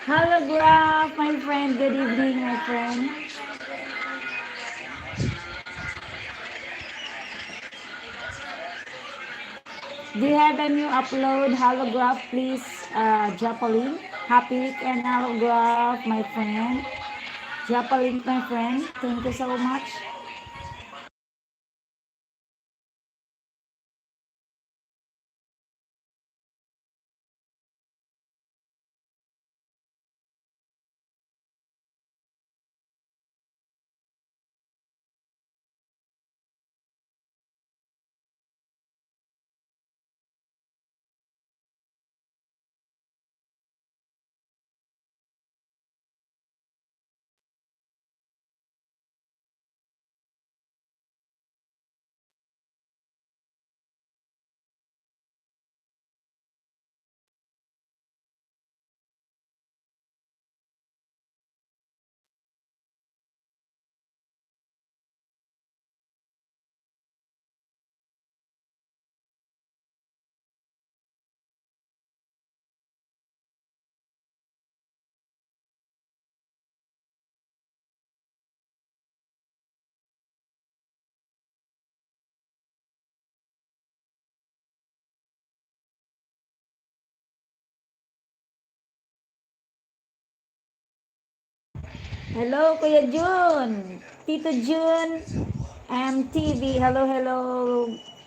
Hello, Graf, my friend. Good evening, my friend. Do you have a new upload? Holograph, please drop a link. Happy weekend, Holograph, my friend. Drop a link, my friend. Thank you so much. Hello, Kuya Jun. Tito Jun. MTV. Hello, hello.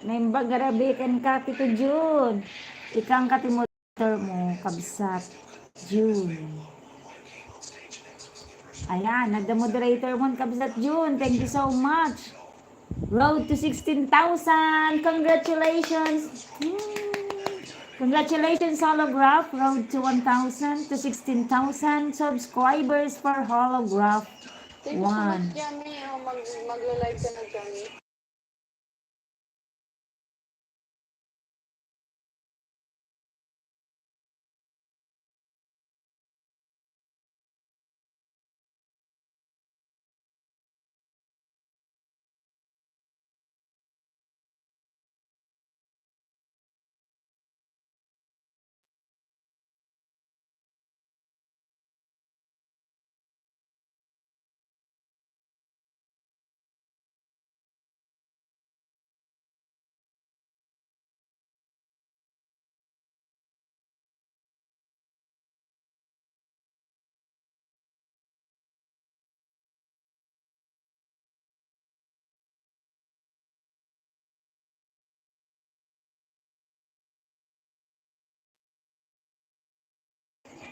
Naimbag garabikan ka, Tito Jun. Ikang katimotor mo, kabsat. Jun. Ayan, nagda-moderator mo, kabsat Jun. Thank you so much. Road to 16,000. Congratulations. Congratulations, Holograph. Road to 1,000 to 16,000 subscribers for Holograph. Thank you so much, Yami. Magla-live ka na, Yami.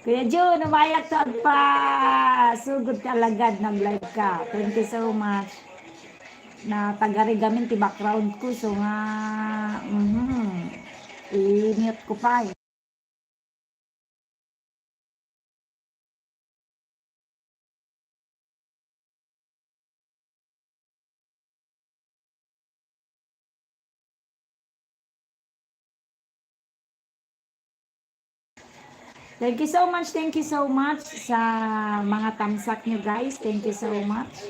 Kuya Jun, umayak ka pa. Sugod ka lagad, nag-live ka. Thank you so much. Na taga-regamin ti background ko. So nga, i-mute ko pa. Thank you so much, thank you so much sa mga tamsak nyo guys. Thank you so much.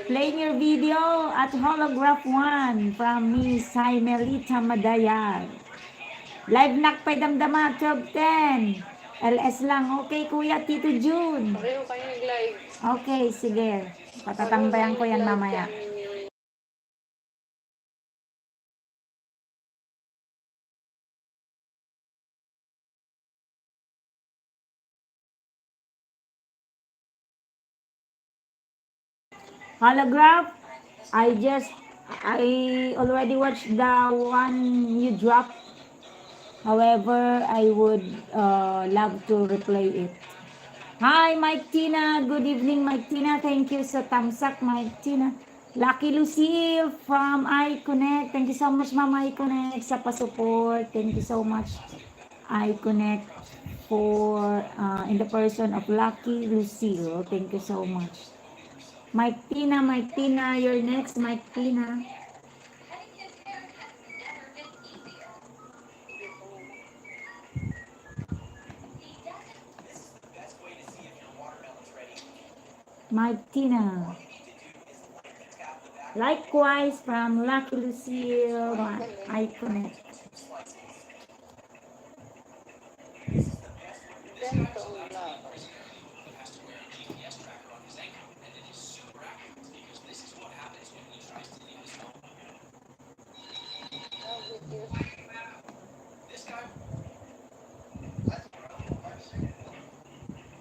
Playing your video at Holograph 1 from Miss Jaimelita Madayag. Live nak pa'y damdama, 12:10. LS lang. Okay, Kuya Tito Jun. Pareho kayo nag-live. Okay, sige. Patatambayan ko yan mamaya. Holograph, I already watched the one you dropped. However, I would love to replay it. Hi, Mike Tina. Good evening, Mike Tina. Thank you sa tamsak, Mike Tina. Lucky Lucille from iConnect. Thank you so much, Mama iConnect, sa pasupport. Thank you so much, iConnect, for in the person of Lucky Lucille. Thank you so much. Mike Tina, you're next, Mike Tina. Mike Tina. Likewise from Lucky Lucille, iConnect. Ganito. Love with you.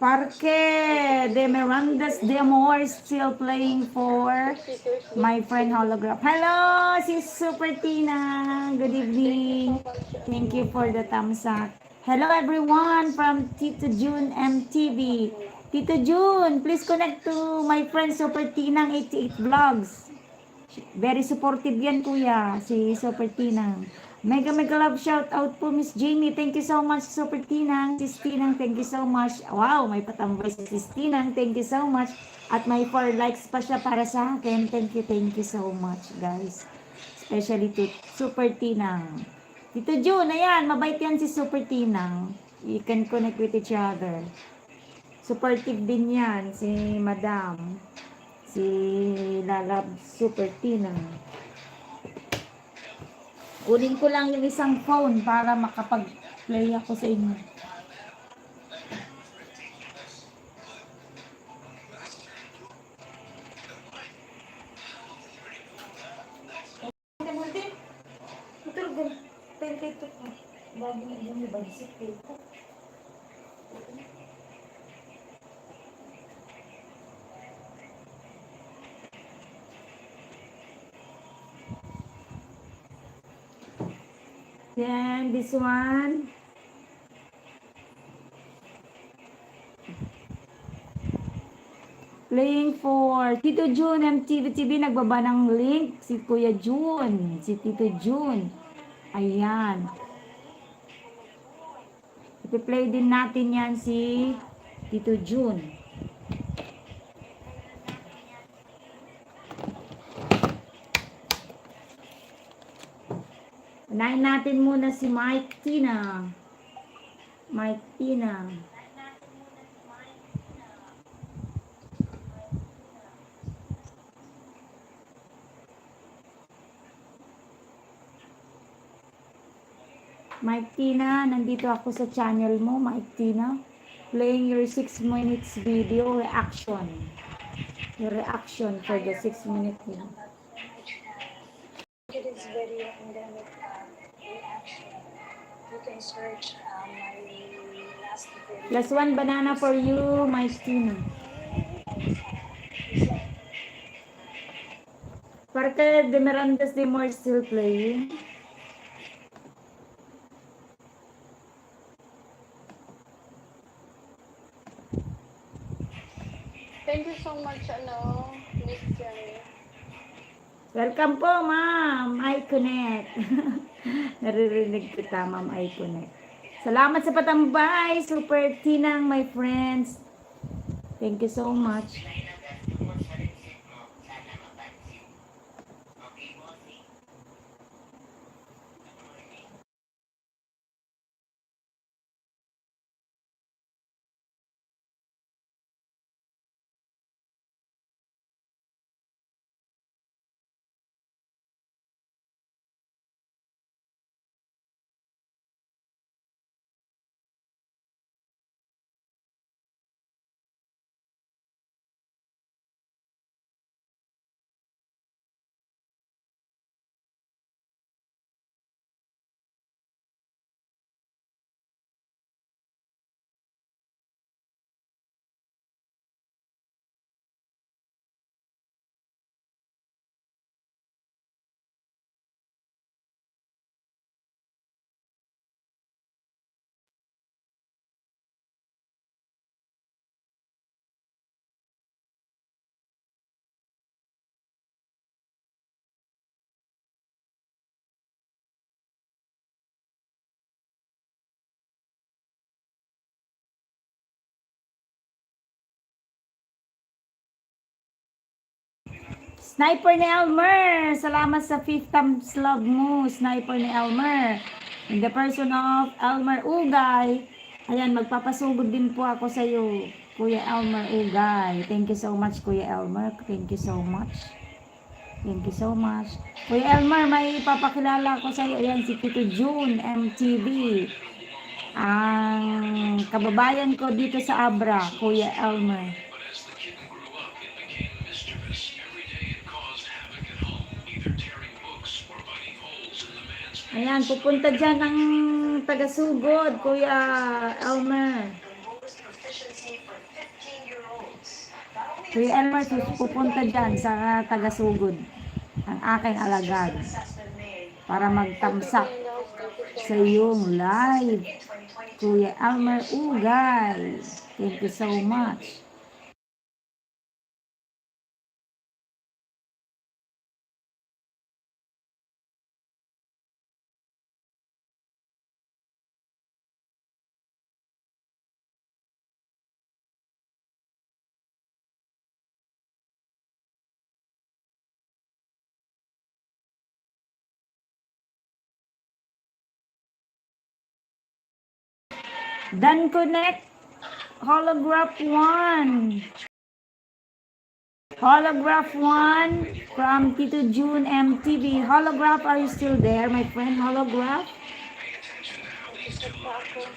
Parque de Mirandas de Amor still playing for Stickers. my friend Holograph. Hello, si Super Tina. Good evening. Thank you for the thumbs up. Hello everyone from Tito June MTV. Tito June, please connect to my friend Super Tinang 88 Vlogs. Very supportive yan kuya, si Super Tinang. Mega love shout out po Miss Jamie. Thank you so much Super Tinang. Sis Tinang, thank you so much. Wow, may patambay si Sis Tinang. Thank you so much. At may 4 likes pa siya para sa akin. Thank you so much guys. Especially to Super Tinang. Tito June, ayan, mabait yan si Super Tinang. You can connect with each other. Supportive din yan si Madam. Si Lalab Super Tinang. Kunin ko lang yung isang phone para makapag-play ako sa inyo. Then this one. Playing for Tito June MTV TV. Nagbaba ng link si Kuya June. Si Tito June. Ayan. Ipi-play din natin yan si Tito June. Unahin natin muna si Mike Tina. Mike Tina. Mike Tina, nandito ako sa channel mo, Mike Tina. Playing your 6 minutes video reaction. Your reaction for the 6 minute video. It is video and then reaction. You can search my last video. Plus 1 banana for you, Mike Tina. Parque de Mirandas de Amor still playing. Thank you so much, Miss Jenny. Welcome po, ma'am. iConnect. Naririnig kita, ma'am iConnect. Salamat sa patambay, Super Tinang, my friends. Thank you so much. Sniper ni Elmer. Salamat sa 5th thumbs love mo, Sniper ni Elmer. In the person of Elmer Ugay. Ayan, magpapasugod din po ako sa iyo, Kuya Elmer Ugay. Thank you so much, Kuya Elmer. Thank you so much. Thank you so much. Kuya Elmer, may papakilala ko sa iyo. Ayan, si Tito June MTV. ang kababayan ko dito sa Abra, Kuya Elmer. Ayan, pupunta dyan ang taga-sugod, Kuya Elmer. Kuya Elmer, pupunta dyan sa taga-sugod, ang aking alagad, para magtamsak sa iyong live. Kuya Elmer Ugay, thank you so much. Dan Connect, Holograph 1. Holograph 1 from Tito June MTV. Holograph, are you still there, my friend? Holograph? Isip pa ako.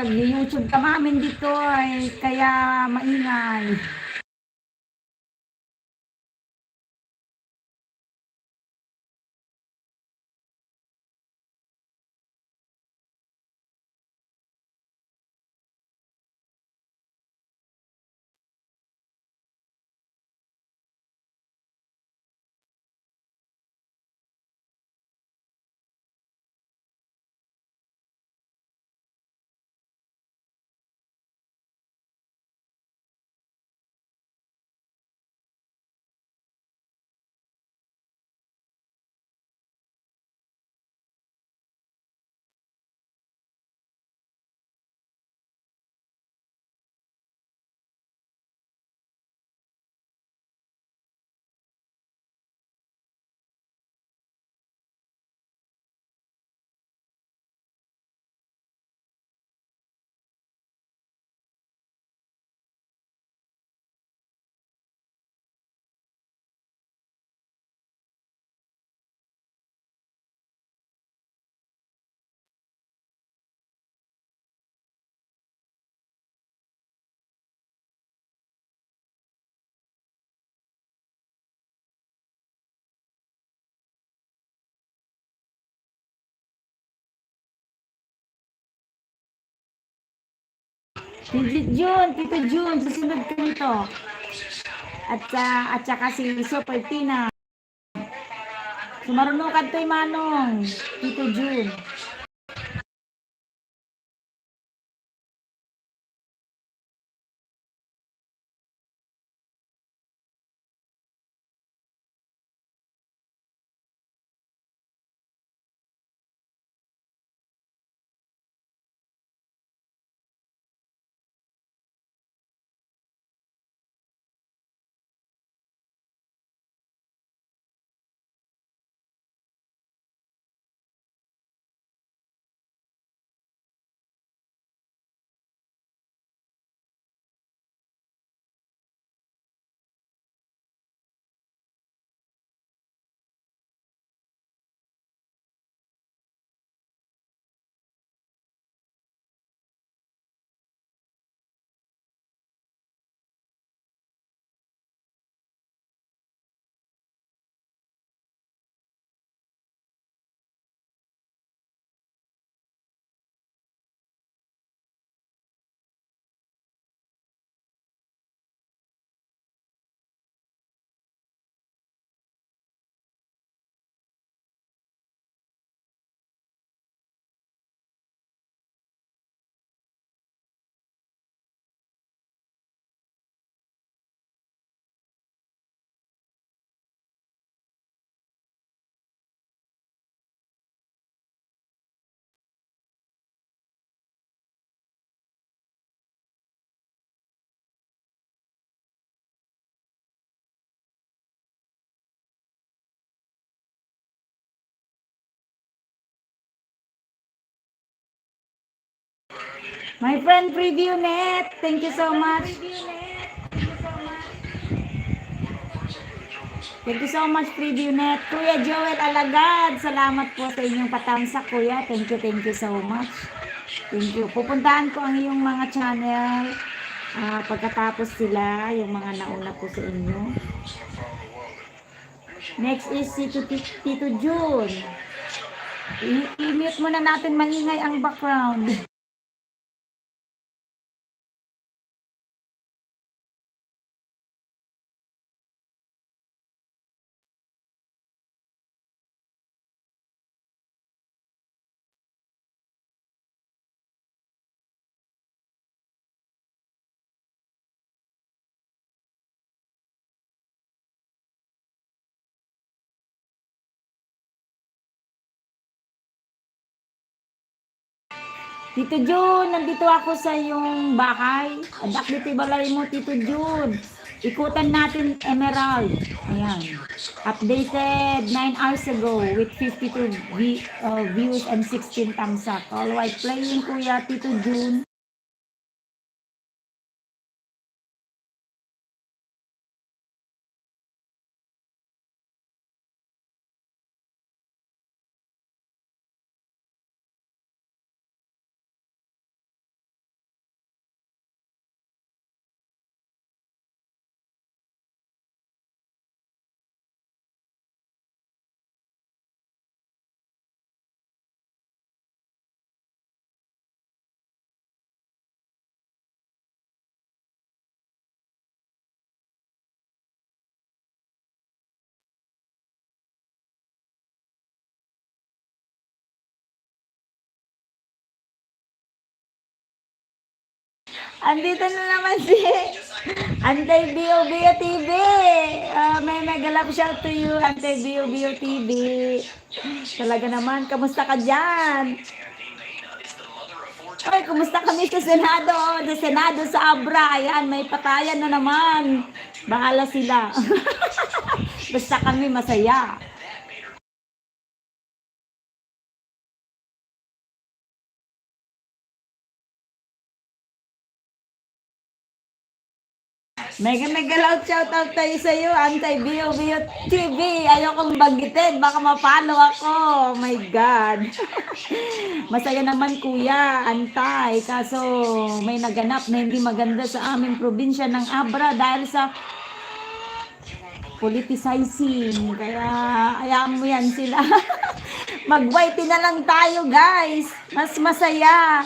YouTube ka namin dito ay kaya maingay. Tito June, susunod ka nito. At saka si Super Tina. Sumarunong ka to'y Manong, Tito June. My friend Preview Net, thank you so much. Thank you so much, Preview.net. Kuya Joel Alagad, salamat po sa inyong patamsak, Kuya. Thank you so much. Thank you. Pupuntahan ko ang iyong mga channel pagkatapos sila, yung mga nauna po sa inyo. Next is si Tito June. I-mute muna natin maingay ang background. Tito Jun, nandito ako sa iyong bahay. Adak dito balay mo, Tito Jun. Ikutan natin Emerald. Ayan. Updated 9 hours ago with 52 views and 16 thumbs up. Alright, playing Kuya Tito Jun. Andito na naman si Antay Bio Bio TV. May megalap shout to you, Antay Bio Bio TV. Talaga naman, kamusta ka dyan? Ay, kumusta kami sa Senado? Sa Senado sa Abra. Ayan, may patayan na naman. Bahala sila. Basta kami masaya. Mega shout out tayo sa iyo, Antay Bio Bio TV. Ayokong banggitin, baka mapalo ako. Oh my God. Masaya naman kuya, Antay. Kaso may naganap na hindi maganda sa aming probinsya ng Abra dahil sa politicizing. Kaya ayaan mo yan sila. Mag-white na lang tayo guys. Mas masaya.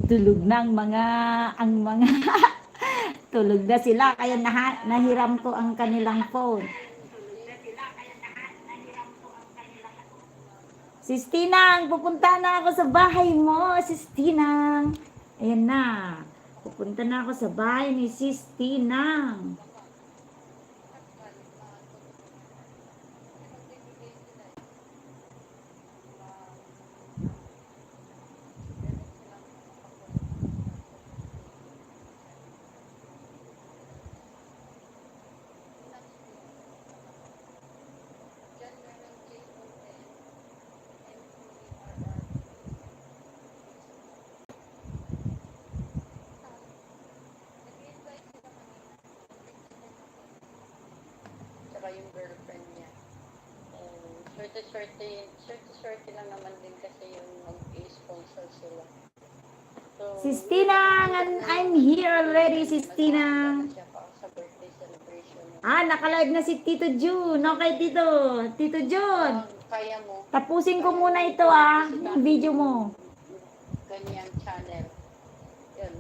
Tulog na ang mga tulog na sila kaya nahiram ko ang kanilang phone. Sis Tinang, pupunta na ako sa bahay mo, Sis Tinang. Ayan na. Pupunta na ako sa bahay ni Sis Tinang. Tsaka yung girlfriend niya. Swerte lang naman din kasi yung mag-sponsor sila. So, Sis Tinang, I'm here already, Sis Tinang. siya pa sa birthday celebration. Naka-live na si Tito Jun. Okay, Tito Jun. Kaya mo, Tapusin ko muna ito, yung video mo. ganyang channel. Yun,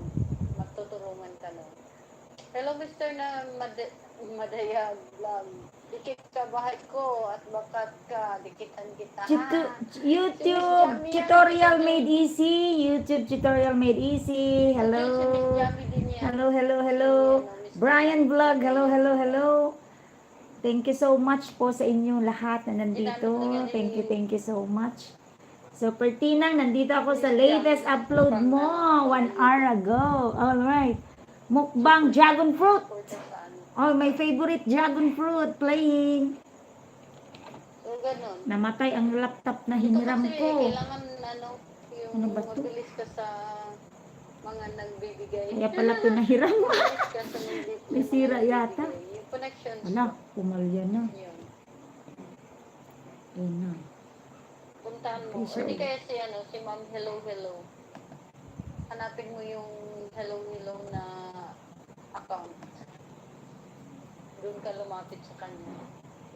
magtuturungan ka nun. Hello, Mr. na Madaya Vlog. Dikit ka bahay ko at bakat ka, dikitan kita. YouTube tutorial made easy. YouTube tutorial made easy. Hello. Hello. Brian Vlog. Hello. Thank you so much po sa inyong lahat na nandito. Thank you so much. Super Tinang, nandito ako sa latest upload mo 1 hour ago. Alright. Mukbang dragon fruit. Oh, my favorite dragon fruit playing. So, ganun. Namatay ang laptop na Ito hiniram kasi, ko. kailangan, yung Ano ba to? mabilis ka sa mga nagbibigay. Kaya pala pinahiram mo. Mabilis ka sa mga May sira yata. nagbibigay. Yung connections. Wala, pumalya na. Yun. Ayun na. Puntahan mo. Okay, sure. Hindi kaya si Ma'am Hello. Hanapin mo yung Hello na account. Doon ka lumapit sa kanya.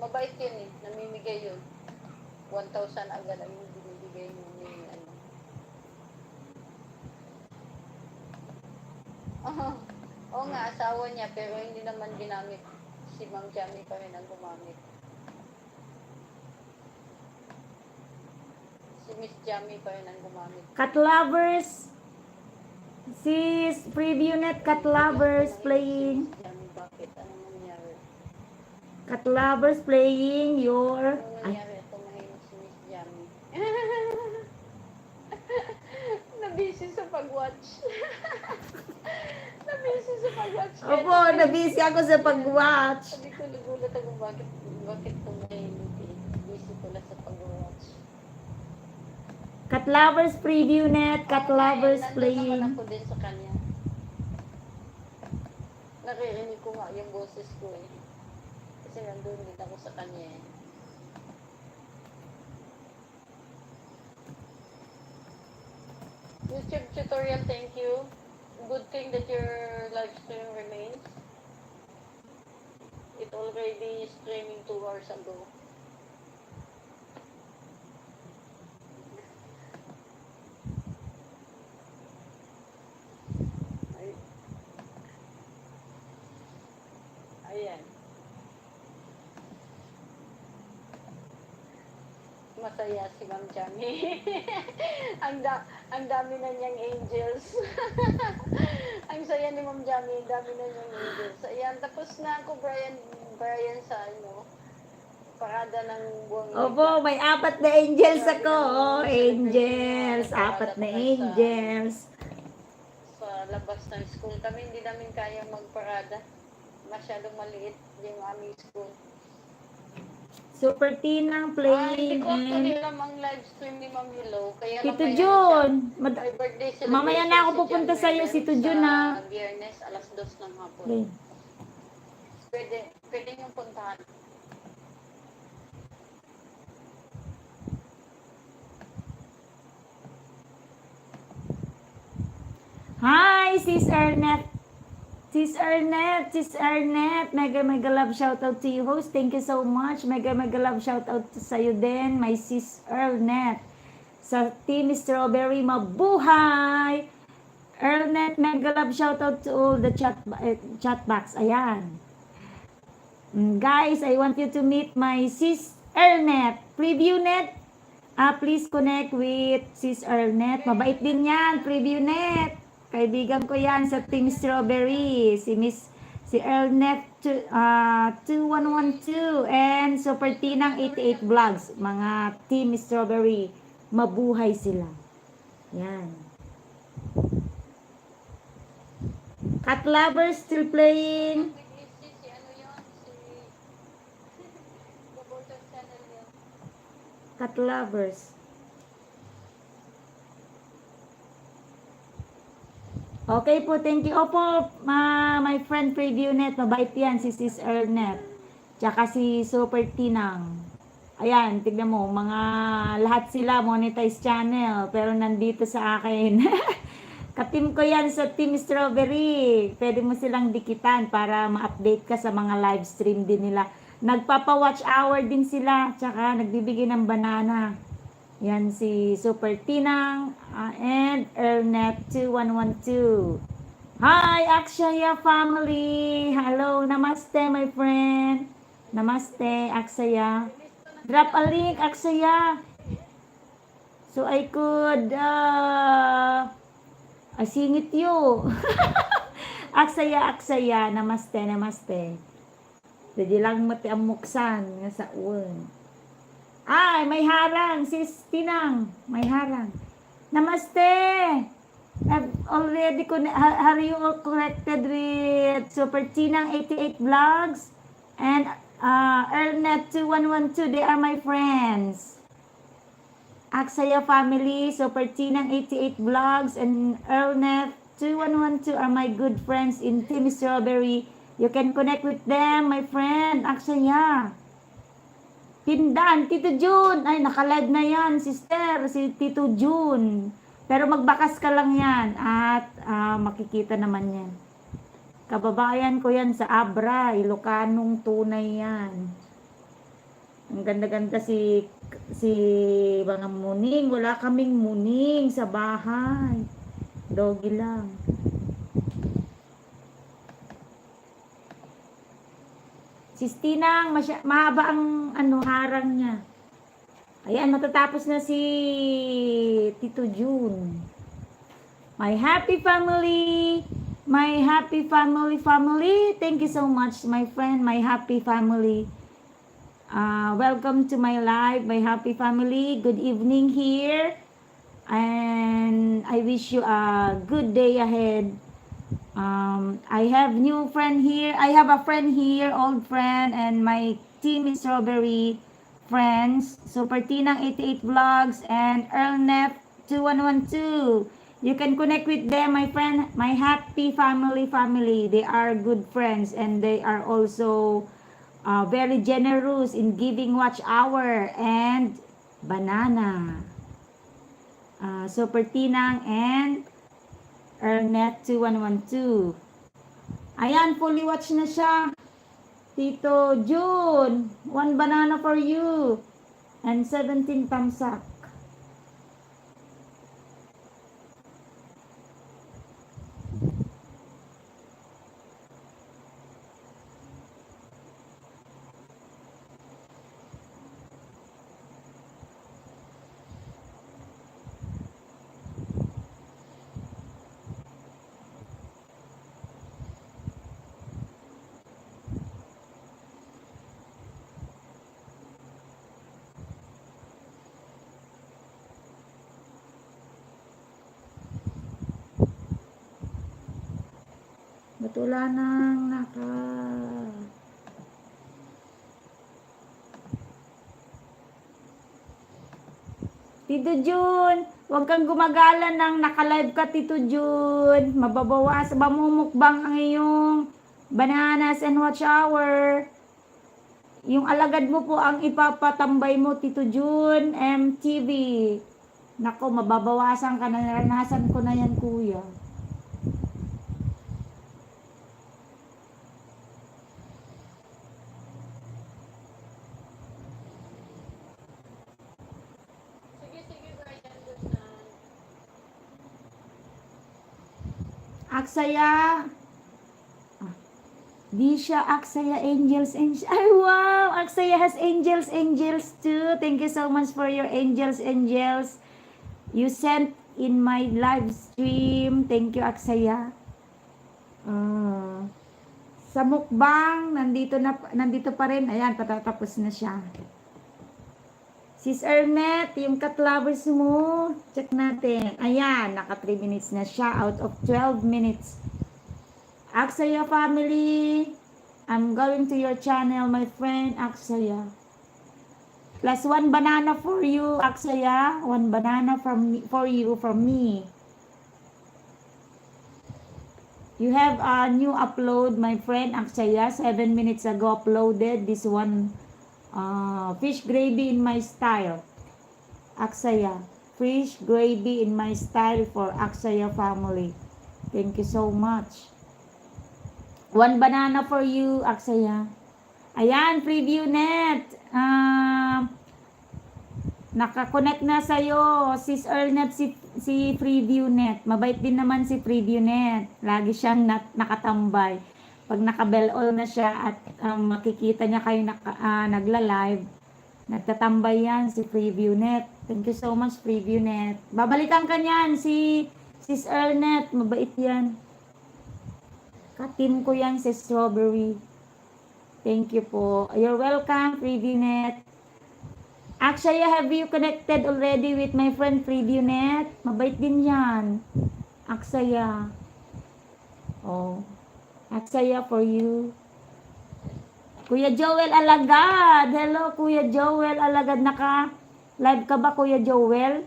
Mabait yun eh. Namimigay yun. 1,000 agad ang yung binibigay mo ni Oo nga, asawa niya pero hindi naman ginamit. Si Ma'am Jamie pa rin ang gumamit. Si Miss Jamie pa rin ang gumamit. Cat lovers. Sis, preview net cat lovers playing. Jamie, bakit? Ano nangyari? Cat lovers playing your... Ano Ay, nangyari? Tumahimik si Miss Jamie. Nabisi sa pag-watch. Nabisi sa pag-watch. opo, nabisi ako sa pag-watch. Sabi ko, nagulat ako bakit tumahimik eh. Busy pala sa pag-watch. Cat lovers preview net, cat lovers Nandun playing. naman ako din sa kanya. Naririnig ko nga yung boses ko eh. Kasi nandun din ako sa kanya eh. YouTube tutorial, thank you. Good thing that your live stream remains. It already streaming 2 hours ago. Ayan. Masaya si Ma'am Jamie. ang dami na niyang angels. Ang saya ni Ma'am Jamie, ang dami na niyang angels. Ayan, tapos na ako, Brian sa parada ng buwang. Opo, may 4 na angels ako. Oh, angels. 4 na angels. Sa labas ng school. Kami hindi namin kaya magparada. Masyadong maliit yung aming school. Super Tinang Hindi playing ko actually and... alam ang live stream ni Ma'am Willow. Kaya Tito lang Jun. may birthday celebration Mamaya na ako pupunta si sa iyo, si Tito Jun, sa Biyernes, alas 2 ng hapon. Okay. Pwede niyong puntahan. Hi, Sis Ernest. Sis Ernest, mega love shout out to you, host. Thank you so much. Mega love shout out sa iyo din, my Sis Ernest. Sa Team Strawberry, mabuhay! Ernet Mega Love, shoutout to all the chat box. Ayan. Guys, I want you to meet my sis Ernet. Preview net. Please connect with sis Ernet. Mabait din yan. Preview net. Kaibigan ko yan sa Team Strawberry. Si Ernet 2112 and Super Tinang 88 Vlogs. Mga Team Strawberry. Mabuhay sila. Yan. Cat Lovers still playing. Si ano yun? Si Bobolton channel yun. Cat Lovers. Okay po, thank you. Opo, my friend Preview Net, mabait yan, si Sis Ernet. Tsaka si Super Tinang. Ayan, tignan mo, mga lahat sila monetize channel, pero nandito sa akin. Katim ko yan sa Team Strawberry. Pwede mo silang dikitan para ma-update ka sa mga live stream din nila. Nagpapa-watch hour din sila, tsaka nagbibigay ng banana. Yan si Super Tinang and Ernet 2112. Hi, Akshaya family! Hello, namaste my friend. Namaste, Akshaya. Drop a link, Akshaya. So I could sing it you. Aksaya, namaste, namaste. Pwede lang mati amuksan nga sa uwan. Ay, may harang, sis Tinang. May harang. Namaste. I've already are you all connected with Super Tinang 88 Vlogs and Ernet 2112? They are my friends. Aksaya family, Super Tinang 88 Vlogs, and Ernet 2112 are my good friends in Team Strawberry. You can connect with them, my friend. Aksaya. Pindan, Tito June. Ay, nakalive na yan, sister. Si Tito June. Pero magbakas ka lang yan at makikita naman yan. Kababayan ko yan sa Abra. Ilocanong tunay yan. Ang ganda-ganda si mga muning. Wala kaming muning sa bahay. Doggy lang. Si Tinang, mahaba ang harang niya. Ayan, matatapos na si Tito June. My happy family. Thank you so much, my friend, my happy family. Welcome to my live, my happy family. Good evening here. And I wish you a good day ahead. I have new friend here. I have a friend here, old friend, and my Team Strawberry friends. Super Tinang 88 Vlogs and Ernet 2112. You can connect with them, my friend, my happy family. They are good friends and they are also very generous in giving watch hour and banana. Super Tinang and Ernet 2112. Ayan, fully watch na siya. Tito June, 1 banana for you. And 17 thumbs up. Ba't wala nang Tito June, huwag kang gumagala ng naka-live ka, Tito June. Mababawas, mamumukbang ang iyong bananas and watch hour. Yung alagad mo po ang ipapatambay mo, Tito June, MTV. Nako, mababawasan ka na. Naranasan ko na yan, kuya. Sige, Brian. Good na. Aksaya. Disha, Aksaya, Angels. Ay, wow! Aksaya has angels too. Thank you so much for your angels. You sent in my live stream. Thank you, Aksaya. Sa mukbang, nandito pa rin. Ayan, patatapos na siya. Sis Ernet, yung cat-lovers mo, check natin. Ayan, naka 3 minutes na siya out of 12 minutes. Aksaya family, I'm going to your channel, my friend Aksaya. Plus 1 banana for you, Aksaya. 1 banana for you from me. You have a new upload, my friend Aksaya. 7 minutes ago uploaded this one. Fish gravy in my style. Aksaya. Fish gravy in my style for Aksaya family. Thank you so much. 1 banana for you, Aksaya. Ayan, preview net. Nakakonect na sa'yo, Sis Ernet, si preview net. Mabait din naman si preview net. Lagi siyang nakatambay. Pag naka-bell all na siya at makikita niya kayo nagla-live, nagtatambay yan si preview net. Thank you so much, preview net. Babalikan ka niyan, si Sis Ernet. Mabait yan. Katim ko yan si Strawberry. Thank you po. You're welcome, PreviewNet. Aksaya, have you connected already with my friend PreviewNet? Mabait din yan. Aksaya. Oh. Aksaya for you. Kuya Joel Alagad. Hello, Kuya Joel Alagad. Naka-live ka ba, Kuya Joel?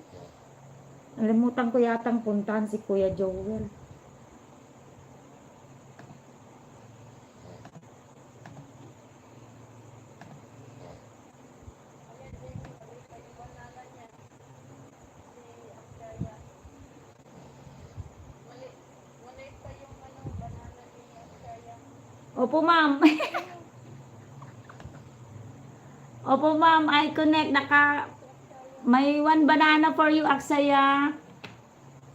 Nalimutan ko yatang puntahan si Kuya Joel. Opo, ma'am. Opo, ma'am. I connect. May 1 banana for you, Aksaya.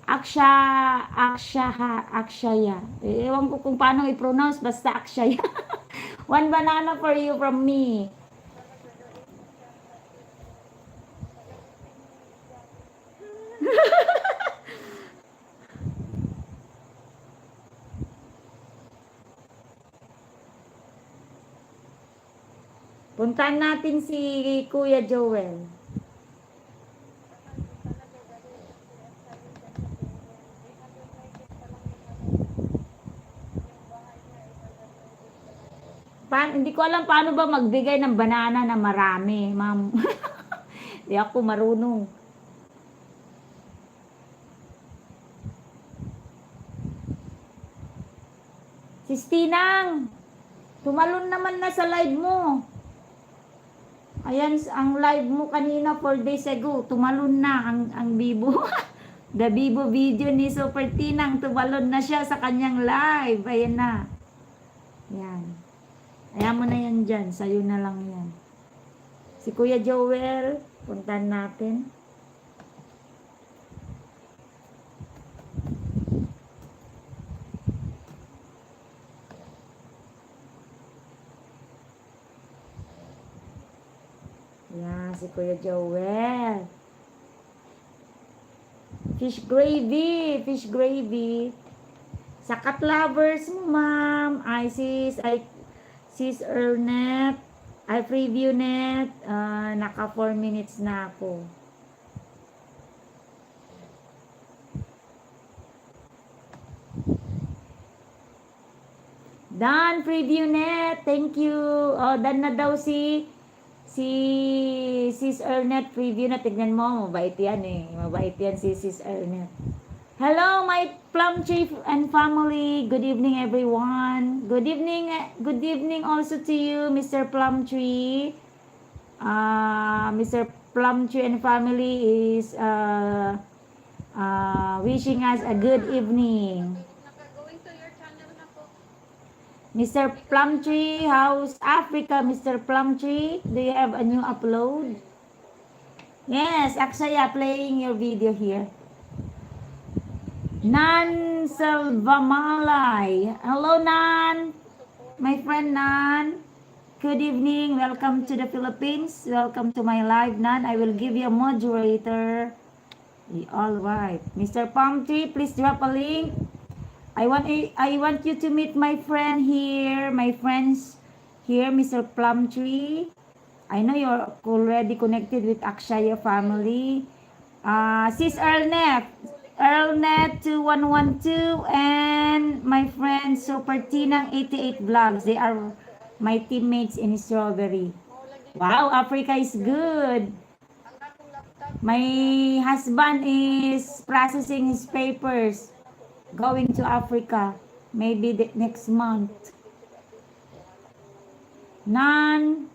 Akshaya. Ewan ko kung paano i-pronounce. Basta Akshaya. 1 banana for you from me. Puntahan natin si Kuya Joel. Hindi ko alam paano ba magbigay ng banana na marami, ma'am. Hindi ako marunong. Sis Tinang, tumalon naman na sa live mo. Ayan, ang live mo kanina 4 days ago, tumalon na ang Bibo. The Bibo video ni Super Tinang, tumalon na siya sa kanyang live. Ayan na. Ayan. Ayan mo na yan dyan. Sa'yo na lang yan. Si Kuya Joel, puntahan natin. Yan, si Kuya Joel. Fish gravy. Sa cat lovers mo, ma'am. Sis Ernet. Preview net. Naka 4 minutes na ako. Done, preview net. Thank you. Done na daw si Sis Ernet preview na. Tignan mo, mabait yan eh. Mabait yan si Sis Ernet. Hello, my Plum Tree and family. Good evening, everyone. Good evening also to you, Mr. Plum Tree. Mr. Plum Tree and family is wishing us a good evening. Going to your channel na po. Mr. Plum Tree, how's Africa, Mr. Plum Tree? Do you have a new upload? Yes, Aksaya, playing your video here. Nan Salvamalay. Hello, Nan. My friend Nan. Good evening. Welcome to the Philippines. Welcome to my live, Nan. I will give you a moderator. All right. Mr. Palm Tree, please drop a link. I want you to meet my friend here. My friends here, Mr. Plum Tree. I know you're already connected with Akshaya family. Sis Earlnet 2112, and my friend Super Tinang 88 Vlogs. They are my teammates in Strawberry. Wow, Africa is good. My husband is processing his papers, going to Africa, maybe next month. Nan.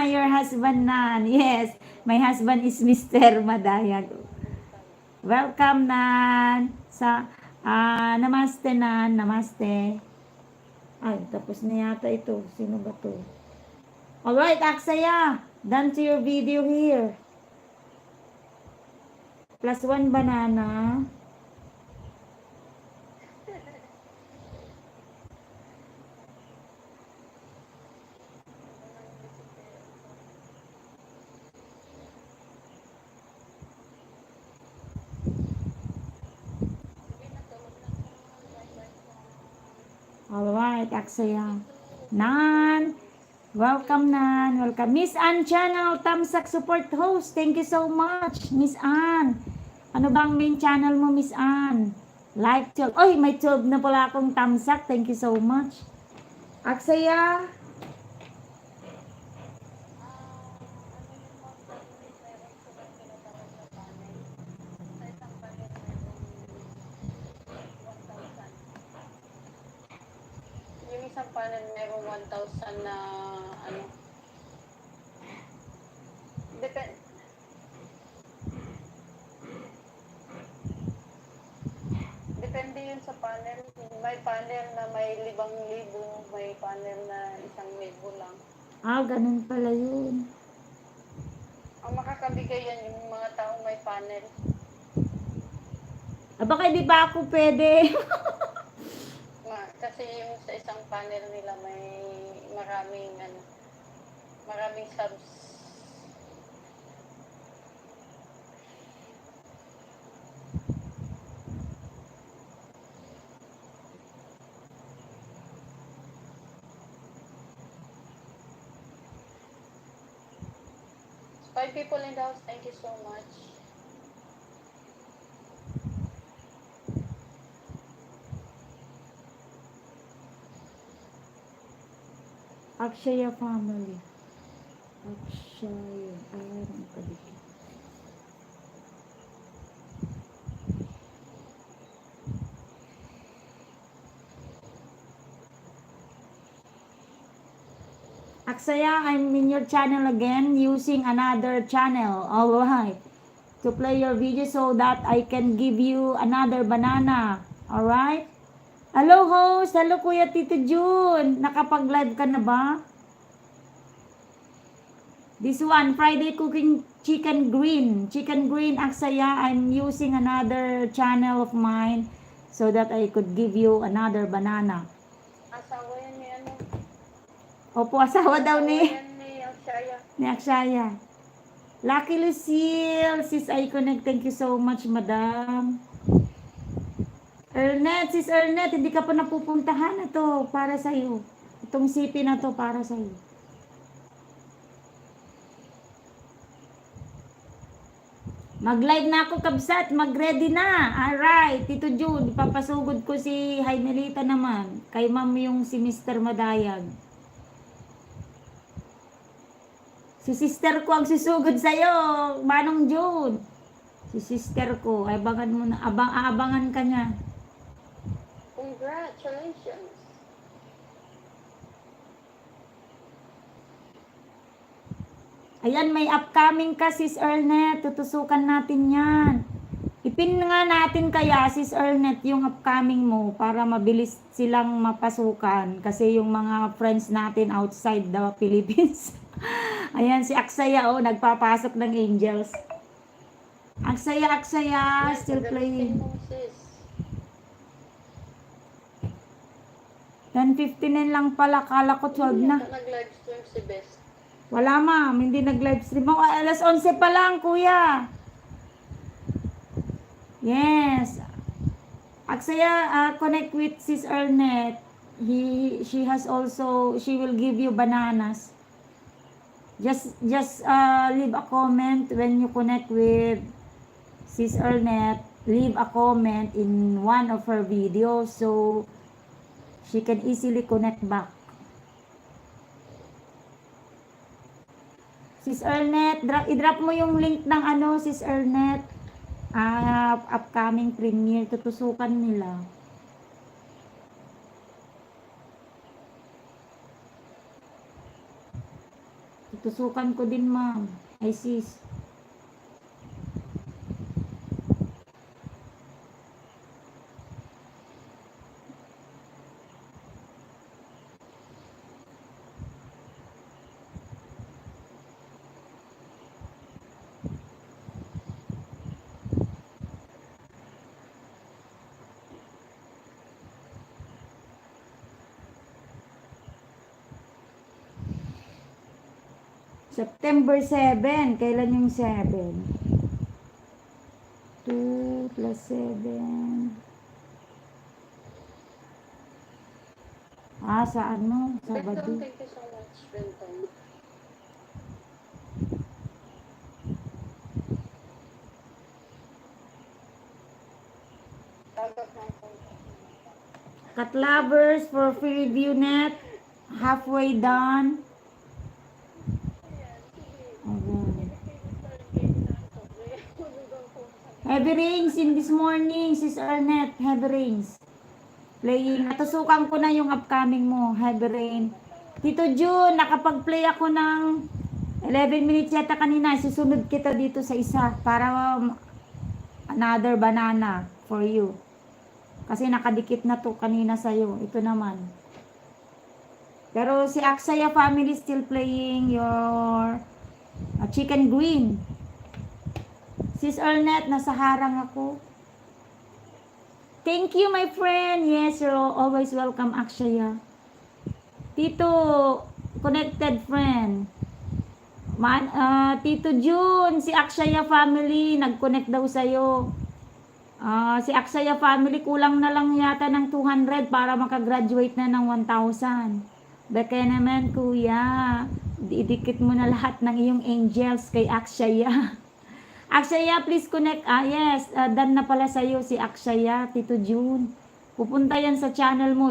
Your husband, Nan. Yes, my husband is Mr. Madayag. Welcome, Nan. Namaste, Nan. Namaste. Ay, tapos na yata ito. Sino ba to? Alright, Aksaya. Done to your video here. +1 banana. Alright, Aksaya. Nan. Welcome, Nan. Welcome. Miss Ann Channel, Tamsak Support Host. Thank you so much, Miss Ann. Ano bang main channel mo, Miss Ann? Like 12. Oy, may 12 na pala akong Tamsak. Thank you so much. Aksaya. Yung isang panel merong 1,000 na ano. Depende yun sa panel. May panel na may 5,000, may panel na 1,000 lang. Ganun pala yun. Ang makakabigay yan yung mga taong may panel. Baka di ba ako pwede? Kasi yung sa isang panel nila may maraming subs. Five people in the house, thank you so much. Akshaya family. Akshaya. Ano ka dito? Aksaya, I'm in your channel again using another channel. Alright. To play your video so that I can give you another banana. Alright? Hello host! Hello Kuya Tito June! Nakapag-live ka na ba? This one, Friday cooking chicken green. Chicken green, Aksaya. I'm using another channel of mine so that I could give you another banana. Asawa yan ni ano? Opo, asawa daw ni Yan ni Akshaya. Akshaya. Lucky Lucille, sis Iconet, thank you so much, madam. Ernet, sis Ernet, hindi ka pa napupuntahan. Ito, para sa'yo. Itong sipi na to, para sa'yo. Mag-live na ako, kabsat. Mag-ready na. Alright, Tito June, ipapasugod ko si Jaimelita naman. Kay ma'am yung si Mr. Madayag. Si sister ko ang susugod sa'yo, Manong June. Si sister ko, abangan mo na, aabangan ka niya. Congratulations. Ayan, may upcoming ka, Sis Ernet. Tutusukan natin yan. Ipin nga natin kaya, Sis Ernet, yung upcoming mo para mabilis silang mapasukan. Kasi yung mga friends natin outside the Philippines. Ayan, si Aksaya, nagpapasok ng angels. Aksaya, Yan, still gagamitin playing. mo, sis. 10:59 lang pala, kala ko 12 Hindi na. yata nag-live stream si Best. Wala ma'am, hindi nag-live stream ako. Alas 11 pa lang, kuya. Yes. Aksaya, connect with Sis Ernet. She has also, she will give you bananas. Just leave a comment when you connect with Sis Ernet. Leave a comment in one of her videos so she can easily connect back. Sis Ernet, i-drop mo yung link ng ano, Sis Ernet. Upcoming premiere, tutusukan nila. Tutusukan ko din, ma'am. Ay, sis. September 7. Kailan yung 7? 2 plus 7. Sa ano? Sabado. Thank you so much, Benton. Cat lovers for free review net. Halfway done. Okay. Heavy rains in this morning, Sis Arnett. Heavy rains. Playing. Natusukan ko na yung upcoming mo. Heavy rain. Tito June, nakapag-play ako ng 11 minutes yata kanina. Susunod kita dito sa isa para another banana for you. Kasi nakadikit na to kanina sa'yo. Ito naman. Pero si Aksaya family still playing your chicken green. Sis Ernet, nasa harang ako. Thank you, my friend. Yes, you're always welcome, Aksaya. Tito, connected friend. Tito June, si Aksaya family, nag-connect daw sa'yo. Si Aksaya family, kulang na lang yata ng 200 para makagraduate na ng 1,000. Baka naman, kuya, idikit mo na lahat ng iyong angels kay Aksaya. Aksaya, please connect. Yes, done na pala sa'yo si Aksaya, Tito June. Pupunta yan sa channel mo,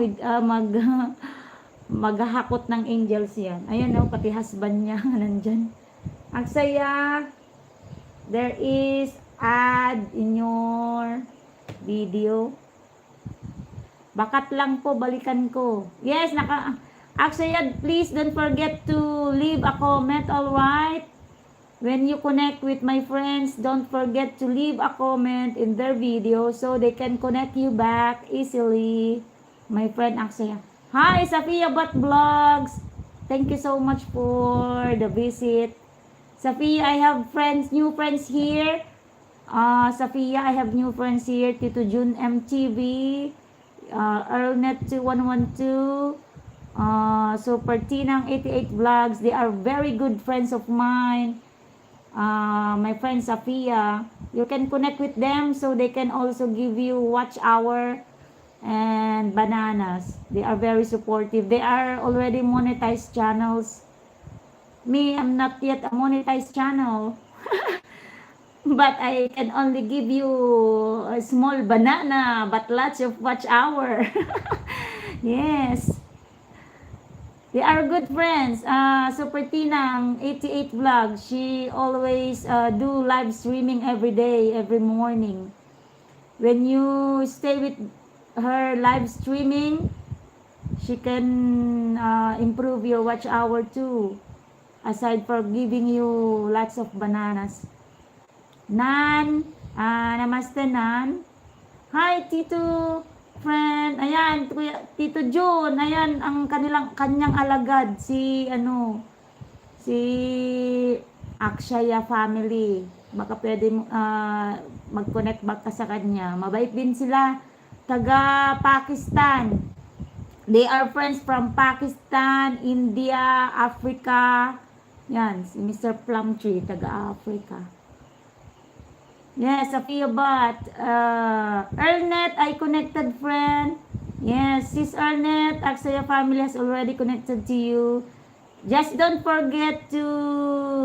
maghahakot ng angels yan. Ayan pati husband niya, nandyan. Aksaya, there is ad in your video. Bakat lang po, balikan ko. Yes, Aksaya, please don't forget to leave a comment, alright? When you connect with my friends, don't forget to leave a comment in their video so they can connect you back easily. My friend Aksaya. Hi, Safia Bat Vlogs. Thank you so much for the visit. Safia, I have new friends here. Safia, I have new friends here. Tito June MTV, Earlnet 2112, Super Tinang 88 Vlogs. They are very good friends of mine. My friend Safia, you can connect with them so they can also give you watch hour and bananas. They are very supportive. They are already monetized channels. Me, I'm not yet a monetized channel. But I can only give you a small banana, but lots of watch hour. Yes. They are good friends. Super Tinang 88 Vlog. She always do live streaming every day, every morning. When you stay with her live streaming, she can improve your watch hour too. Aside for giving you lots of bananas. Nan, namaste Nan. Hi Tito friend. Ayan, Tito June. Ayan ang kanyang alagad si Aksaya family. Baka pwede mag-connect back ka sa kanya. Mabait din sila. Taga Pakistan. They are friends from Pakistan, India, Africa. Yan, si Mr. Plumtree, taga Africa. Yes, Sophia Bat. Ernet, I connected friend. Yes, sis Ernet, Aksaya family has already connected to you. Just don't forget to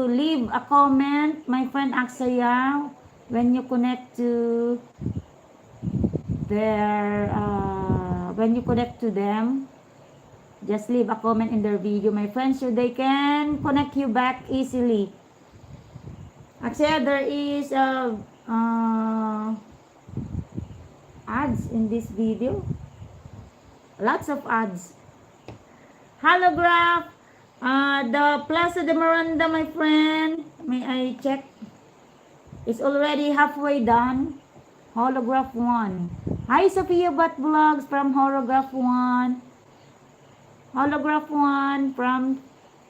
leave a comment, my friend Aksaya, when you connect to their, when you connect to them. Just leave a comment in their video, my friends, so they can connect you back easily. Actually, there is ads in this video. Lots of ads. Holograph. The Plaza de Miranda, my friend. May I check? It's already halfway done. Holograph 1. Hi, Sophia Bat Vlogs from Holograph 1. Holograph 1 from,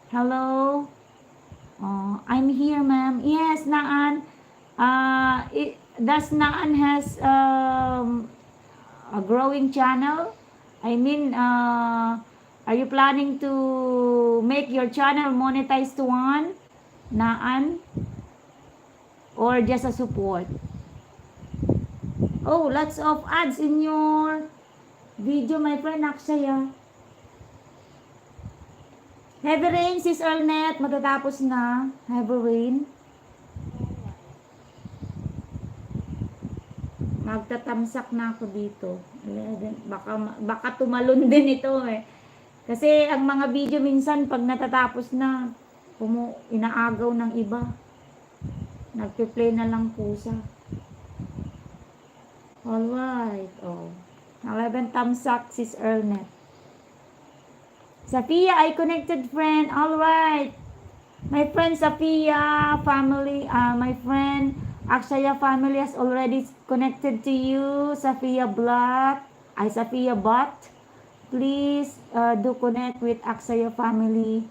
hello. I'm here, ma'am. Yes, Naan. Does Naan has a growing channel? I mean, are you planning to make your channel monetized one, Naan? Or just a support? Oh, lots of ads in your video, my friend Aksaya. Heavy rain, sis Ernet. Matatapos na. Heavy rain. Magtatamsak na ako dito. Baka tumalon din ito eh. Kasi ang mga video minsan pag natatapos na, inaagaw ng iba. Nagpe-play na lang pusa. Alright. Oh. 11 tamsak, sis Ernet. Sophia, I connected friend. Alright. My friend Sophia family, my friend Akshaya family has already connected to you. Sophia Sophia Bot. Please do connect with Akshaya family.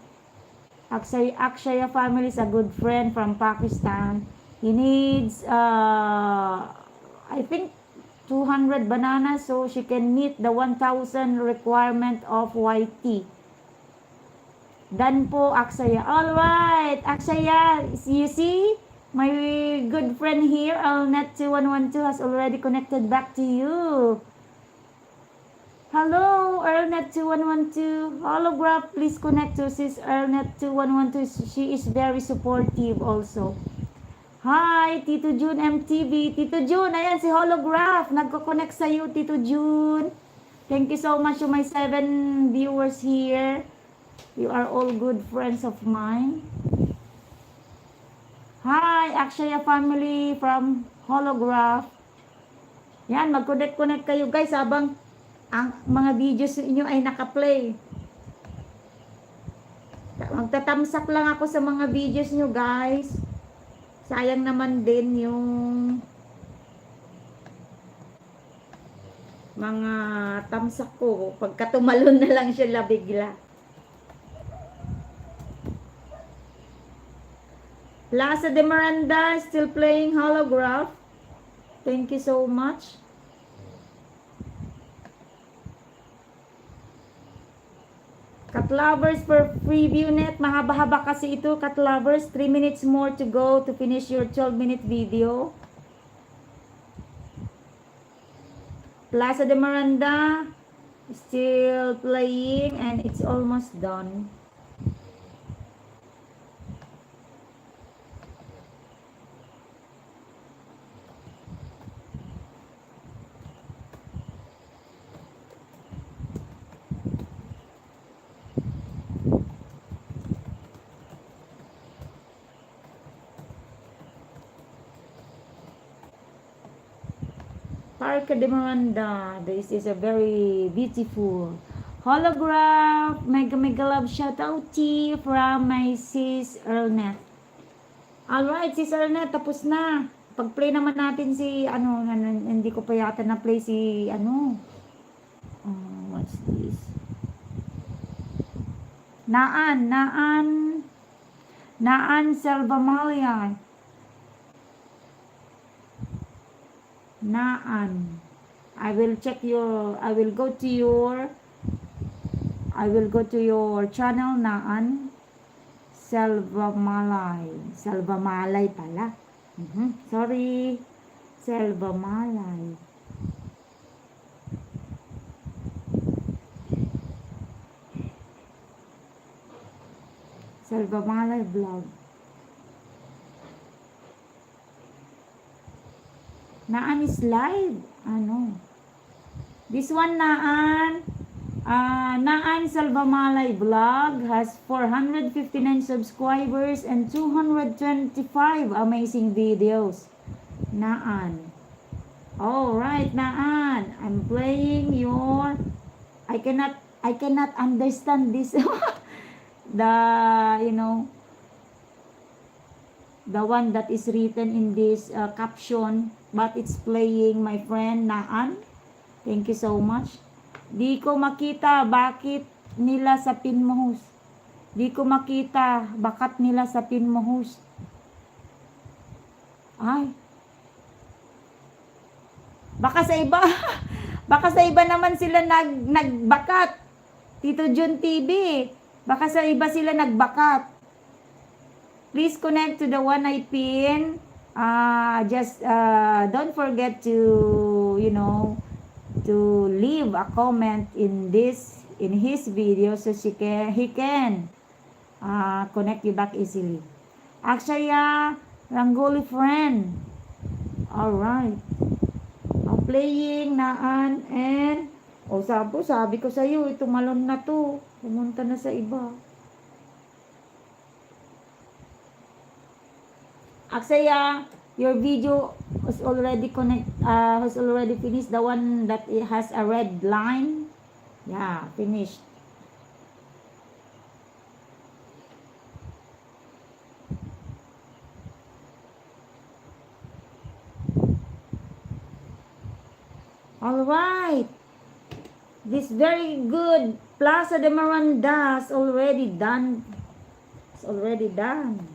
Akshaya family is a good friend from Pakistan. He needs, I think, 200 bananas so she can meet the 1,000 requirement of YT. Done po, Aksaya. Alright, Aksaya, you see? My good friend here, Earlnet2112, has already connected back to you. Hello, Earlnet2112. Holograph, please connect to sis Earlnet2112. She is very supportive also. Hi, Tito June MTV. Tito June, ayan si Holograph. Nagko-connect sa iyo, Tito June. Thank you so much to my 7 viewers here. You are all good friends of mine. Hi, Akshaya family from Holograph. Yan, mag-connect kayo guys habang ang mga videos niyo ay naka-play. Magtatamsak lang ako sa mga videos niyo guys. Sayang naman din yung mga tamsak ko. Pagka tumalon na lang siya bigla. Plaza de Miranda still playing Holograph. Thank you so much. Katlovers for preview net. Mahaba-haba kasi ito, Katlovers. 3 minutes more to go to finish your 12-minute video. Plaza de Miranda still playing and it's almost done. Parque de Miranda. This is a very beautiful Holograph. Mega love shout out to from my sis Earlnet. Alright, sis Earlnet, tapos na. Pag-play naman natin si hindi ko pa yata na-play si what's this? Naan Selva Malian. Naan. I will check your, I will go to your, I will go to your channel, Naan. Selvamalay. Selvamalay pala. Sorry. Selvamalay. Selvamalay vlog. Naan is live. Ano? This one, Naan. Naan Salvamalay vlog has 459 subscribers and 225 amazing videos. Naan. Alright, Naan. I'm playing your... I cannot understand this. The, you know, the one that is written in this caption, but it's playing, my friend Naan. Thank you so much. Di ko makita bakit nila sa pin mo host. Di ko makita bakat nila sa pin mo host. Ay. Baka sa iba. Baka sa iba naman sila nagbakat. Tito Jun TV. Baka sa iba sila nagbakat. Please connect to the one I pin. Just don't forget to, you know, to leave a comment in his video so he can connect you back easily. Akshaya Rangoli friend. Alright. Playing Naan and sabi ko sa iyo, tumalon na to. Pumunta na sa iba. Aksaya, your video was already has already finished. The one that it has a red line. Yeah, finished. All right. This very good Plaza de Miranda is already done. It's already done.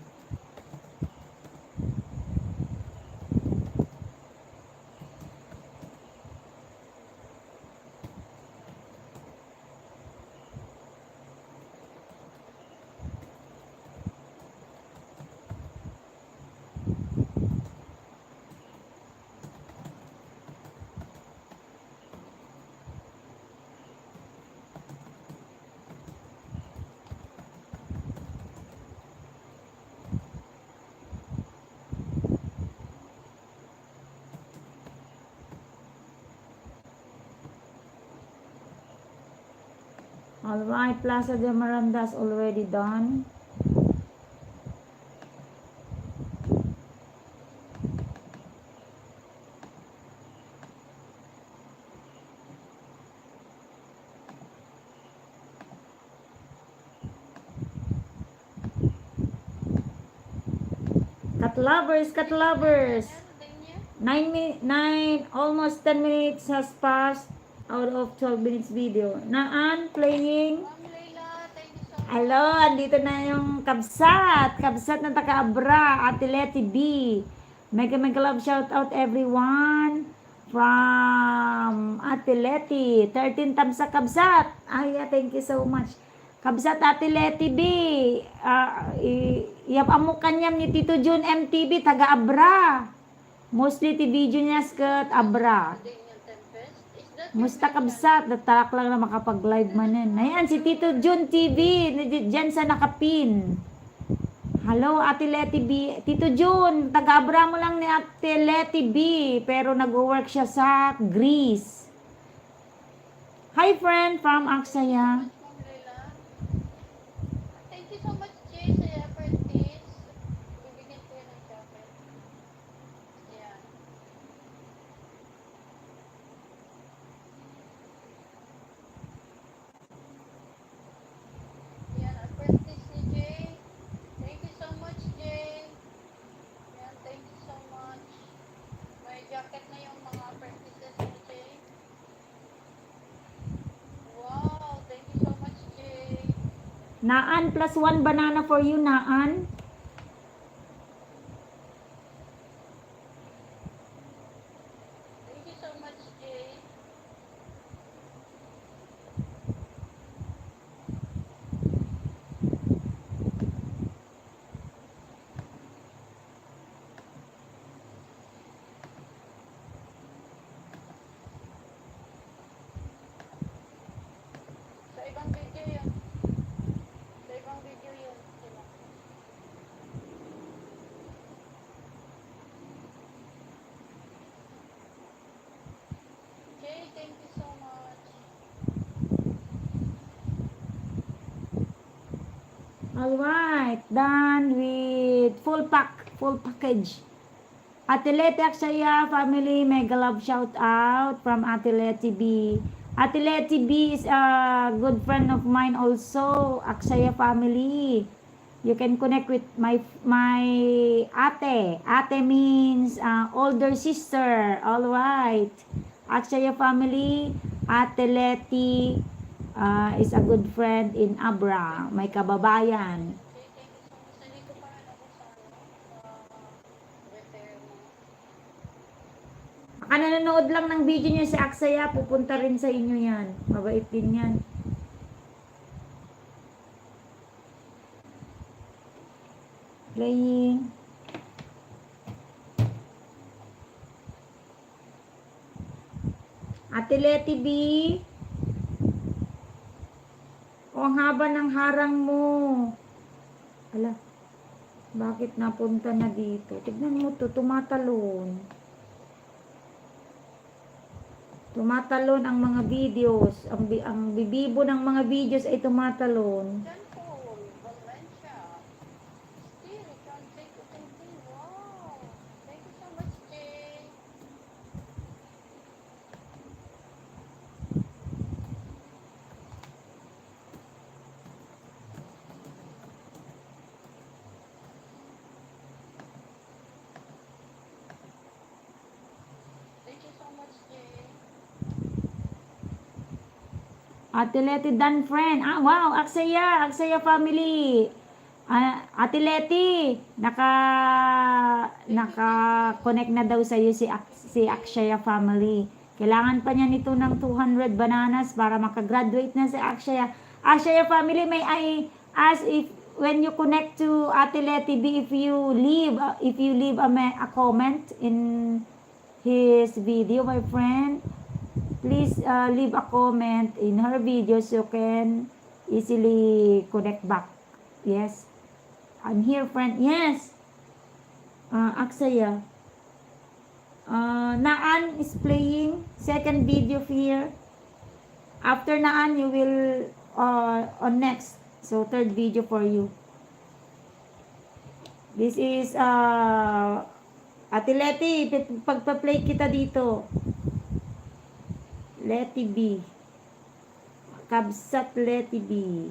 Alright, Plaza de Miranda is already done. Cat lovers. 9 almost 10 minutes has passed out of 12 minutes video. Naan playing. Hello, andito na yung kabsat ng taga-Abra, Ate Leti B. Mega love shout out everyone from Ate Leti. 13 thumbs sa kabsat. Ay, thank you so much. Kabsat Ate Leti B. Iyap amo kanyam ni Tito Jun MTV taga-Abra. Mostly ti video niya skat Abra. Musta kabsat, natalak lang na makapag-live manin. Ayan, si Tito Jun TV, dyan sa nakapin. Hello, Ate Leti B. Tito Jun, taga-Abra mo lang ni Ate Leti B, pero nag-work siya sa Greece. Hi, friend from Aksaya. Thank you so much, Jay, sa effort this. Bibigyan ko yan ng jacket. Ayan. Ayan, apprentice ni Jay. Thank you so much, Jay. Ayan, thank you so much. May jacket na yung mga apprentices ni Jay. Wow, thank you so much, Jay. Naan plus 1 banana for you, Naan. Alright, done with full package. Ate Leti Aksaya family, mega love shout out from Ate Leti B. Ate Leti B is a good friend of mine also, Aksaya family. You can connect with my ate. Ate means older sister. All right. Aksaya family, Ate Leti is a good friend in Abra. May kababayan. Thank you so much. Nandito pa rin ako sa repair mo. Baka nanonood lang ng video niya si Aksaya, pupunta rin sa inyo yan. Mabait din yan. Playing. Ate Leti B. O, ang haba ng harang mo. Ala, bakit napunta na dito? Tignan mo to, tumatalon. Tumatalon ang mga videos. Ang bibibo ng mga videos ay tumatalon. Jan Paul, Valencia. Still, can't take it anything. Wow. Thank you so much, Jay. Thank you so much, Jay. Ate Leti Dan friend. Ah, wow, Aksaya family. Ate Leti, naka-connect na daw sa iyo si Aksaya family. Kailangan pa niya nito ng 200 bananas para makagraduate na si Aksaya. Aksaya family, may I ask if when you connect to Ate Leti B, if you leave a comment in his video, my friend, please leave a comment in her video so you can easily connect back. Yes, I'm here, friend. Yes, Aksaya. Naan is playing second video here. After Naan, you will on next. So third video for you. This is Ate Leti, pagpa-play kita dito. Leti B. Kabsat Leti B.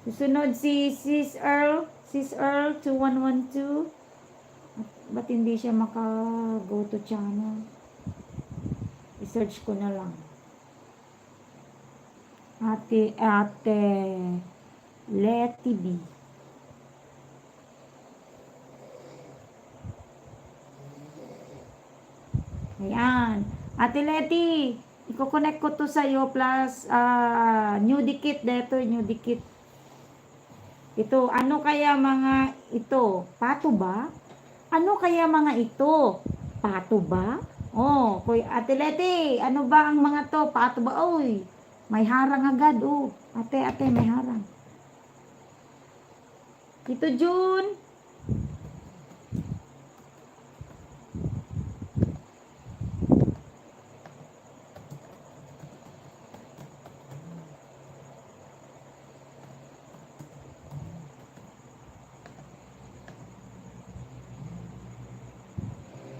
Susunod si Sis Earl 2112. Ba't hindi siya maka-go to channel? I-search ko na lang. Ate Leti B. Ayan. Ate Leti, i-connect ko to sa'yo plus new dikit dito, new dikit. Ito, ano kaya mga ito? Pato ba? Ano kaya mga ito? Pato ba? Oh, Ate Leti, ano ba ang mga to? Pato ba? Oy, may harang agad. Oh, ate, may harang. Ito, June.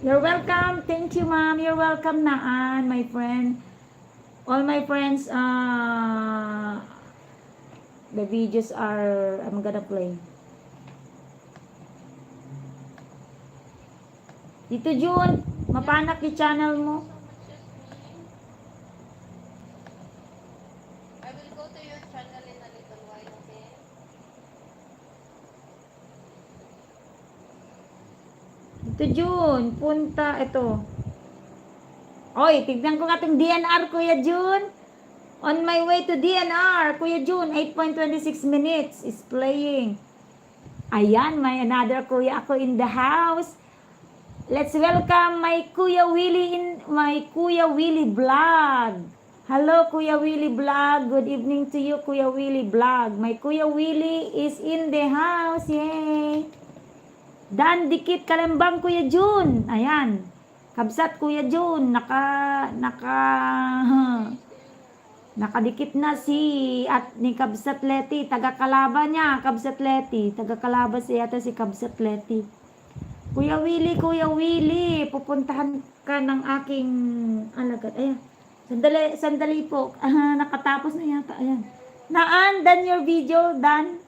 You're welcome. Thank you, ma'am. You're welcome, Naan, my friend. All my friends, the videos are, I'm gonna play. Dito, June, mapanak yung channel mo. I will go to your channel in a little while, okay? Dito, June, punta, ito. Oy, tignan ko nga itong DNR, Kuya June. On my way to DNR, Kuya June, 8.26 minutes is playing. Ayan, may another kuya ako in the house. Let's welcome my Kuya Willie vlog. Hello, Kuya Willie vlog. Good evening to you, Kuya Willie vlog. My Kuya Willie is in the house. Yay! Dan dikit kalembang, Kuya June. Ayan. Kabsat, Kuya June. Nakadikit na si at ni Kabsatleti, taga-kalaban niya, Kabsatleti, taga-kalaban siya yata si Kabsatleti. Kuya Willie, pupuntahan ka ng aking alagad. Ayan. Sandali po. Nakatapos na yata. Ayan. Naan, done your video, done.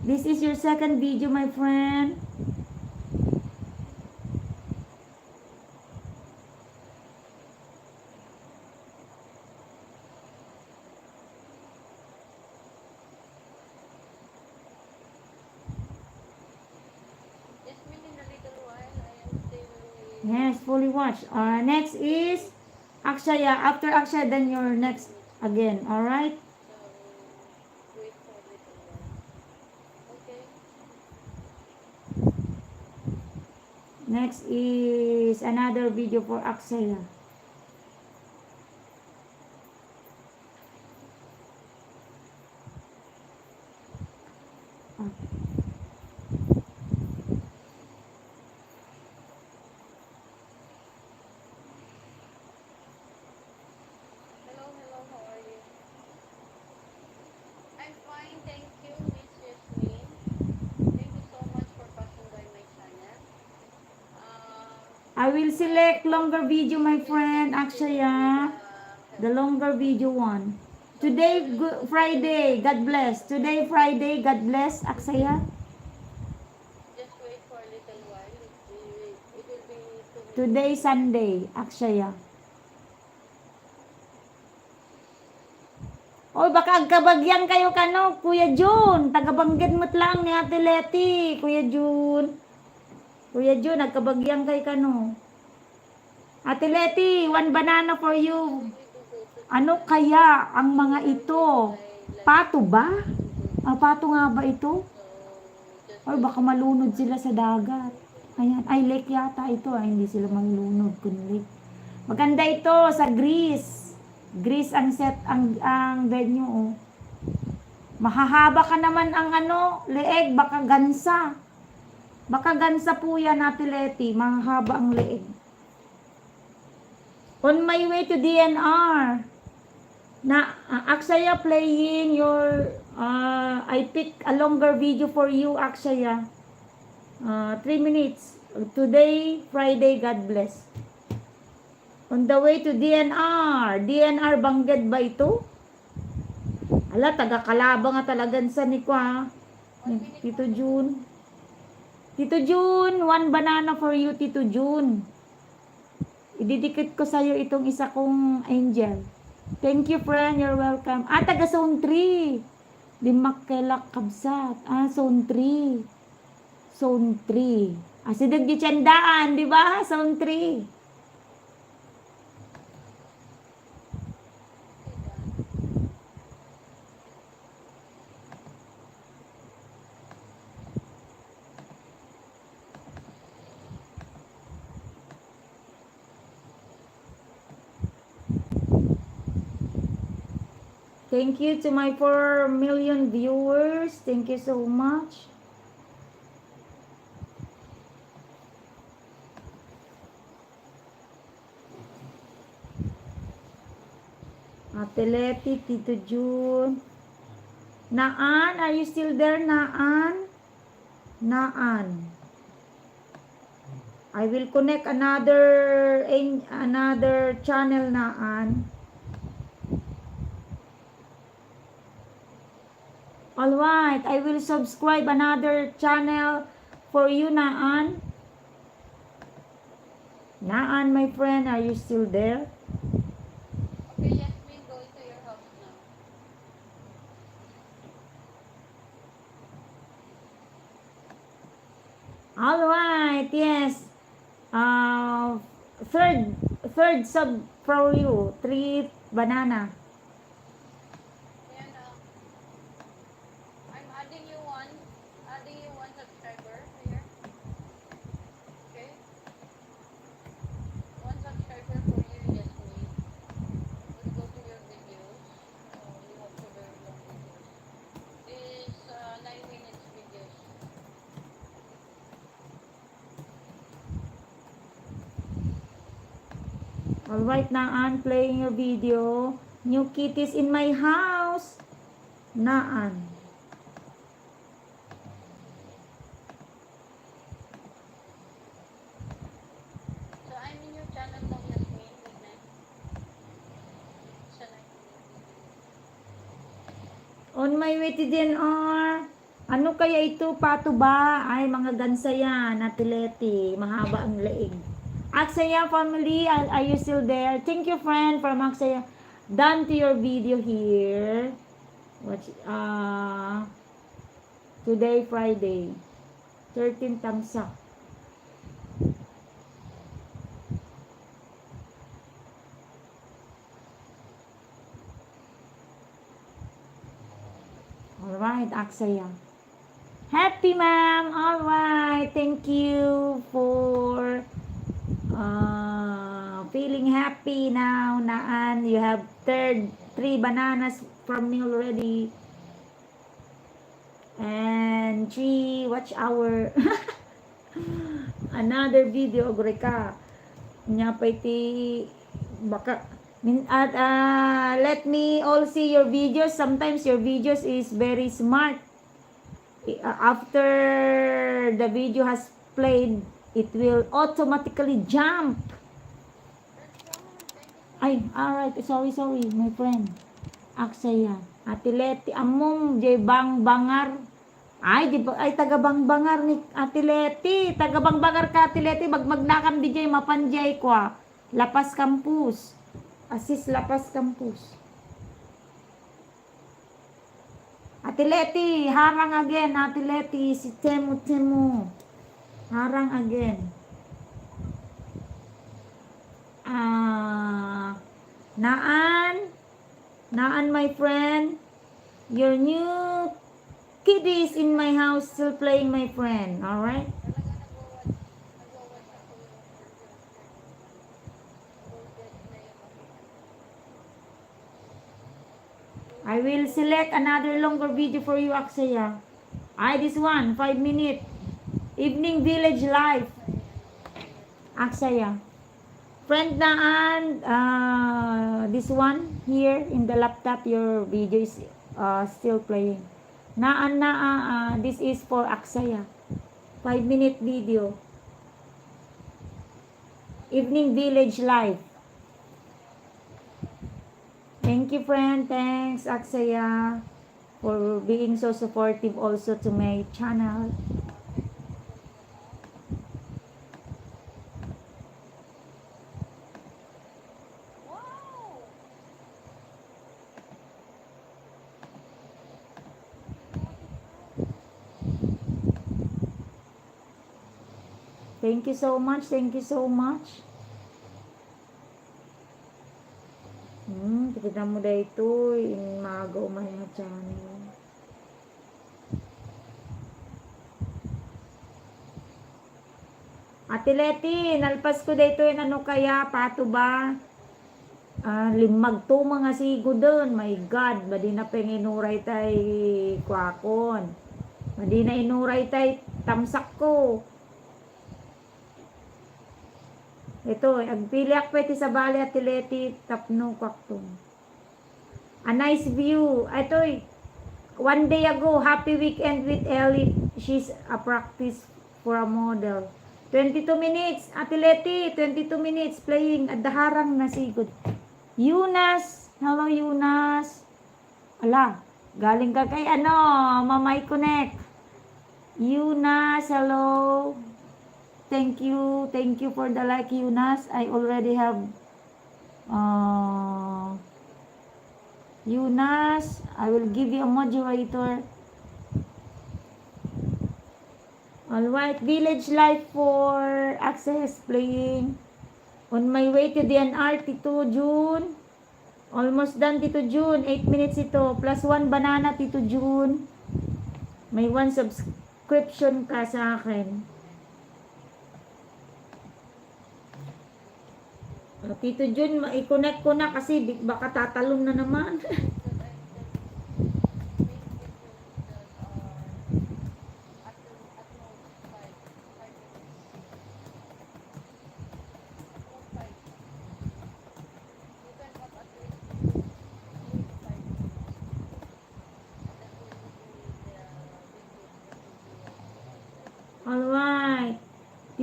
This is your second video, my friend. Just me in a little while. I am still. Yes, fully watched. Next is Akshaya. After Akshaya, then your next again. Alright? So, wait for a little while. Okay. Next is another video for Akshaya. Ah. Hello, how are you? I'm fine, thank you, Miss Yasmin. Thank you so much for passing by my channel. I will select longer video, my friend Akshaya. The longer video one. Today, Friday, God bless. Today, Friday, God bless, Akshaya. Just wait for a little while. It will be 2 minutes. Today, Sunday, Akshaya. Oy, baka agkabagyan kayo kano, Kuya Jun. Tagabanggit mo't lang ni Ate Leti, Kuya Jun. Kuya Jun, agkabagyan kayo kano. Ate Leti, one banana for you. Ano kaya ang mga ito? Pato ba? Pato nga ba ito? Oy, baka malunod sila sa dagat. Ayan, ay lake yata ito. Ay, hindi sila malunod kundi lake. Maganda ito sa Greece. Greece ang set, ang venue, oh. Mahahaba ka naman ang leeg, baka gansa. Baka gansa po yan, Ate Leti. Mahahaba ang leeg. On my way to DNR. Akshaya playing your, I pick a longer video for you, Akshaya. 3 minutes. Today, Friday, God bless. On the way to DNR. DNR Bangged ba ito? Ala, taga-kalabang nga talagan sa ni kwa. Tito June. Tito June, one banana for you, Tito June. Ididikit ko sa'yo itong isa kong angel. Thank you, friend. You're welcome. Taga Zone 3. Limak kelak kabsat. Zone 3. Zone 3. Sidag di tiyandaan, di ba? Zone 3. Thank you to my 4 million viewers. Thank you so much. Ate Leti, Tito June. Naan, are you still there, Naan? Naan. I will connect another channel, Naan. Alright, I will subscribe another channel for you, Naan. Naan, my friend, are you still there? Okay, Yasmin, go into your house now. Alright, yes. Third sub for you. 3 banana. Ayan, I'm adding you one subscriber here. Okay? One subscriber for you, Yasmin. Let's go to your videos. You have to very long videos. This 9 minutes videos. Alright, Naan, playing your video. New kitties in my house. Naan. So, I'm in your channel daw, Yasmin. Good night. Siya na. On my way to DNR. Ano kaya ito? Pato ba? Ay, mga gansa yan. Atleti. Mahaba ang leeg. Aksaya family, are you still there? Thank you, friend, from Aksaya. Done to your video here. Watch, today, Friday. 13 tamsak. Alright, Aksaya. Happy, ma'am. Alright. Thank you for feeling happy now, Naan. You have three bananas from me already. And 3 watch hour. Another video, Greka. Nya pa iti baka at let me all see your videos. Sometimes your videos is very smart. After the video has played, it will automatically jump. Ay, alright. Sorry, my friend. Aksaya. Ate Leti, among jay bang bangar. Ay, taga bang bangar ni Ate Leti. Taga bang bangar ka, Ate Leti. Magnakam di jay mapanjay kwa. Lapas Campus. Assist Lapas Campus. Ate Leti, harang again. Ate Leti, si Temu. Harang again. Naan, my friend. Your new kiddies in my house still playing, my friend. Alright? I will select another longer video for you, Aksaya. This one, 5 minute. Evening Village Live. Aksaya. Friend Naan, this one here in the laptop, your video is still playing. Naan, this is for Aksaya. 5 minute video. Evening Village Live. Thank you, friend. Thanks, Aksaya, for being so supportive also to my channel. Thank you so much. Thank you so much. Kita mo da ito. In maaga umay nga channel. Ate Leti, nalpas ko da ito yung ano kaya, pato ba? Limag to mga sigo doon. My God, badi na penginuray tay kwakon. Badi na inuray tay tamsak ko. Ito, agpiliak pwede sa bali at Leti, tapno kwaktong. A nice view. Ito, one day ago, happy weekend with Ellie. She's a practice for a model. 22 minutes, Ate Leti, 22 minutes playing at daharang na sigod. Yunas, hello Yunas. Ala, galing ka kay ano, Mamay Connect. Yunas, hello. Thank you for the like, Yunas. I already have Yunas. I will give you a moderator. Alright, Village Life for Access playing. On my way to DNR, Tito June. Almost done, Tito June. 8 minutes ito. Plus 1 banana, Tito June. May 1 subscription ka sa akin. Tito June, i-connect ko na kasi baka tatalon na naman.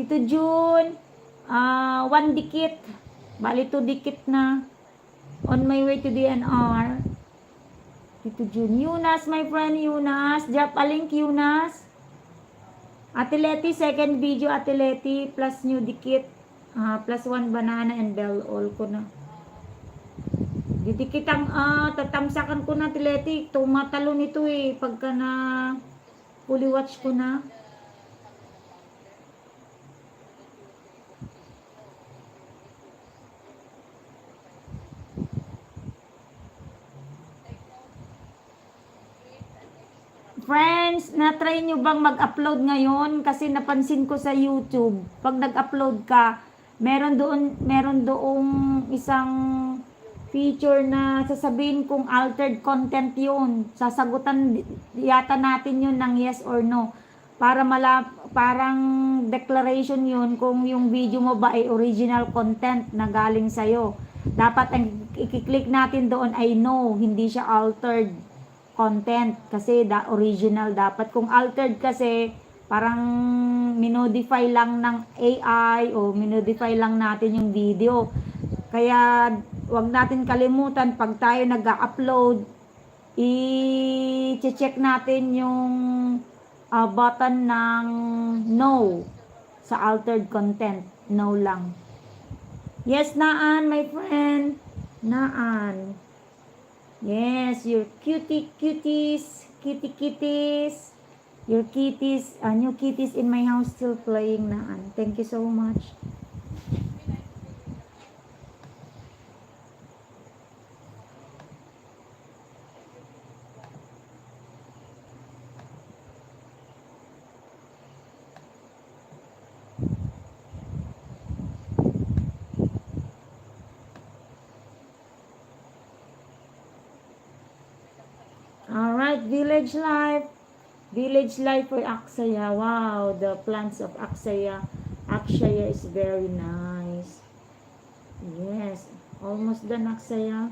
Tito June, one dikit. Bali, 2 dikit na. On my way to DNR. Tito June. Yunas, my friend, Yunas. Drop a link, Yunas. Ate Leti, second video, Ate Leti, plus new dikit. Plus 1 banana and bell all ko na. Didikit ang, tatamsakan ko na, Ate Leti. Tumatalo nito eh. Pagka na fully watch ko na. Friends, na-try nyo bang mag-upload ngayon? Kasi napansin ko sa YouTube, pag nag-upload ka, meron doong isang feature na sasabihin kung altered content yun. Sasagutan yata natin yun ng yes or no. Parang declaration yun kung yung video mo ba ay original content na galing sa'yo. Dapat ang i-click natin doon ay no, hindi siya altered content kasi original dapat. Kung altered kasi parang minodify lang ng AI o minodify lang natin yung video. Kaya wag natin kalimutan pag tayo nag-upload, i-check natin yung button ng no sa altered content. No lang. Yes, Naan, my friend. Naan. Yes, your kitties, your kitties, new kitties in my house still playing Naan. Thank you so much. Alright, village life for Aksaya. Wow, the plants of Aksaya is very nice. Yes, almost done Aksaya.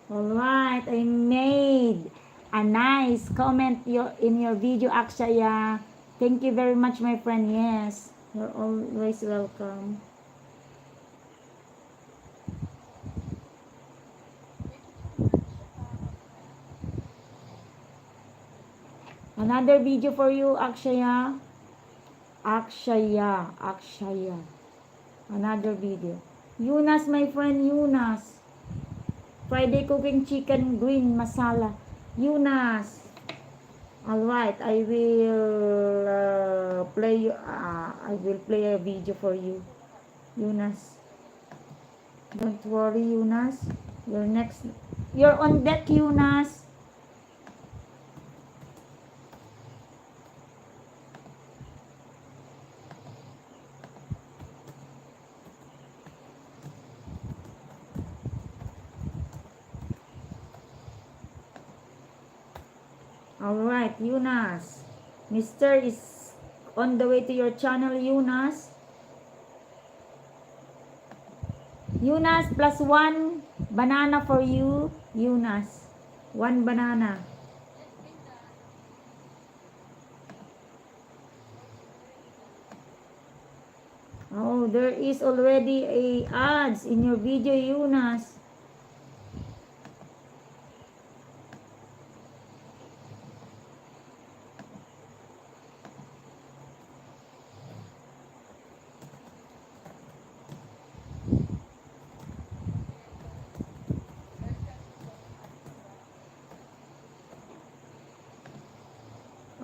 Alright, I made a nice comment in your video, Akshaya. Thank you very much, my friend. Yes, you're always welcome. Another video for you, Akshaya. Akshaya. Another video. Yunas, my friend, Yunas. Friday cooking chicken green masala. Yunas. Alright, I will play a video for you. Yunas. Don't worry, Yunas. You're on deck, Yunas. Alright, Yunas. Mr. is on the way to your channel, Yunas. Yunas, plus 1 banana for you, Yunas. 1 banana. Oh, there is already a ads in your video, Yunas.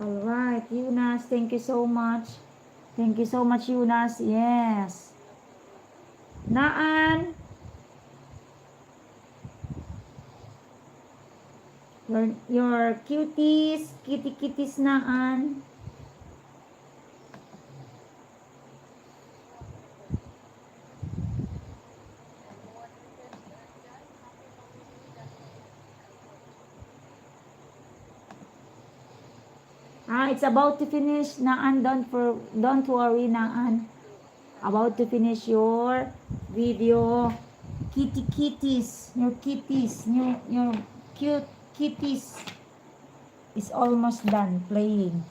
Alright, Eunice, thank you so much. Thank you so much, Eunice. Yes. Naan, your cuties, kitty kitties Naan. It's about to finish, Naan. Don't worry, Naan. About to finish your video. Kitty kitties, your kitties, your cute kitties is almost done playing.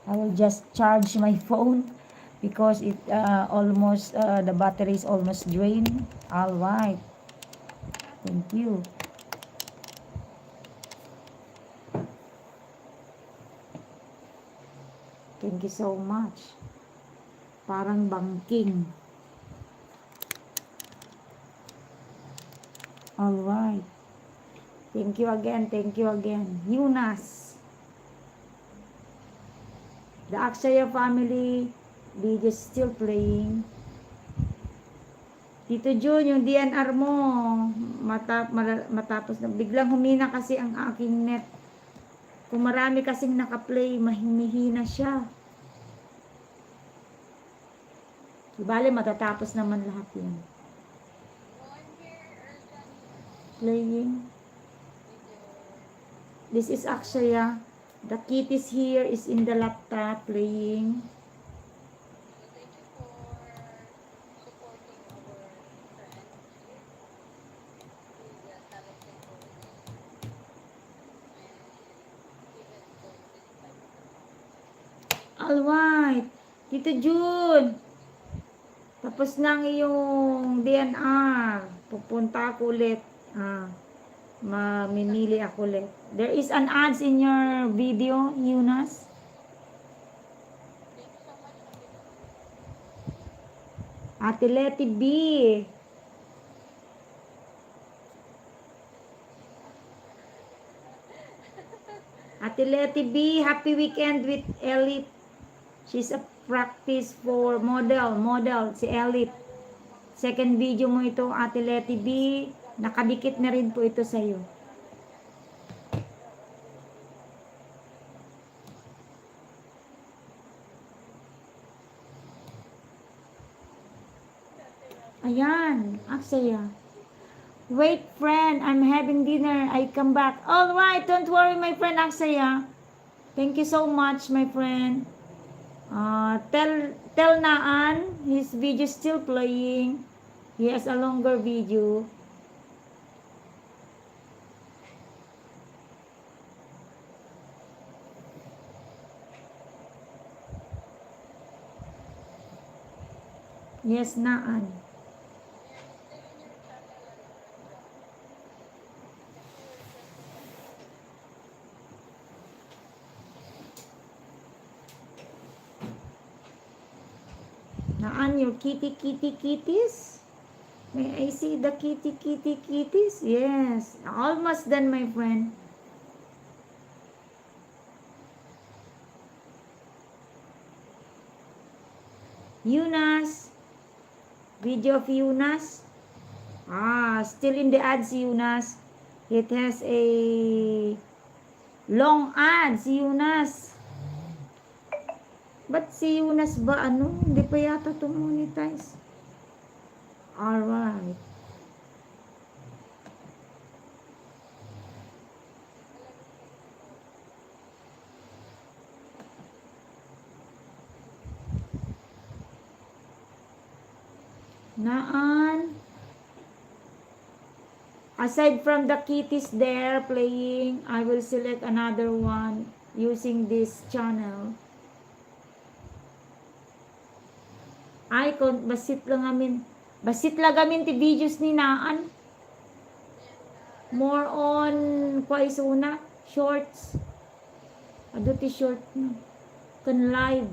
I will just charge my phone because it almost the battery is almost drained. All right. Thank you. Thank you so much. Parang bangking. All right. Thank you again. Thank you again. Eunice. The Akshaya family video is still playing. Tito Jun, yung DNR mo, matapos na. Biglang humina kasi ang aking net. Kung marami kasing nakaplay, mahimihina siya. Bale, matatapos naman lahat yan. Playing. This is Akshaya. The kitties here is in the laptop playing. Alright. Tito Jun. Tapos na ang iyong DNR. Pupunta ako ulit. Mamimili ako ulit. There is an ads in your video, Eunice. Ate Leti B. Ate Leti B, happy weekend with Elite. She's a practice for model si Elite. Second video mo ito, Ate Leti B. Nakadikit na rin po ito sa iyo. Ayan, Aksaya. Wait, friend, I'm having dinner. I come back. All right, don't worry, my friend Aksaya. Thank you so much, my friend. Tell Naan, his video still playing. He has a longer video. Yes, Naan. Naan, your kitties? May I see the kitties? Yes. Almost done, my friend. Eunice. Video of Eunice. Still in the ads, Eunice. It has a long ads, Eunice. Ba't si Eunice ba hindi pa yata ito monetize. Alright. Naan. Aside from the kitties there playing, I will select another one using this channel. Ay, basit lang amin ti videos ni Naan. More on, kwaisuna, shorts. Ado ti short na. Kan live.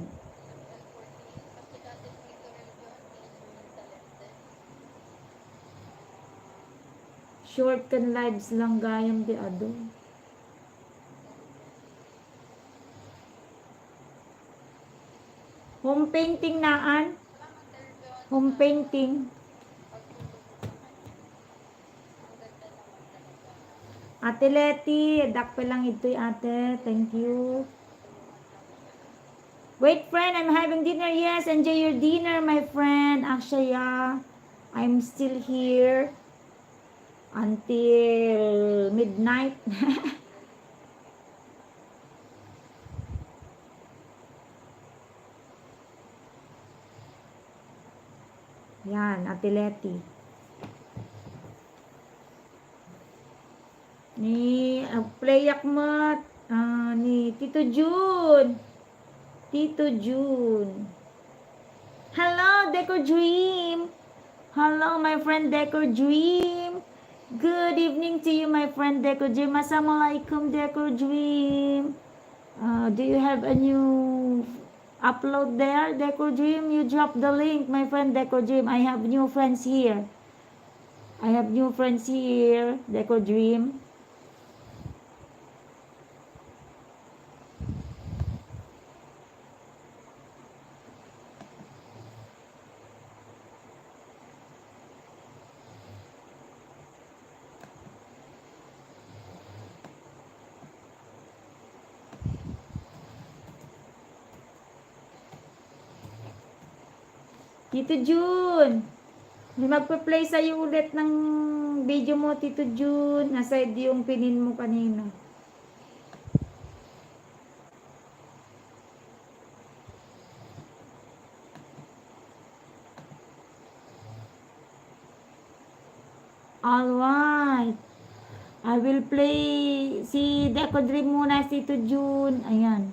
Short kan lives lang gayam di ado. Home painting naan. Home painting. Ate Leti, dakpe lang ito'y ate. Thank you. Wait, friend, I'm having dinner. Yes, enjoy your dinner, my friend. Akshaya, I'm still here until midnight. Yan, Ate Leti. Ni, playak mat. Ni Tito Jun. Tito Jun. Hello, Deco Dream. Hello, my friend Deco Dream. Good evening to you, my friend Deco Dream. Assalamualaikum, Deco Dream. Do you have a new upload there, Deco Dream? You drop the link, my friend Deco Dream. I have new friends here. I have new friends here, Deco Dream. Tito Jun, may magpa-play sa'yo ulit ng video mo, Tito Jun. Naside yung pinin mo kanina. Alright. I will play si Deco Dream muna, si Tito Jun. Ayan.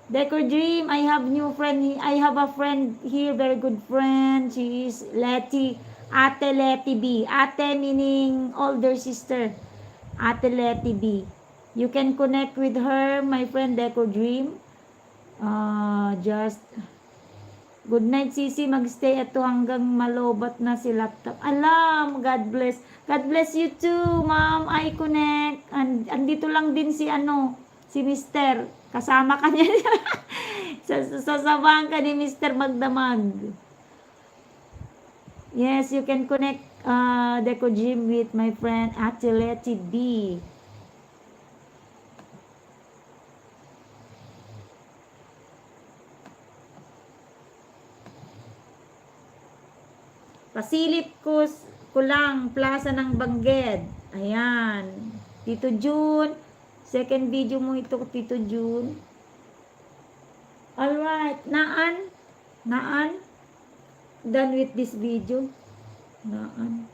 Deco Dream, I have new friend. I have a friend here, very good friend. She is Letty, Ate Letty B. Ate meaning older sister. Ate Letty B. You can connect with her, my friend Deco Dream. Just good night, Sisi. Magstay ato hanggang malobat na si laptop. Alam, God bless. God bless you too, ma'am. I connect. Andito lang din si si Mister. Kasama ka niya. Sasabahan ka ni Mr. Magdamag. Yes, you can connect Deco Gym with my friend Ate Letty B. Pasilip ko lang, Plaza ng Bangged. Ayan. Tito Jun. Second video mo ito, Tito Jun. Alright. Naan? Done with this video. Naan?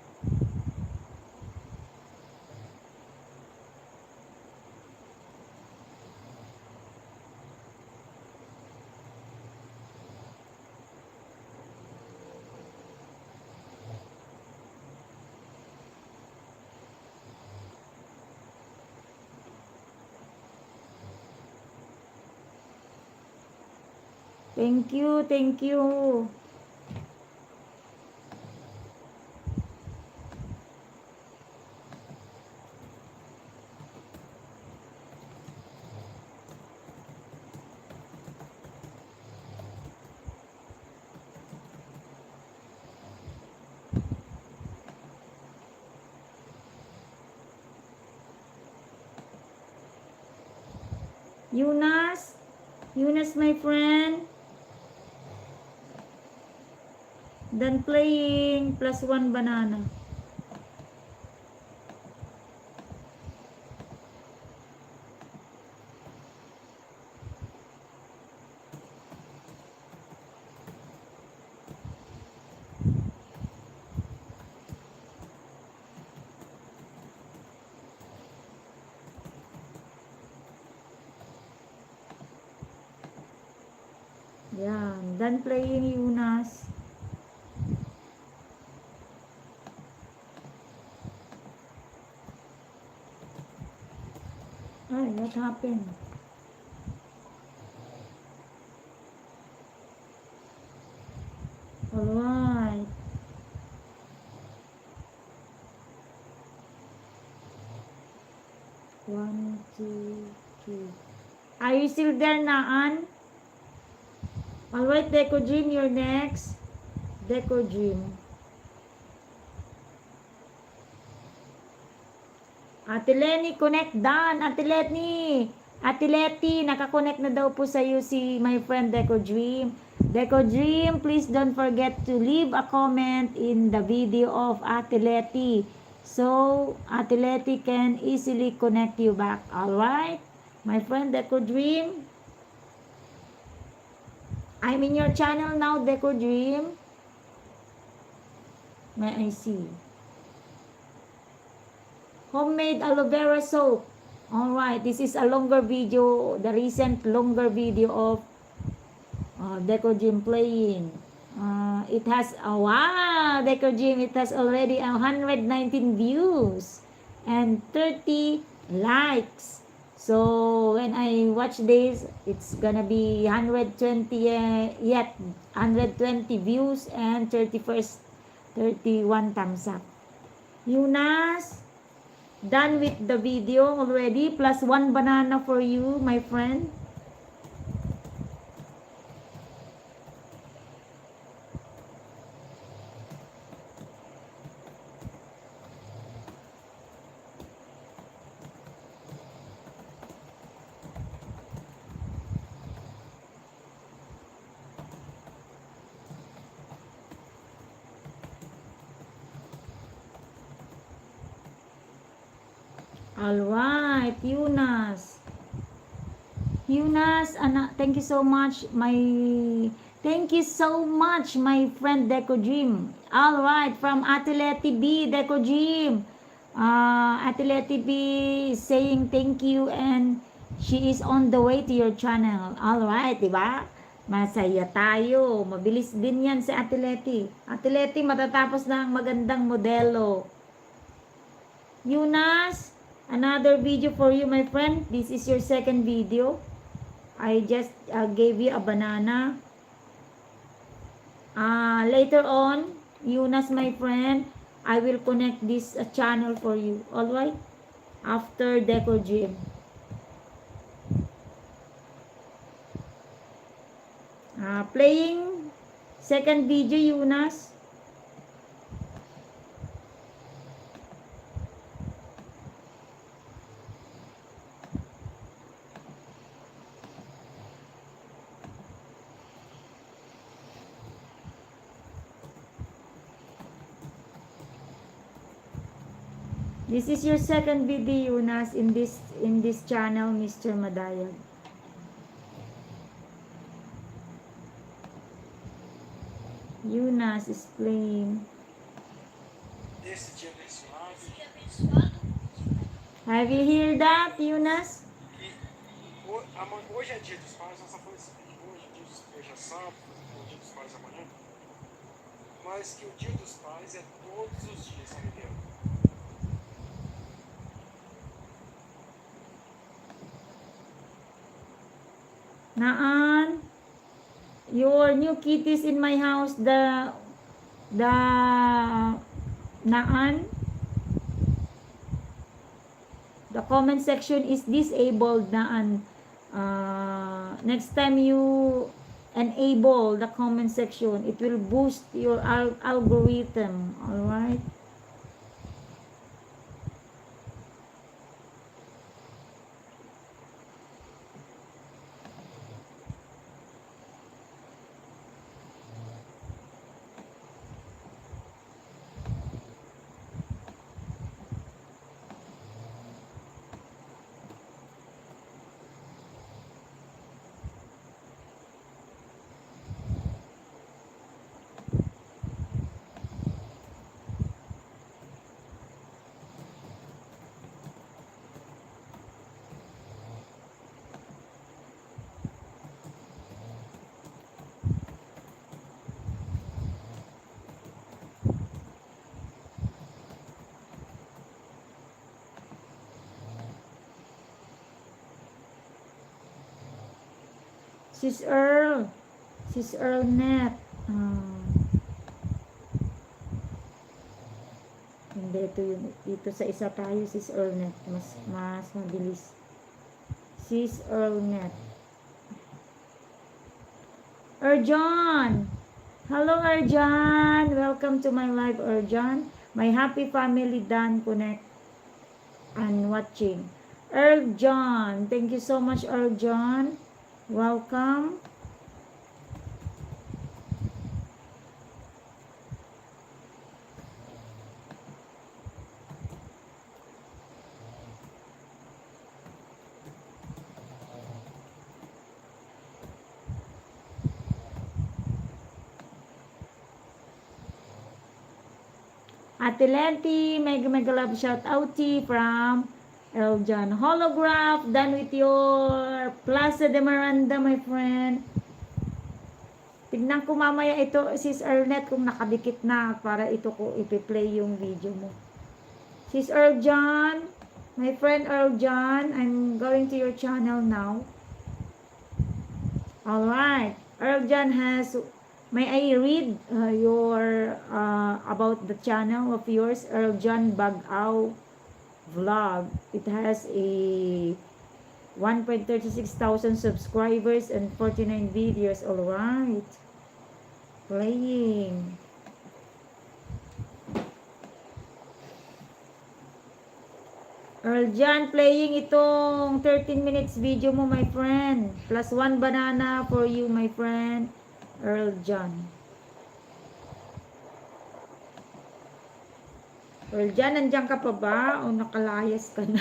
Thank you, thank you. Eunice, my friend. Done playing +1 banana. Yan, done playing, Eunice. Ay, what happened? Alright. One, two, three. Are you still there, Naan? Alright, Deco Dream, you're next. Deco Dream. Ate Lenny, connect done. Ate Lenny. Ate Leti, nakakonect na daw po sa iyo si my friend Deco Dream. Deco Dream, please don't forget to leave a comment in the video of Ate Leti. So, Ate Leti can easily connect you back. Alright? My friend Deco Dream. I'm in your channel now, Deco Dream. May I see? Homemade aloe vera soap. Alright, this is a longer video, the recent longer video of Deco Dream playing. It has, wow, Deco Dream, it has already 119 views and 30 likes. So, when I watch this, it's gonna be 120, yet 120 views and 31 thumbs up. Yunas, done with the video already, plus 1 banana for you, my friend. Alright, Yunas. Yunas, thank you so much, thank you so much, my friend Deco Dream. Alright, from Atleti B, Deco Dream. Atleti B is saying thank you and she is on the way to your channel. Alright, diba? Masaya tayo. Mabilis din yan si Atleti. Atleti, matatapos na ang magandang modelo. Yunas, another video for you, my friend. This is your second video. I just gave you a banana. Later on, Yunas, my friend, I will connect this channel for you. Alright? After Deco Dream. Playing second video, Yunas. This is your second video, Yunas, in this channel, Mr. Madayag. Yunas is playing. Desse dia abençoado. Have you heard that, Yunas? Hoje é dia dos pais, nós falamos assim, hoje é sábado, o dia dos pais amanhã. Mas que o dia dos pais é todos os dias, sabe, Deus? Naan, your new kitties in my house, Naan, the comment section is disabled, Naan. Next time you enable the comment section, it will boost your algorithm. All right. Sis Earl Net. Hindi, dito sa isa tayo, Sis Earl Net. Mas mabilis. Sis Earl Net. Erjan. Hello, Erjan. Welcome to my live, Erjan. My happy family done connect and watching. Earl John. Thank you so much, Earl John. Welcome. Ate Lenti, mega love shout out from Eljan. Holograph, done with your Plaza de Miranda, my friend. Tignan ko mamaya ito, Sis Ernet, kung nakadikit na para ito ko ipi-play yung video mo. Sis Erjan, my friend Erjan, I'm going to your channel now. Alright, Erjan has... May I read your about the channel of yours, Erjan Bagaw Vlog. It has a 1.36,000 subscribers and 49 videos. All right, playing. Erjan, playing itong 13 minutes video mo, my friend. Plus 1 banana for you, my friend. Earl John. Earl John, nandiyan ka pa ba? O nakalayas ka na?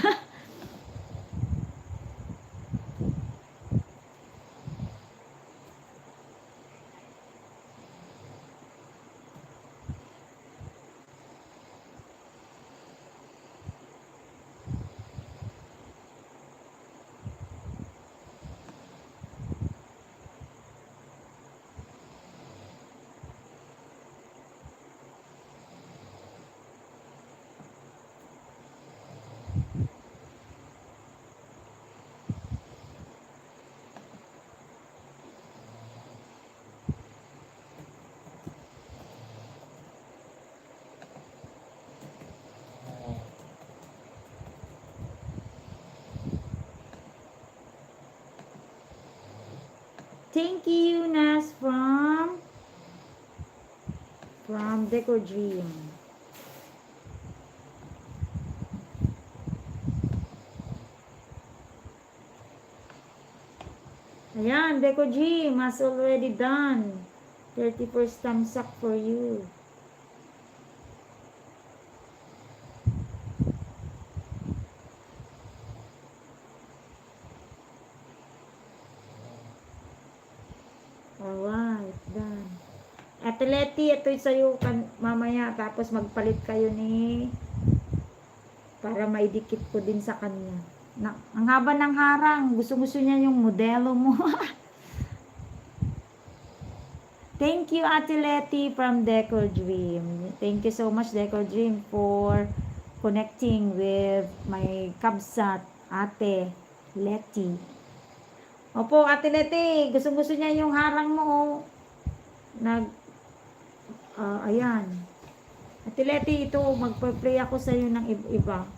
Thank you, Nas, from Deco Dream. Ayan, Deco Dream has already done. 31st thumbs up for you. Alright, done. Ate Leti, ito sa'yo mamaya. Tapos magpalit kayo ni para maidikit ko din sa kanya. Ang haba ng harang. Gusto niya yung modelo mo. Thank you, Ate Leti from Decor Dream. Thank you so much, Decor Dream, for connecting with my kabsat, Ate Leti. Opo, Ate Leti, gusto niya yung harang mo. Ayan. Ate Leti, ito, magpa-play ako sa iyo ng iba.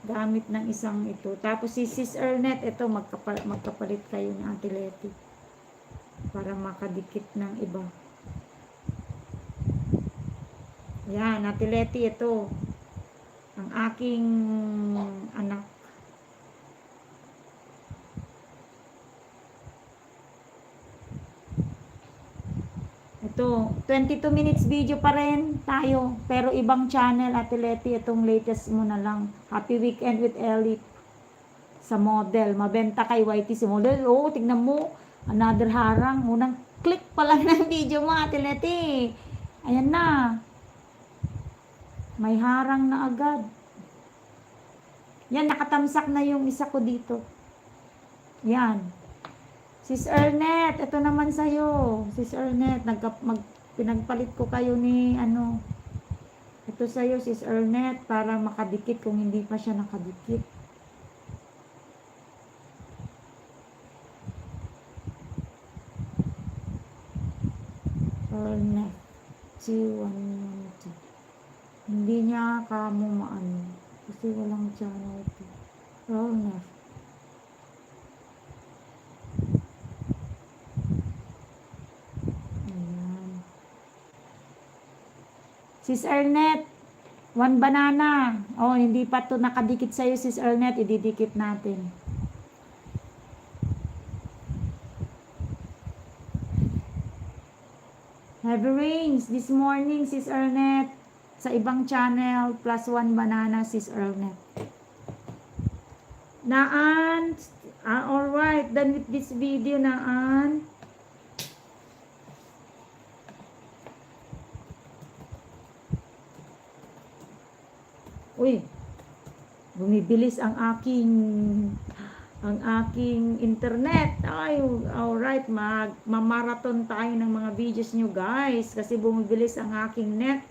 Gamit ng isang ito. Tapos si Sis Ernet, ito, magkapalit kayo ng Ate Leti. Para makadikit ng iba. Ayan, Ate Leti, ito. Ang aking anak. Ito, 22 minutes video pa rin tayo. Pero ibang channel, Ate Leti, itong latest mo na lang. Happy Weekend with Ellie sa model. Mabenta kay YT si model. Oo, tignan mo. Another harang. Unang click pa lang ng video mo, Ate Leti. Ayan na. May harang na agad. Yan, nakatamsak na yung isa ko dito. Yan. Sis Ernet, ito naman sa'yo. Sis Ernet, pinagpalit ko kayo ni ano. Ito sa'yo, Sis Ernet, para makadikit kung hindi pa siya nakadikit. Ernet, 112. Hindi niya kamo maano. Kasi walang channel ito. Ernet. Sis Ernet, one banana. Oh, hindi pa to nakadikit sa'yo, Sis Ernet. Ididikit natin. Heavy rains this morning, Sis Ernet. Sa ibang channel, plus one banana, Sis Ernet. Naan, alright, done with this video, Naan. Uy, bumibilis ang aking internet. Ay, alright, marathon tayo ng mga videos nyo, guys, kasi bumibilis ang aking net.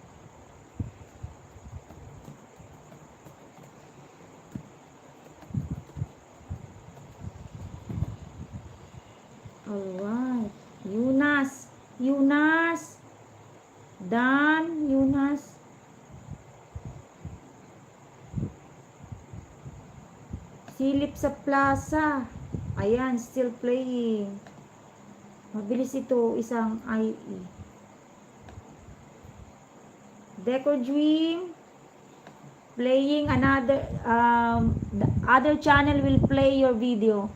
Alright, Yunas, Dan, Yunas. Silip sa plaza. Ayan, still playing. Mabilis ito, isang IE. Deco Dream. Playing another, the other channel will play your video.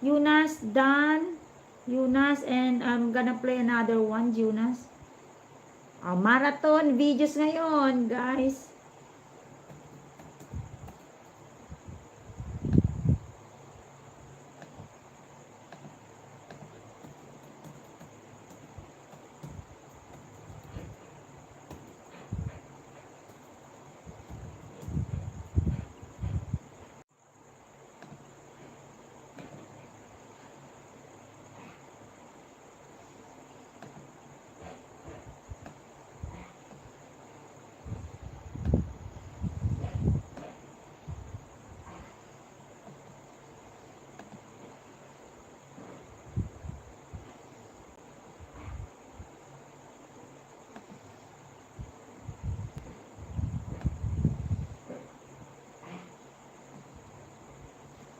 Yunas, Dan, Yunas, and I'm gonna play another one, Yunas. Marathon videos ngayon, guys.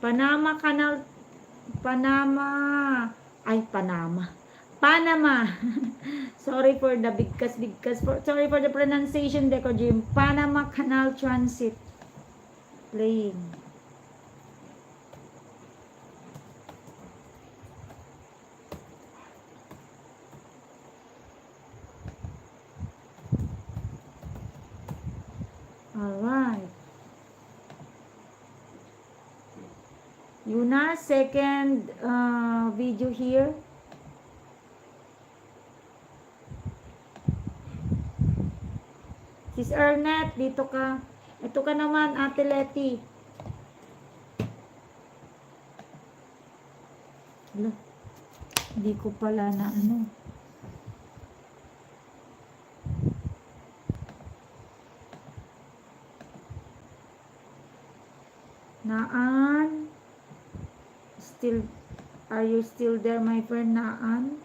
Panama Canal, Panama. Sorry for the sorry for the pronunciation, Deco Jim. Panama Canal Transit playing. Alright. Yuna, second video here. Sis Ernet, dito ka. Ito ka naman, Ate Leti. Hala, hindi ko pala na ano. Naan. Still, are you still there, my friend Naan?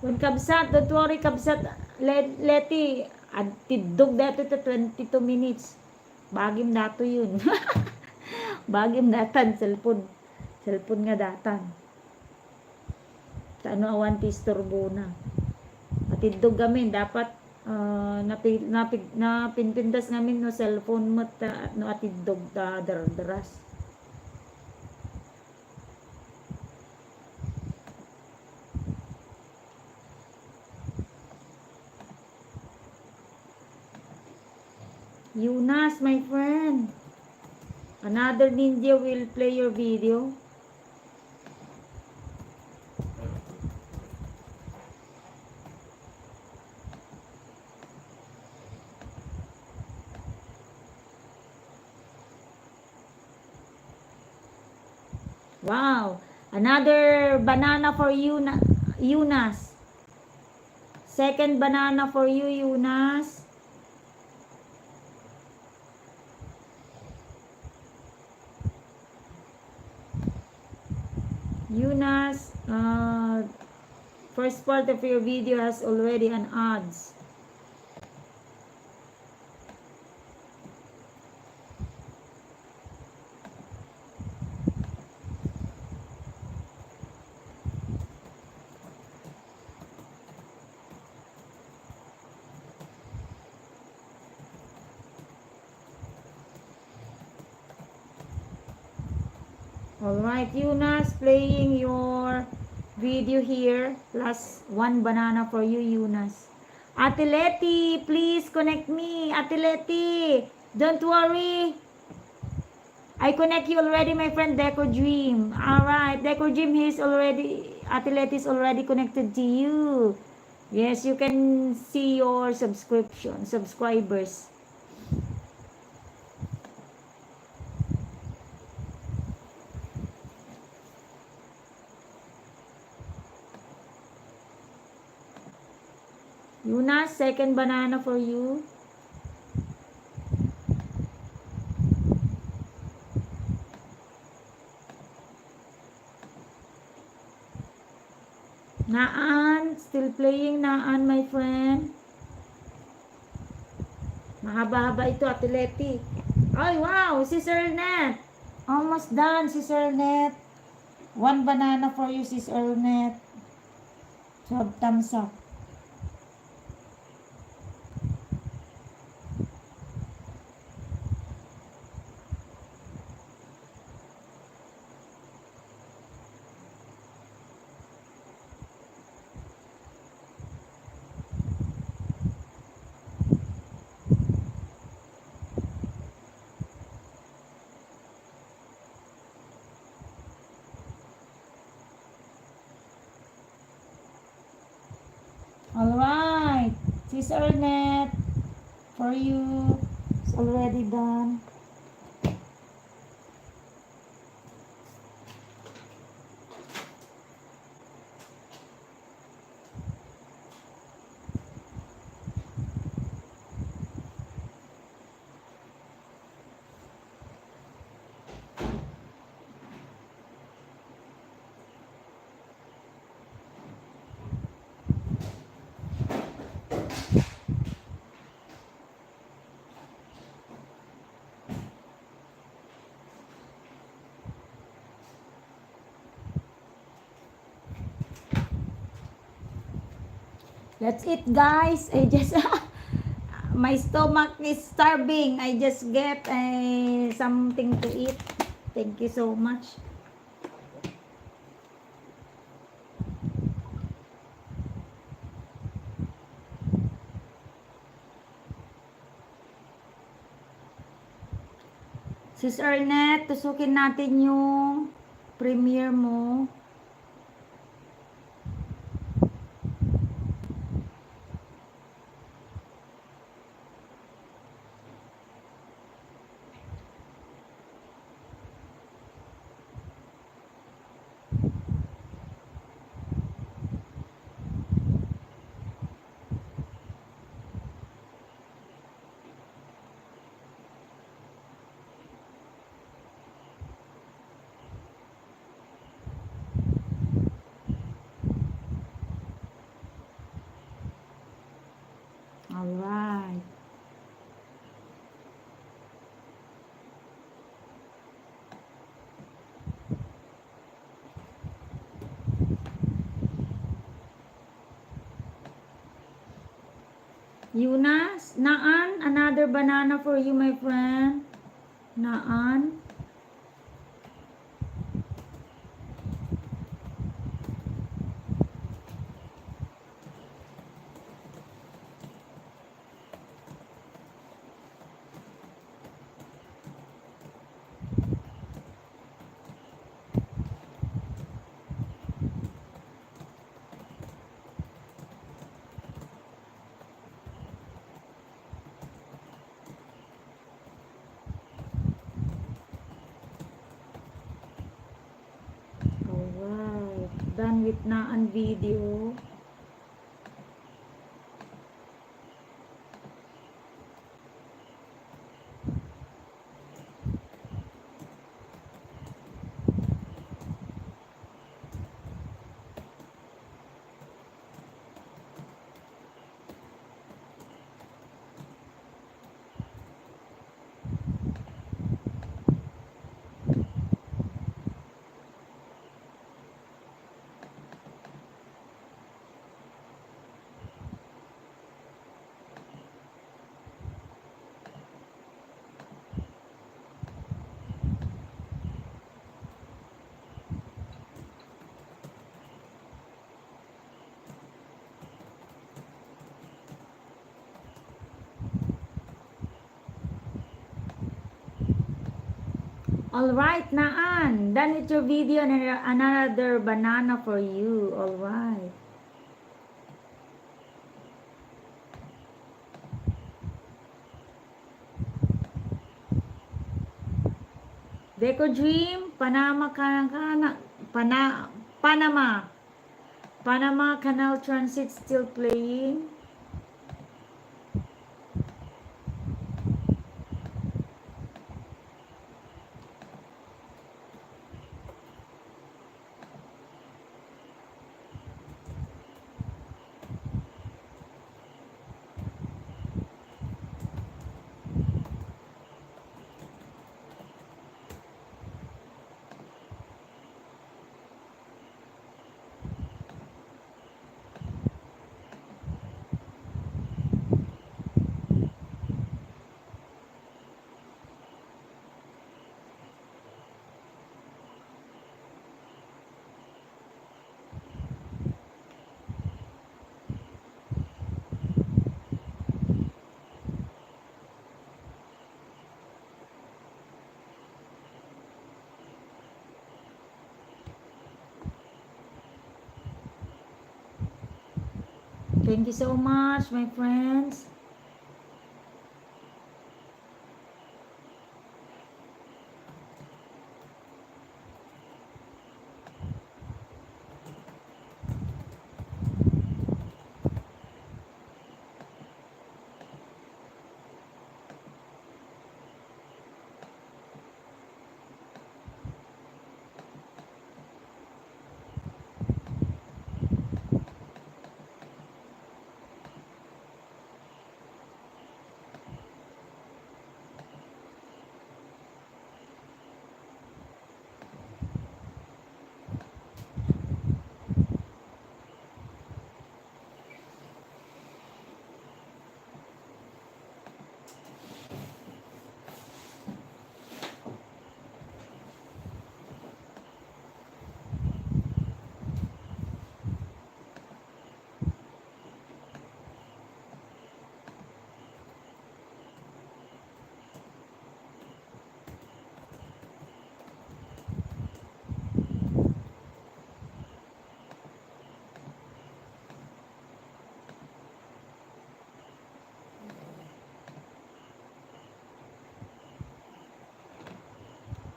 When Kabsat, don't worry Kabsat, Leti, tidog dato to 22 minutes. Bagim dato yun. Bagim datan, cellphone nga datan. Sa ano awan ti istorbo na. Matidog kami, dapat napinpindas ngamin no cellphone mo no atidog ta daras. Yunas, my friend. Another ninja will play your video. Wow. Another banana for you, Yunas. Second banana for you, Yunas. Yunas, first part of your video has already an odds. Alright, Eunice, playing your video here. Plus 1 banana for you, Eunice. Ate Leti, please connect me. Ate Leti, don't worry. I connect you already, my friend Deco Dream. Alright, Deco Dream, Ate Leti is already connected to you. Yes, you can see your subscribers. Yuna, second banana for you. Naan, still playing Naan, my friend. Mahaba-haba ito, Ate Leti. Ay, wow, si Sir Net. Almost done, si Sir Net. 1 banana for you, si Sir Net. So, thumbs up. Alright, sis Ernest, for you, it's already done. That's it, guys. I just my stomach is starving. I just get something to eat. Thank you so much. Sis Ernest, tusukin natin yung premiere mo. Alright. Yunas, Naan, another banana for you, my friend. Naan. Alright, done with Naan video. All right, Naan. Done with your video and another banana for you. All right. Deco Dream, Panama. Panama Canal Transit still playing. Thank you so much, my friends.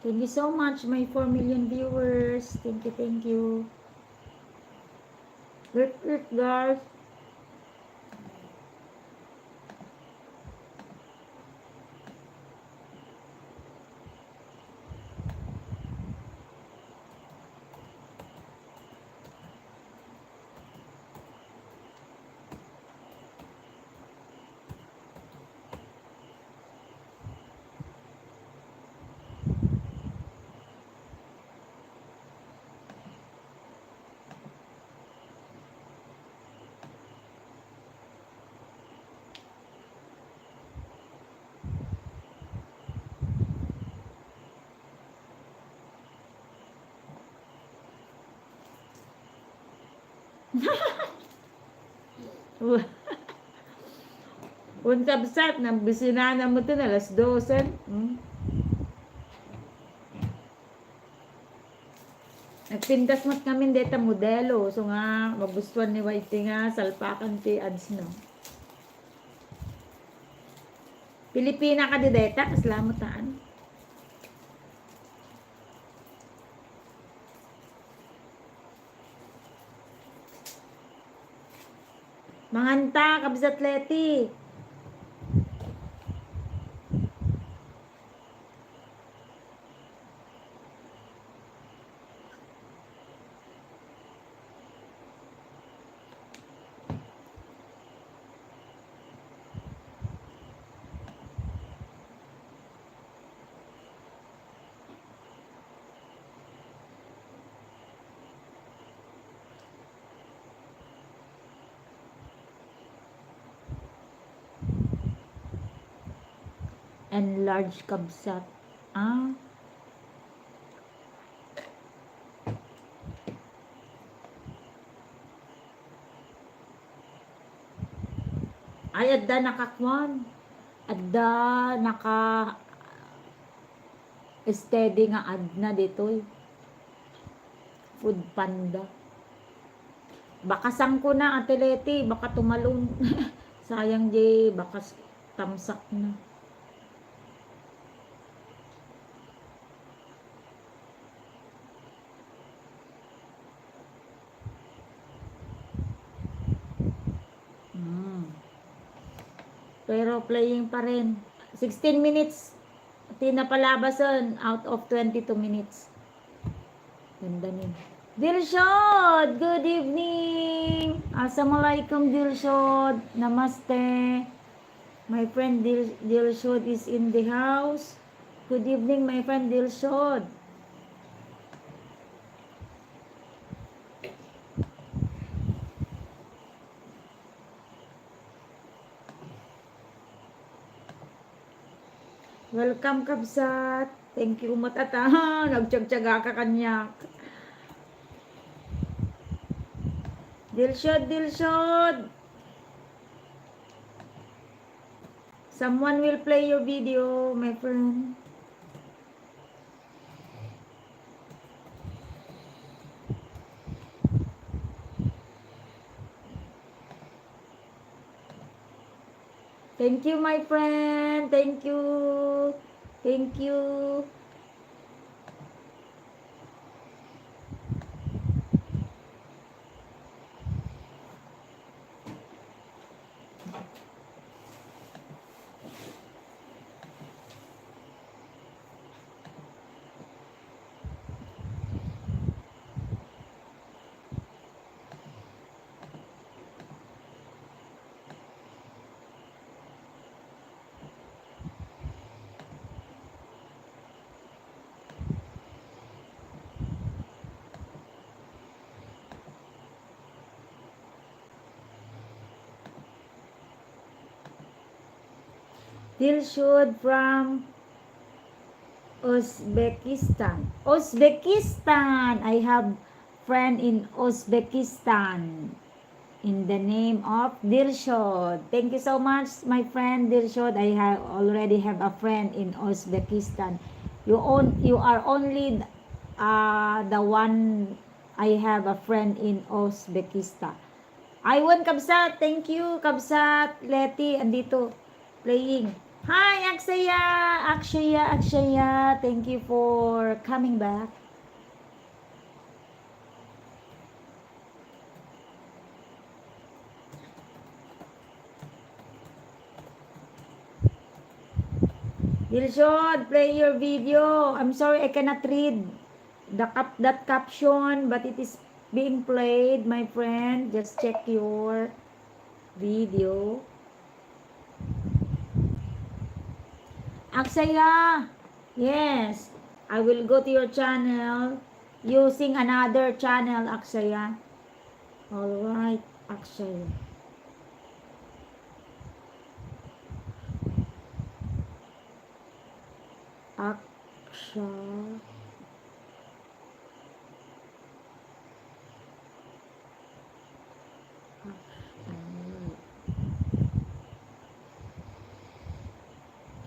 Thank you so much, my 4 million viewers. Thank you, thank you. Great, guys. Un kabsat, nabisina mo ito na alas 12. Nagpintas mat kami deta modelo. So nga, magustuhan ni Whitey nga, salpakan ti ads no. Pilipina ka di deta, kaslamutan. Manganta, kabsat leti. And large kabsat. Ah. Ay, adda nakakwan. Adda naka steady nga ad na dito eh. Food Panda. Baka sangko na Ate Leti, baka tumalon. Sayang Jay, baka tamsak na. Pero playing pa rin. 16 minutes. Tinapalabasan out of 22 minutes. Ganda niya. Dilshod! Good evening! Assalamualaikum Dilshod. Namaste. My friend Dilshod is in the house. Good evening my friend Dilshod. Welcome Kabsat. Thank you matata. Nagtiyag-tiyaga ka kanyak. Dilshod. Someone will play your video, my friend. Thank you, my friend. Thank you. Thank you. Dilshod from Uzbekistan. Uzbekistan. I have friend in Uzbekistan. In the name of Dilshod. Thank you so much, my friend Dilshod. I already have a friend in Uzbekistan. You are only the one I have a friend in Uzbekistan. Iwan Kabsat, thank you Kabsat. Leti, andito playing. Hi, Akshaya. Thank you for coming back. Dilshod, play your video. I'm sorry, I cannot read that caption, but it is being played, my friend. Just check your video. Akshaya, yes, I will go to your channel using another channel, Akshaya. Alright, Akshaya. Akshaya.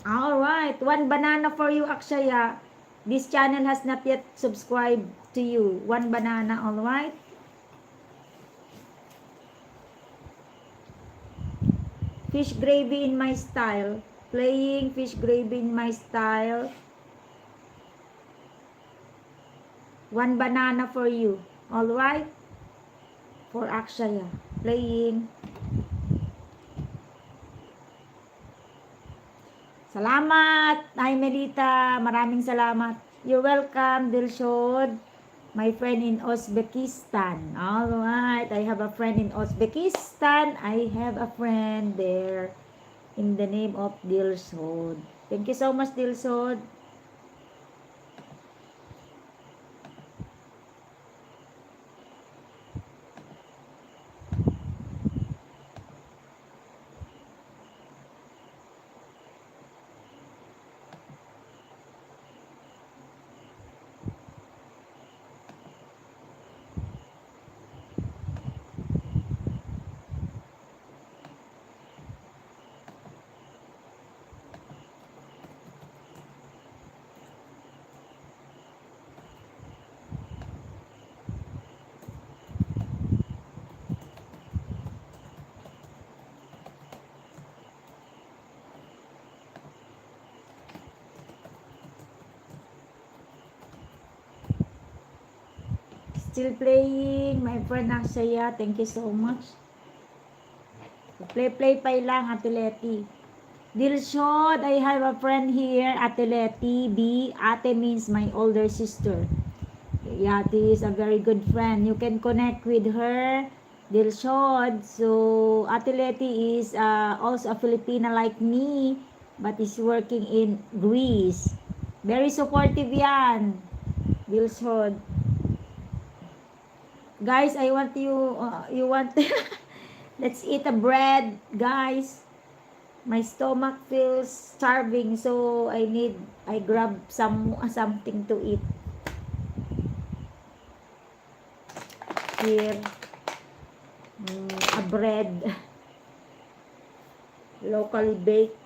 Alright, one banana for you, Akshaya. This channel has not yet subscribed to you. One banana, alright? Fish gravy in my style. Playing fish gravy in my style. One banana for you, alright? For Akshaya. Playing. Salamat, Ay Melita. Maraming salamat. You're welcome, Dilshod. My friend in Uzbekistan. Alright, I have a friend in Uzbekistan. I have a friend there in the name of Dilshod. Thank you so much, Dilshod. Still playing, my friend Aksaya. Thank you so much. Play pa lang, Ate Leti. Dilshod, I have a friend here, Ate Leti B. Ate means my older sister. Yati is a very good friend. You can connect with her, Dilshod. So, Ate Leti is also a Filipina like me, but is working in Greece. Very supportive yan, Dilshod. Guys, I want you want, let's eat a bread, guys. My stomach feels starving, so I grab something to eat. Here, a bread, locally baked.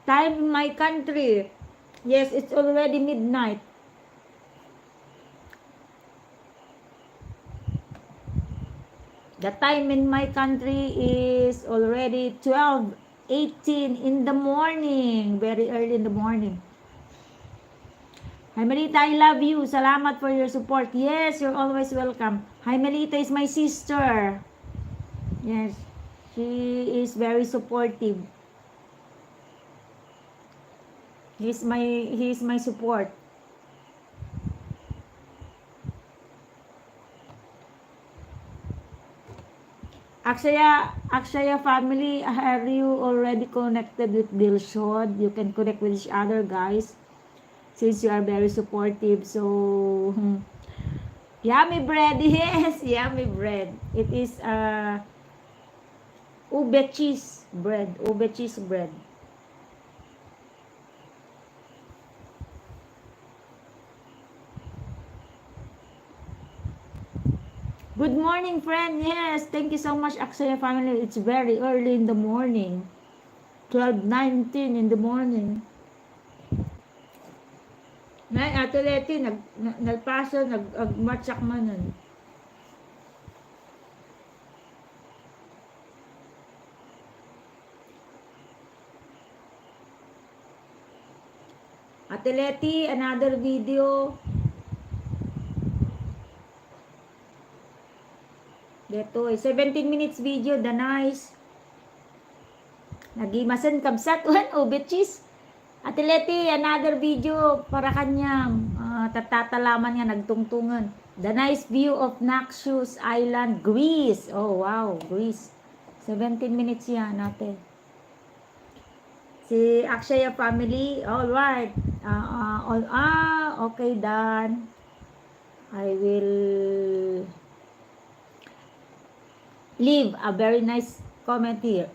Time in my country. Yes, it's already midnight. The time in my country is already 12:18 in the morning. Very early in the morning. Hi Melita, I love you. Salamat for your support. Yes, you're always welcome. Hi Melita is my sister. Yes, she is very supportive. He's my support. Akshaya family, are you already connected with Dilshod? You can connect with each other, guys, since you are very supportive. So, yummy bread, yes, yummy bread. It is ube cheese bread. Good morning, friend. Yes, thank you so much, Aksaya family. It's very early in the morning. 12:19 in the morning. Nay, Ate Leti, nagpaso, nag-matchak man nun. Ate Leti, another video. Dito, 17 minutes video, the nice. Nagimasan kabsat, ube cheese. Ate Leti, another video para kanyang tatatalaman nga nagtungtungan. The nice view of Naxos Island, Greece. Oh, wow, Greece. 17 minutes yan natin. Si Akshaya family, all right. Okay, done. I will leave a very nice comment here.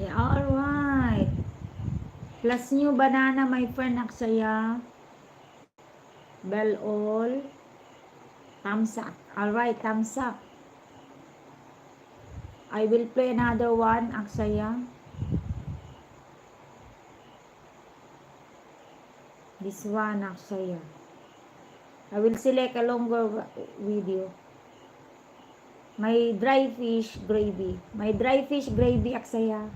Yeah, all right. Plus new banana, my friend Aksaya. Bell all. Thumbs up. All right, thumbs up. I will play another one, Aksaya. This one, Aksaya. I will select a longer video. My dry fish gravy. Aksaya.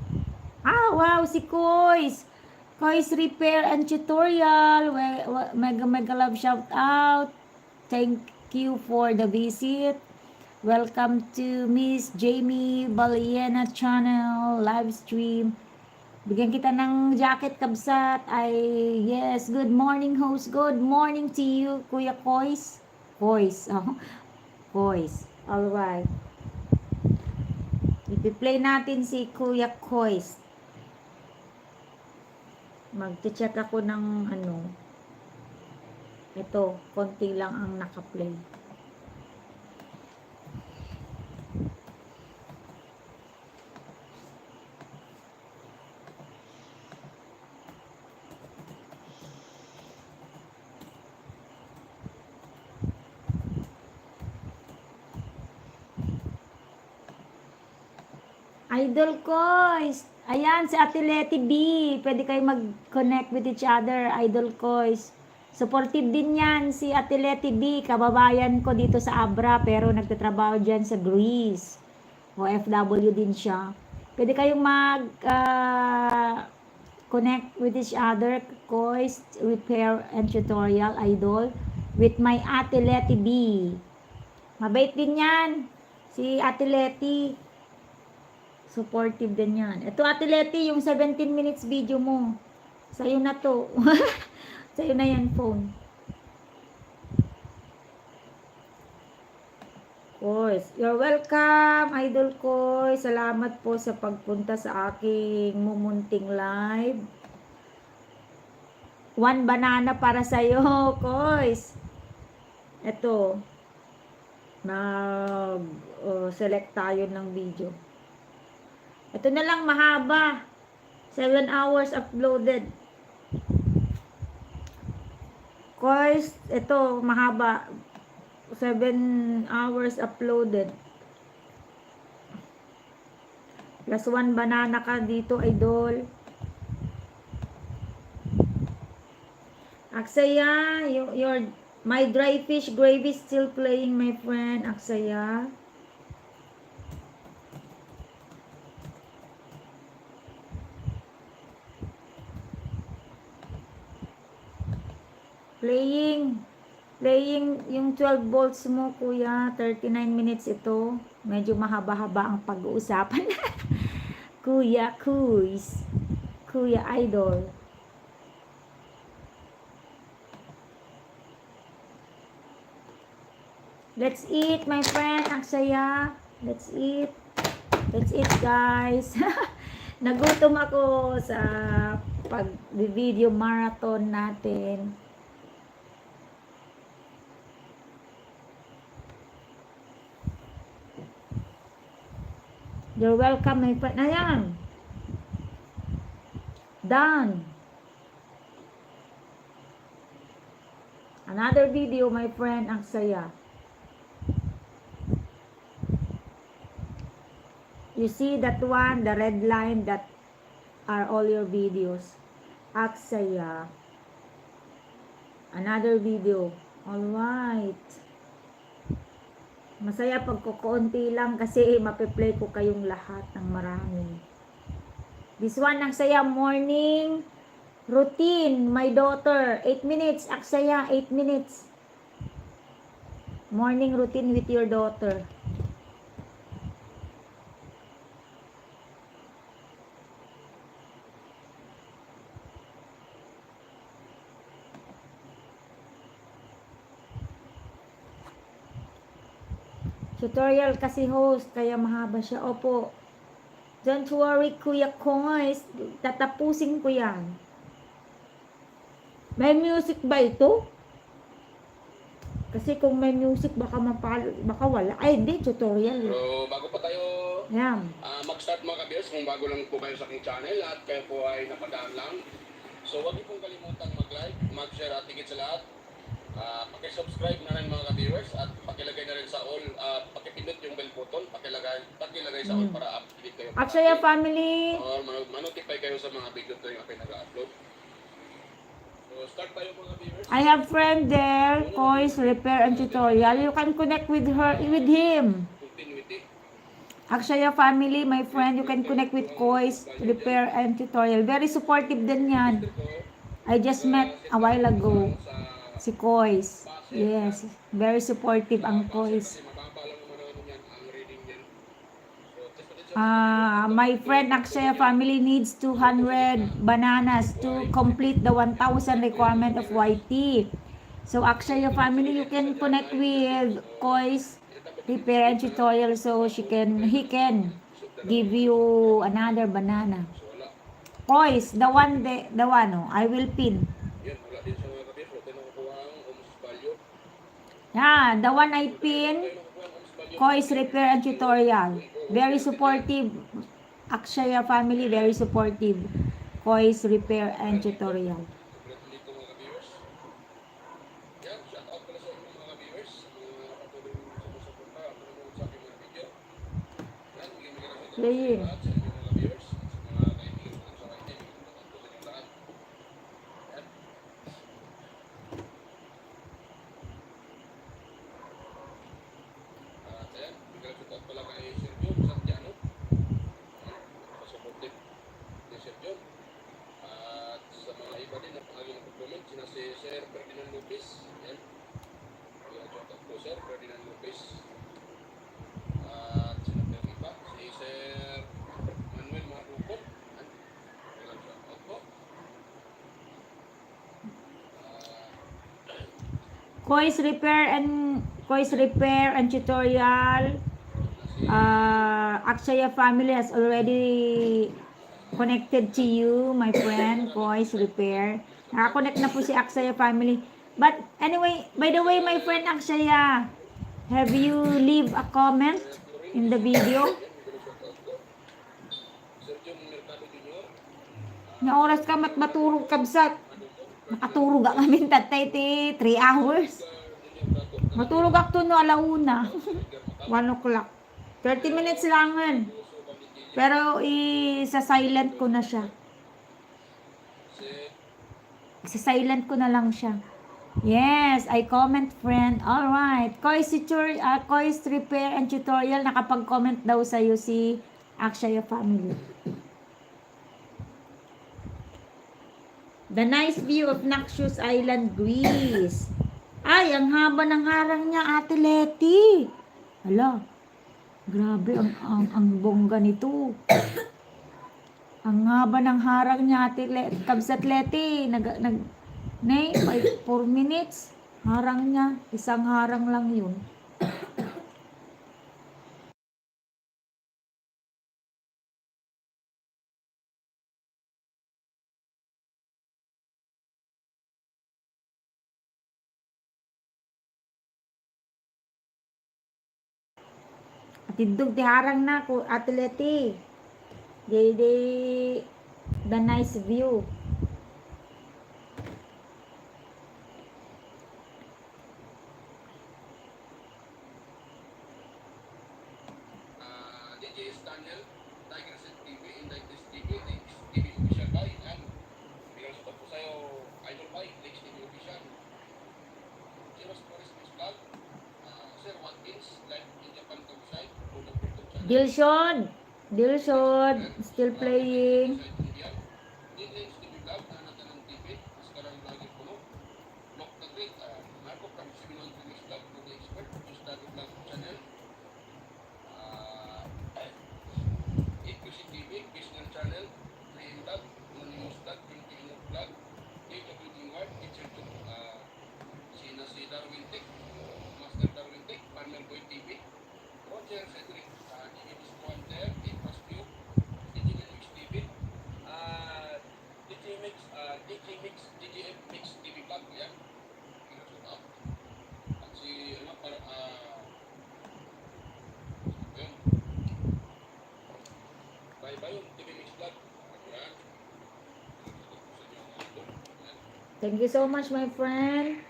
Wow, si Kois. Kois Repair and Tutorial. Mega love shout out. Thank you for the visit. Welcome to Miss Jamie Baliena channel live stream. Bigyan kita ng jacket kabsat. Yes, good morning host. Good morning to you, Kuya Kois. Kois. Alright. I-play natin si Kuya Kois. Mag-check ako ng ano. Ito, konti lang ang naka-play. Idol ko, ayan si Ate Leti B. Pwede kayo mag-connect with each other, Idol ko. Supportive din yan si Ate Leti B. Kababayan ko dito sa Abra pero nagtatrabaho dyan sa Greece. OFW din siya. Pwede kayong connect with each other, Kois, repair and tutorial, Idol, with my Ate Leti B. Mabait din yan si Ate Leti. Supportive din yan. Ito, Ate Leti, yung 17 minutes video mo. Sa'yo na to. Sa'yo na yan, phone. Kois, you're welcome, Idol Kois. Salamat po sa pagpunta sa aking mumunting live. 1 banana para sa'yo, Kois. Ito. Select tayo ng video. Ito na lang mahaba. 7 hours uploaded. Course, ito mahaba. 7 hours uploaded. Plus 1 banana ka dito, Idol. Aksaya, my dry fish gravy still playing, my friend. Aksaya. Playing yung 12 volts mo, kuya. 39 minutes ito. Medyo mahaba-haba ang pag-uusapan. Kuya Kuis. Kuya Idol. Let's eat, my friend. Aksaya. Let's eat. Let's eat, guys. Nagutom ako sa pag-video marathon natin. You're welcome, my friend. Ayan. Done. Another video, my friend. Ang saya. You see that one, the red line, that are all your videos. Aksaya. Another video. Alright. Masaya pag kukunti lang kasi mape-play ko kayong lahat ng marami. This one, Aksaya, morning routine. My daughter, 8 minutes. Aksaya, 8 minutes. Morning routine with your daughter. Tutorial kasi host, kaya mahaba siya. Opo. Don't worry, Kuya Kois. Tatapusin ko yan. May music ba ito? Kasi kung may music, baka wala. Ay, hindi. Tutorial. So, bago pa tayo Ayan. mag-start mga kabiyos, kung bago lang po kayo sa aking channel at kayo po ay napadaan lang. So, huwag niyo pong kalimutang mag-like, mag-share at higit sa lahat. Paki-subscribe na rin mga ka-viewers at pakilagay na rin sa all, pakipindot yung bell button, pakilagay sa all para update kayo. Aksaya family. Or manotify kayo sa mga video na yung aking nag-upload. So start tayo mga viewers. I have friend there, Kois Repair and Tutorial. You can connect with him. Continuity. Aksaya family, my friend, you can connect with Kois Repair and Tutorial. Very supportive din yan. I just met a while ago. Si Kois. Yes, very supportive ang Kois. My friend Aksaya family needs 200 bananas to complete the 1,000 requirement of YT. So Aksaya family, you can connect with Kois Repair and Tutorial so he can give you another banana. Kois, the one, oh, I will pin. Yan, wala din sa mga kabiyos. Huwag tayo nakukuha ang Omus Value. Yeah, the one I pin, Tayo nakukuha ang Omus Value. Kois Repair and Tutorial. Very supportive. Akshaya family, very supportive. Kois Repair and Tutorial. Kompleto dito mga kabiyos. Yan, shout out pala sa inyo mga kabiyos. Mga patuloy sumusuporta at nanonood sa aking mga video. Yan, bigyan ng Playing. lahat sa inyo mga kabiyos. Sa mga kaibigan ko sa kanya. Ito sa inyo lahat. Yan. At ayan, bigyan shout out pala kay Sergio Santiano. Yan, supportive ni Sergio. At sa mga iba din na laging nag-comment, sina si Sir Ferdinand Lopez. Yan. Bigyan shout out po Sir Ferdinand Lopez. At sino pa yung iba? Si Sir Manuel Marupon. Yan. Bigyan shout out po. Kois Repair and Tutorial. Akshaya family has already connected to you, my friend. Kois Repair. Nakakonect na po si Akshaya family. But anyway, by the way, my friend Akshaya, have you leave a comment in the video? Sergio Mercado Jr. Na oras ka matulog kabsat. Nakatulog ka kami tatay 3 hours. Matulog ako no alauna. 1 o'clock. 30 minutes langan. Pero isa-silent ko na siya. Isa-silent ko na lang siya. Yes, I comment friend. Alright. Kois Repair and Tutorial. Nakapag-comment daw sa'yo si Akshaya family. The nice view of Naxos Island, Greece. Ay, ang haba ng harang niya, Ate Leti. Hala, grabe, ang bongga nito. Ang haba ng harang niya, Ate Leti. Kabsat Leti, 4 minutes. Harang niya, isang harang lang yun. Tidog ti harang na ko Atleti. The nice view. DJ Daniel, Tiger Set TV, Inday Test TV, Lex TV Official by, yan. Bigyan sa po sa'yo, Idol by, Lex TV Official. Zeros Forest News Vlog, Sir Watkins, live in Japan website, YouTube channel. Dilshon, still playing. Lex TV Vlog, Nanatanang TV, Maskarang Vlogger Puno, Lock the Great, Marco from Siminal News Vlog, to the expert, Ustado Vlog channel. TV, Business Channel, Green Vlog, Anonymous Vlog, Pintino Vlog, Data Building Art, Kitchen to si Darwin Tech, Master Darwin Tech, Farmer Boy TV, Roger Cedric, DJ Squander, Ipas View, DJ Mix TV, DJ Mix TV Vlog, yan. Pinasot up. At si, para, yun. Bye-bye yung TV Mix Vlog. Yan. Thank you so much, my friend.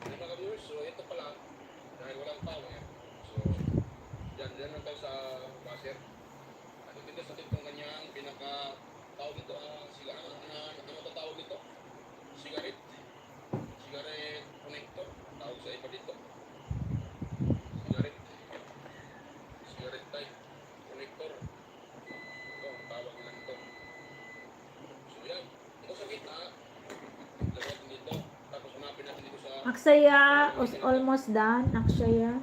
Ano mga viewers, so ito pala, dahil walang tao eh. So, dyan lang tayo sa buzzer. At ito sa itong kanyang pinaka-tawag nito, ano tawag nito? Cigarette connector, tawag sa iba dito. Cigarette type connector. Ito, ang tawag nila nito. So yan, ito sa kita, lagyan natin dito. Tapos hanapin natin dito sa Akshaya was almost done. Akshaya.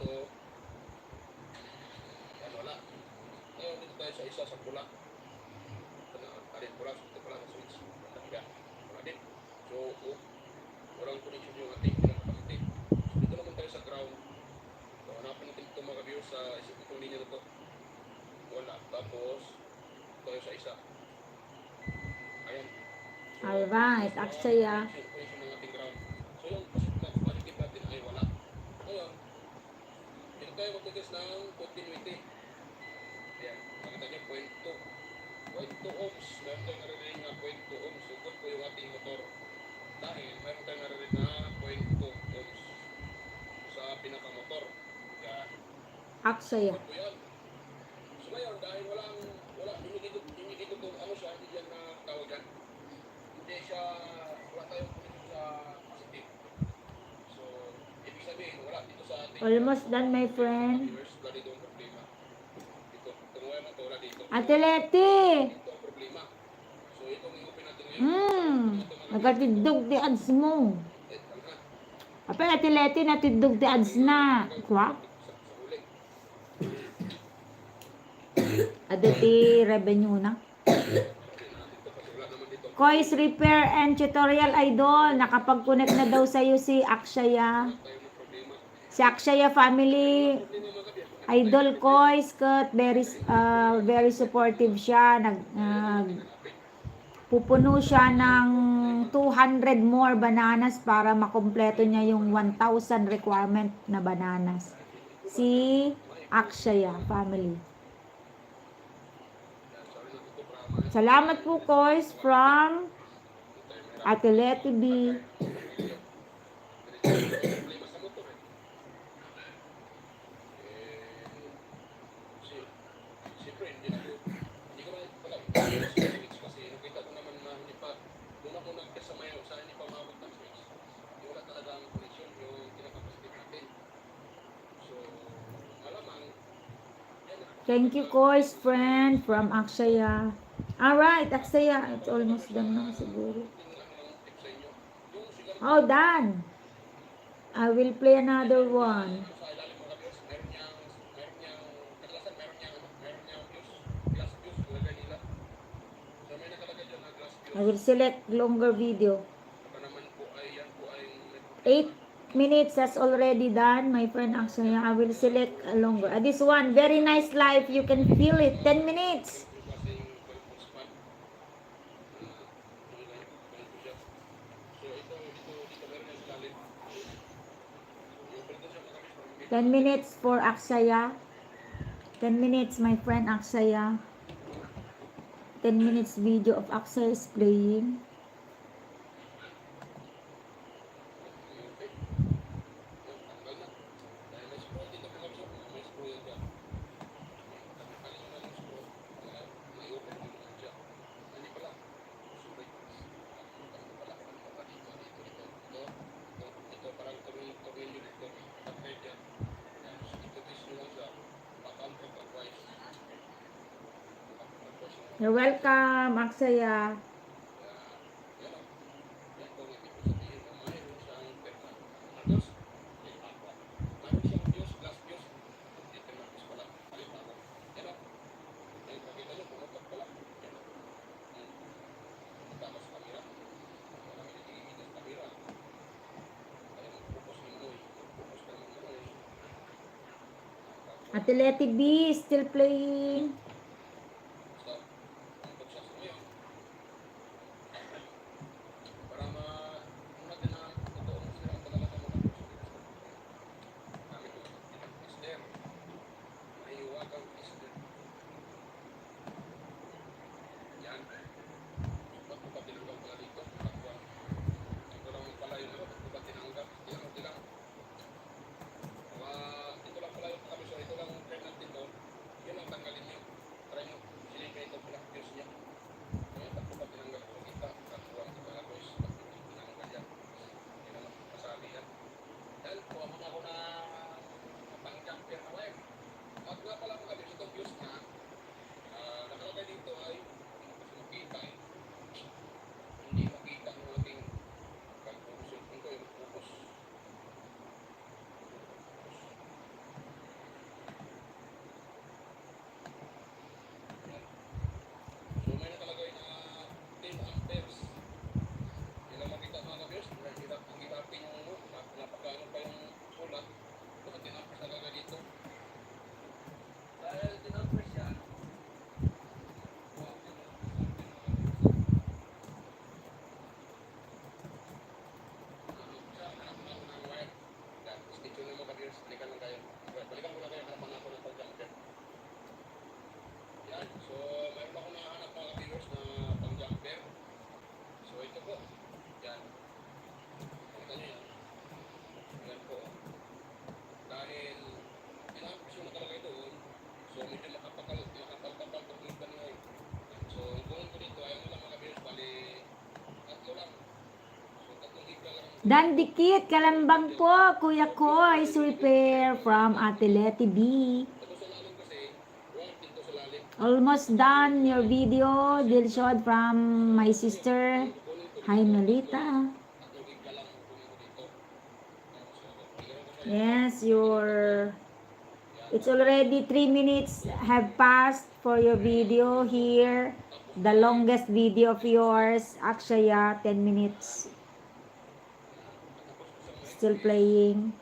dito. Yan, wala. Ngayon, dito tayo sa isa sa pula. Ito na, alin pula, ito pala sa switch. Wala din. So, walang connection yung ating pinaka-capacity. So, dito naman tayo sa ground. So, hanapin natin ito mga viewers sa itong linya na ito. Wala. Tapos, tayo sa isa. Alright, Akshaya. Yung mga ating ground. So yung positive natin ay wala. Ngayon, dito tayo mag-test ng continuity. Yan, makita nyo, 0.2. 0.2 ohms. Meron tayong narinig na 0.2 ohms. So good po yung ating motor. Dahil meron tayong narinig na 0.2 ohms sa pinakamotor. Yan. Akshaya. Good po yan. So ngayon, dahil wala, hindi ko ano siya, hindi yan na tawag yan. Hindi siya, wala tayong connection sa positive. So, ibig sabihin, wala dito sa ating Almost done, my friend. viewers, wala dito ang problema. Dito, tumuha mo to, wala dito. Ate Leti! Dito ang problema. So, itong i-open natin ngayon. Nagatidog di ads mo. Apa Ate Leti, natidog di ads na. Kwa? Sa huli. Aditi revenue na. Kois Repair and Tutorial Idol. Nakapag-connect na daw sa'yo si Akshaya. Si Akshaya family. Idol Kois. Very supportive siya. Pupuno siya ng 200 more bananas para makumpleto niya yung 1,000 requirement na bananas. Si Akshaya family. Salamat po, Kois, from Ate Leti B. Siyempre, hindi ko na pala kasi nakita ko naman na hindi pa doon ako nag-test sa mayo sa hindi pa maabot ng switch. Yung wala talaga ang connection yung kinakapacitive natin. So, malamang yan na. Thank you, Kois, friend, from Akshaya. Alright, Akshaya. It's almost done na siguro. Tip sa inyo. Yung sigarilyo Oh, done. I will play another one. sa ilalim mga views, meron niyang kadalasan meron niyang views, glass views, nilagay nila. So may nakalagay dyan na glass views. I will select longer video. Baka naman po ay yan po ay 8 minutes has already done, my friend Akshaya. I will select a longer. This one, very nice life. You can feel it. 10 minutes. yung klaseng 12 span. So ito meron yung ilalim. Yung pwede siya magamit from 10 minutes for Akshaya. 10 minutes, my friend Akshaya. 10 minutes video of Akshaya is playing. tanggal na. Dahil may scroll dito mga views, may scroll yan dyan. Tanggalin nyo na yung scroll. May open mo naman siya. Hindi pala. Sorry. Ano pala dito. Ito parang tornilyo dito. Upgrade yan. Ito test nyo lang siya. Counterclockwise. You're welcome, Akshaya. Yan o. Yan kung ibig ko sabihin na mayroon siyang perma. Tapos, mayroon siyang views, glass views. Dito na views pala. Alin ako. Yan o. Yan, pakita nyo, pumutok pala. Yan o. Tama sa camera. Wala may nagigigit sa camera. Kaya mag-focus ng Noy. Mag-focus ka ng Noy. Ate Leti B still playing. Basta, pumutok siya sa ngayon. Para natin na totoo mo sila ang talaga mga gamit ko. Ester. Mahiwagang Ester. Yan. Ba't ko ba tinanggal pala dito? Ito lang pala yung ano, ba't ko ba tinanggal? Okay lang. Ito lang pala yung kami. So ito lang trend natin doon. Yun ang tanggalin nyo. Dan Dikit, Kalambang po, Kuya Koy, Repair from Ate Leti B. Ito sa lalim kasi, work dito sa lalim. Almost done your video, Dilshod from my sister. Hi, Melita. Tatlong gig pa lang kunin ko dito. Yes, it's already 3 minutes have passed for your video here. The longest video of yours, Akshaya, 10 minutes. Still playing.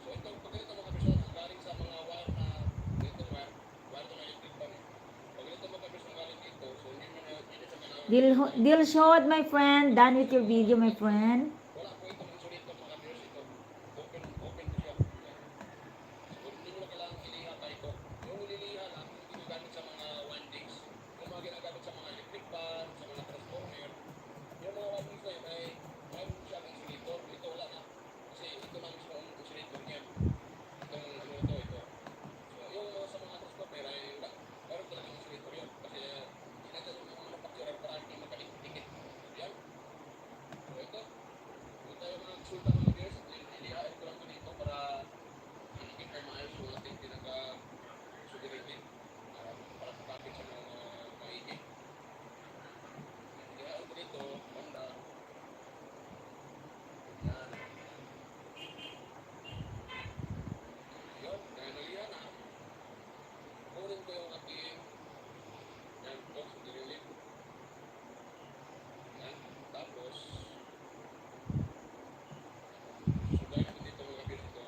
So ito, pag ito mga kabisyon, galing sa mga wire na dito wire to na electric pan. Pag ito mga kabisyon galing dito, so hindi mo na hindi sa mga Dilshod, my friend, done with your video, my friend. wala po itong insulator mga kabisyon ito. Open po siya. So hindi mo na kailangan iliha pa ito. Yung ililiha lang, yung ginagamit sa mga windings, yung mga ginagamit sa mga electric pan, sa mga transformer, yung mga windings na yun ay mayroon siyang insulator. Ito wala na. Kasi ito na mismo ang insulator niya. Itong ano ito. So yung mga sa mga transformer ay wala. Mayroon talagang insulator yun. Kasi sinadya yung mga manufacturer para hindi makalikit. Yan. So ito. Kung tayo mga resulta mga viewers, ilihain ko lang ito dito para inikip ay maayos yung ating pinaka-sugaritin. Para kapapit sa mga maigi. Ilihain ko dito, banda. Yan. Yun, dahil nalihan na. Kunin ko yung aking yan, box, dililit. Yan, tapos sugay natin dito mga kabir ito.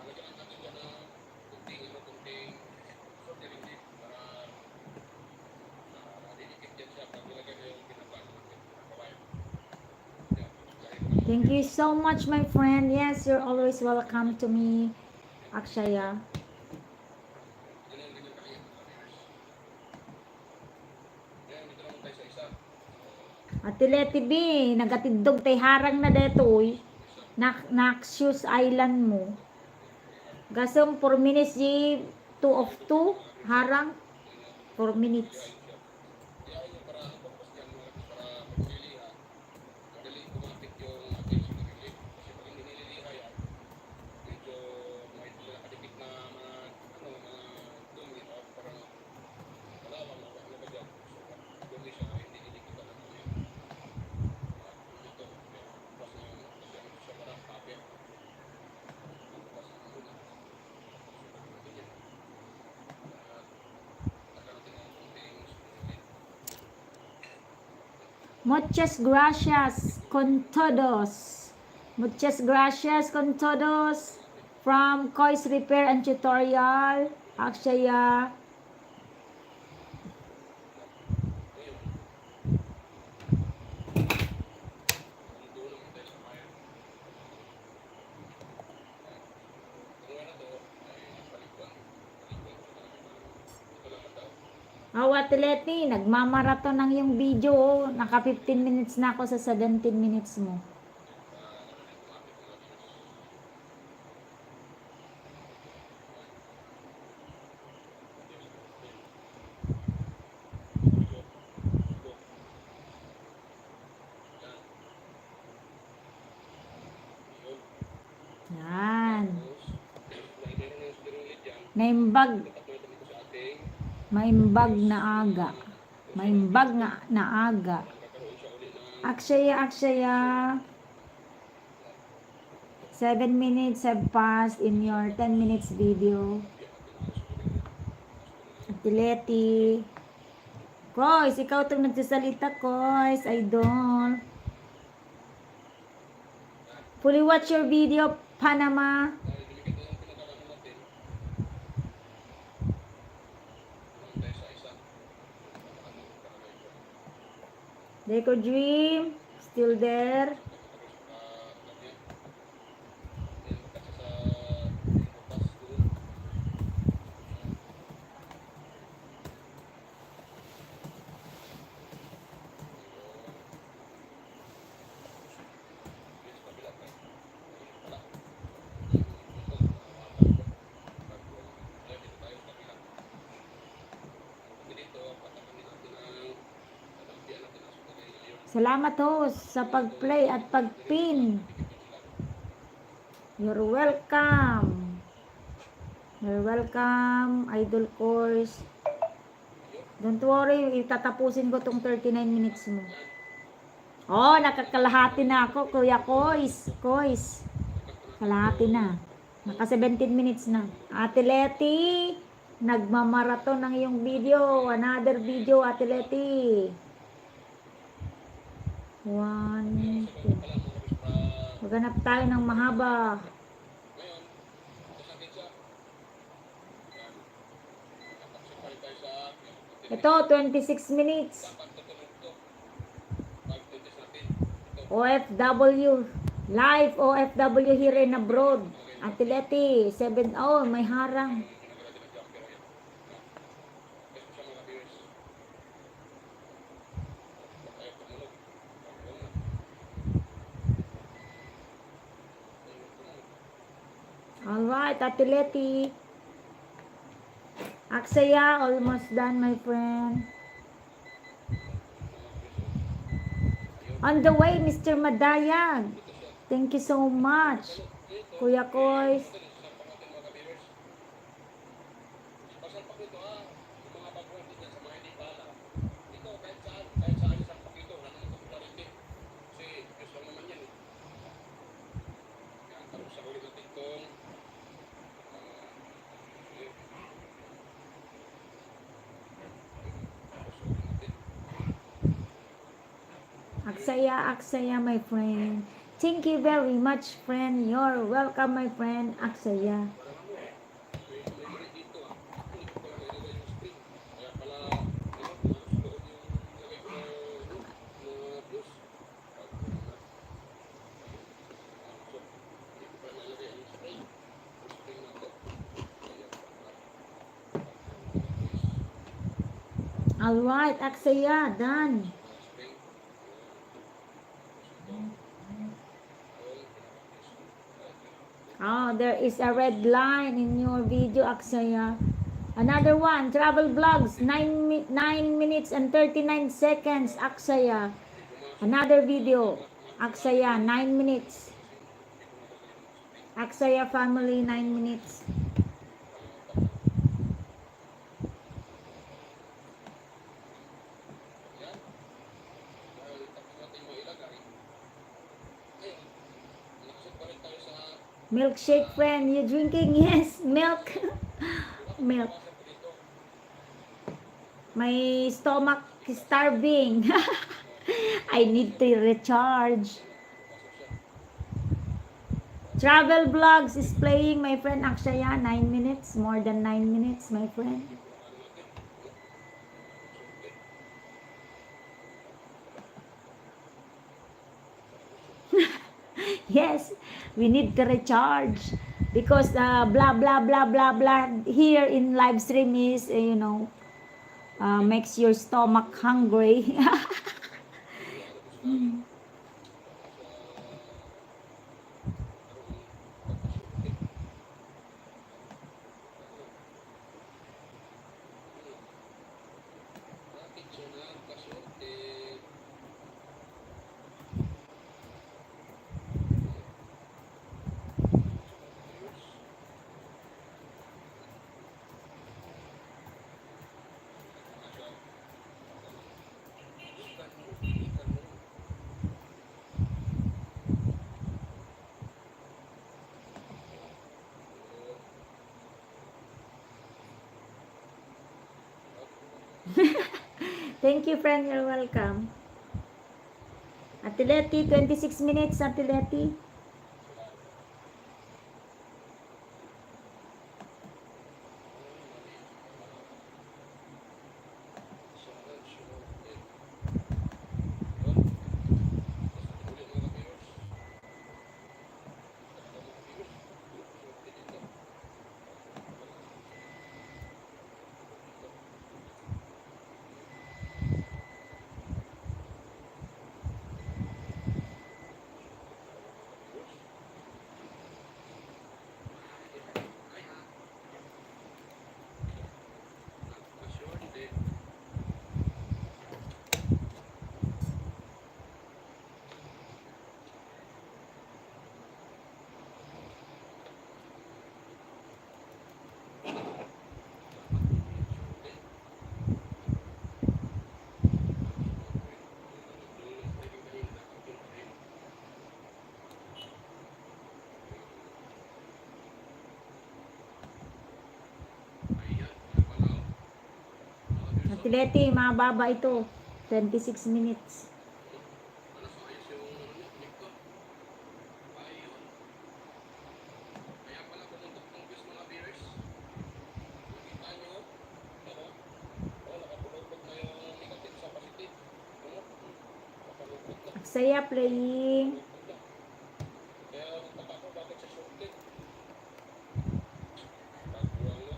Alagyan natin dyan na kunting dililit para dinikit dyan siya pag nilagay na yung pinapano natin. Kabayan. Yan, dahil ko lang. Thank you so much, my friend. Yes, you're always welcome to me, Akshaya. Ganyan kaya mga kabirers. Yan, dito naman tayo sa isa. Ate Leti B, nagatidog tay harang na detoy. Naxus Island mo. Gasong 4 minutes 2 of 2 harang 4 minutes. Kaya yun para ang purpose niyan mga kapis para pag nililiha, madali kumapit yung ating sugaritin. Kasi pag hindi nililiha yan, medyo may nakadikit na mga dumi o parang malawang na ano ba dyan. So dumi siya hindi dinikitan ng dumi. Ito, plus na yun, kasi ano siya parang paper. Plus na yun, ganyan. Nagkaroon ng kunting sugaritin. Muchas gracias con todos. Muchas gracias con todos. From Koi's Repair and Tutorial, Akshaya. Ang dulo mo tayo sa wire. Kung ano to, ay palikwan. Palikwan ko na naman. Ito lang ang daw. Ate Leti, nagmamaraton ng yung video. Oh. Naka 15 minutes na ako sa 17 minutes mo. Yan. Naimbag. Maimbag na aga. Maimbag na aga. Akshaya. 7 minutes have passed in your 10 minutes video. Ate Leti. Kois, ikaw itong nagsasalita, Kois. Idol. Fully watch your video, Panama. Deco Dream. Still there. Salamat host sa pag-play at pag-pin. You're welcome. You're welcome, Idol Course. Don't worry, itatapusin ko tong 39 minutes mo. Oh, nakakalahati na ako, Kuya Kois. Kois. Kalahati na. Naka 17 minutes na. Ate Leti, nagmamaraton ng iyong video. Another video, Ate Leti. 1, 2. Maghanap tayo ng mahaba. Ito, 26 minutes. OFW. Live OFW here in abroad. Ate Leti, 7. Oh, may harang. Alright, Ate Leti. Aksaya, almost done, my friend. On the way, Mr. Madayag. Thank you so much. Kuya Kois. Aksaya, my friend. Thank you very much, friend. You're welcome, my friend. Aksaya. Alright, Aksaya, done. Oh, there is a red line in your video, Aksaya. Another one, travel vlogs, 9 minutes and 39 seconds, Aksaya. Another video, Aksaya, 9 minutes. Aksaya family, 9 minutes. Milkshake, friend, you drinking? Yes, milk. Milk. My stomach is starving. I need to recharge. Travel vlogs is playing, my friend Akshaya. 9 minutes, more than 9 minutes, my friend. Yes, we need to recharge because blah blah blah blah blah here in live stream is makes your stomach hungry. Thank you, friend. You're welcome. Ate Leti, 26 minutes, Ate Leti. Leti, mababa ito. 26 minutes. Ano sa ayos yung link ko? Ayun. Kaya pala pumuntok ng views mga viewers. Nakita nyo? Ano? Nakapulupot na yung negative sa positive. Ano? Nakapulupot na. Aksaya playing. Kaya nagtaka ko bakit sa shortcut. Nagbuwang na.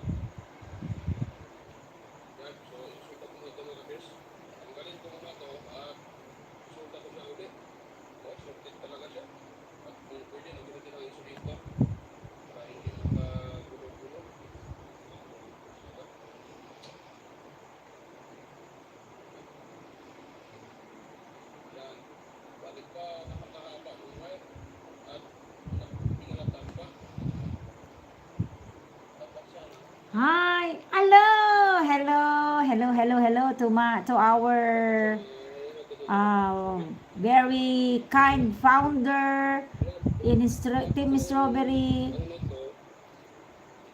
Yan, so insulta ko ito mga viewers. Tanggalin ko muna ito at insulta ko siya ulit. Shortcut talaga siya. At kung pwede, naguliti ng insulita. Para hindi makagulo-gulo. Yan. Bakit pa napakahaba ng wire? At pinalatan pa? Dapat sana. Hi. Hello. Hello. Hello, hello, hello to our very kind founder in Team Strawberry.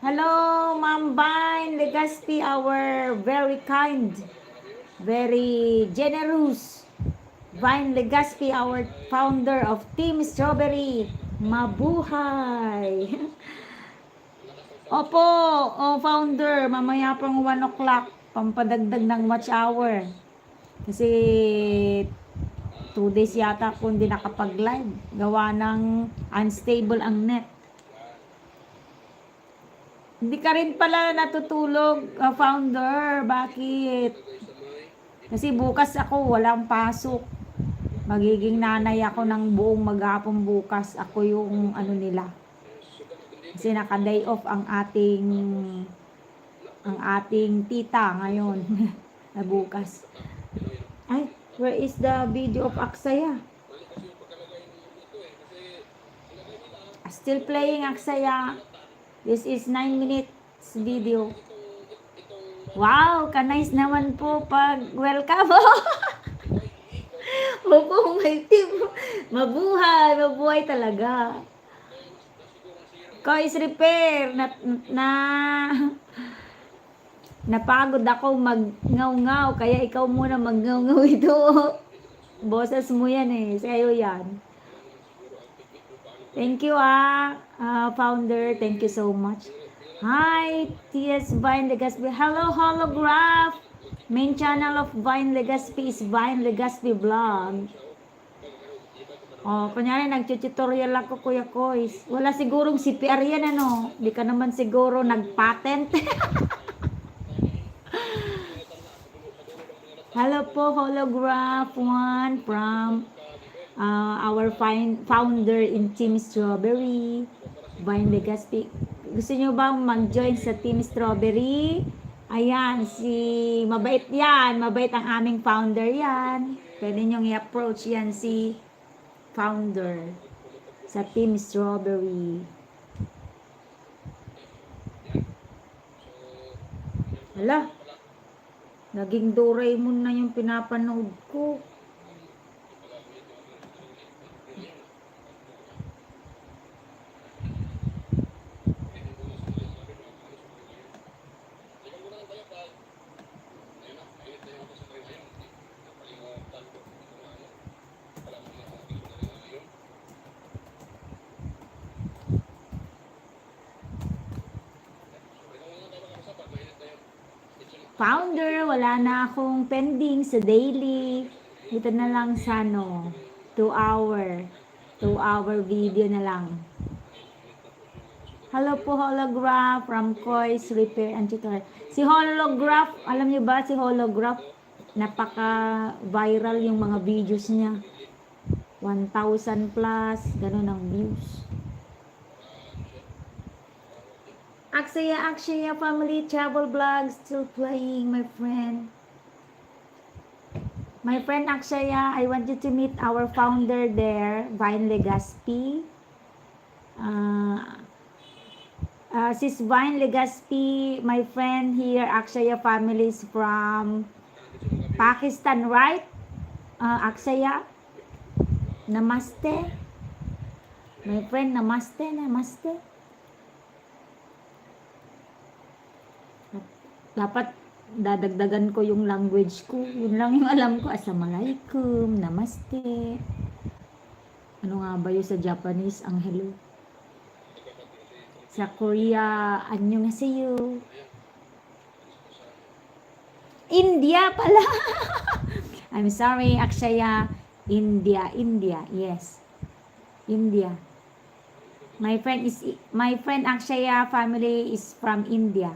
Hello, Ma'am Vine Legaspi, our very kind, very generous Vine Legaspi, our founder of Team Strawberry. Mabuhay! Opo, founder, mamaya pang 1 o'clock, pampadagdag ng watch hour. Kasi 2 days yata ako hindi nakapag-live. Gawa ng unstable ang net. Hindi ka rin pala natutulog, founder. Bakit? Kasi bukas ako, walang pasok. Magiging nanay ako ng buong maghapon bukas. Ako yung ano nila. Kasi naka-day off ang ating tita ngayon. Na bukas. Ay, where is the video of Aksaya? Still playing Aksaya. This is 9 minutes video. Wow, ka-nice naman po pag welcome. Opo, may team. Mabuhay talaga. Kois repair napagod ako mag-ngaw-ngaw kaya ikaw muna mag-ngaw-ngaw ito. Boses mo yan eh, sa'yo yan. Thank you founder, thank you so much. Hi, TS Vine Legaspi. Hello, holograph. Main channel of Vine Legaspi is Vine Legaspi Vlog. Kunyari nag-tutorial ako, Kuya Kois. Wala sigurong CPR yan, ano? Di ka naman siguro nag-patent. Hello po, holograph one from our founder in Team Strawberry, Vine Legaspi. Gusto nyo bang mag-join sa Team Strawberry? Ayan, mabait yan. Mabait ang aming founder yan. Pwede nyong i-approach yan si founder sa Team Strawberry. Hala, naging Doraemon na yung pinapanood ko. Founder, wala na akong pending sa daily. Dito na lang sa 2 hour video na lang. Hello po, holograph from Kois Repair and Tutorial. Si holograph, alam niyo ba si holograph? Napaka-viral yung mga videos niya. 1,000 plus, ganun ang views. Aksaya family travel vlog still playing, my friend. My friend Aksaya, I want you to meet our founder there, Vine Legaspi. Sis Vine Legaspi, my friend here, Aksaya family is from Pakistan, right? Aksaya, namaste. My friend, namaste. Dapat dadagdagan ko yung language ko. Yun lang yung alam ko. Assalamualaikum, namaste. Ano nga ba yun sa Japanese? Ang hello. Sa Korea, annyeonghaseyo. India pala. I'm sorry, Akshaya. India. Yes. India. My friend Akshaya family is from India.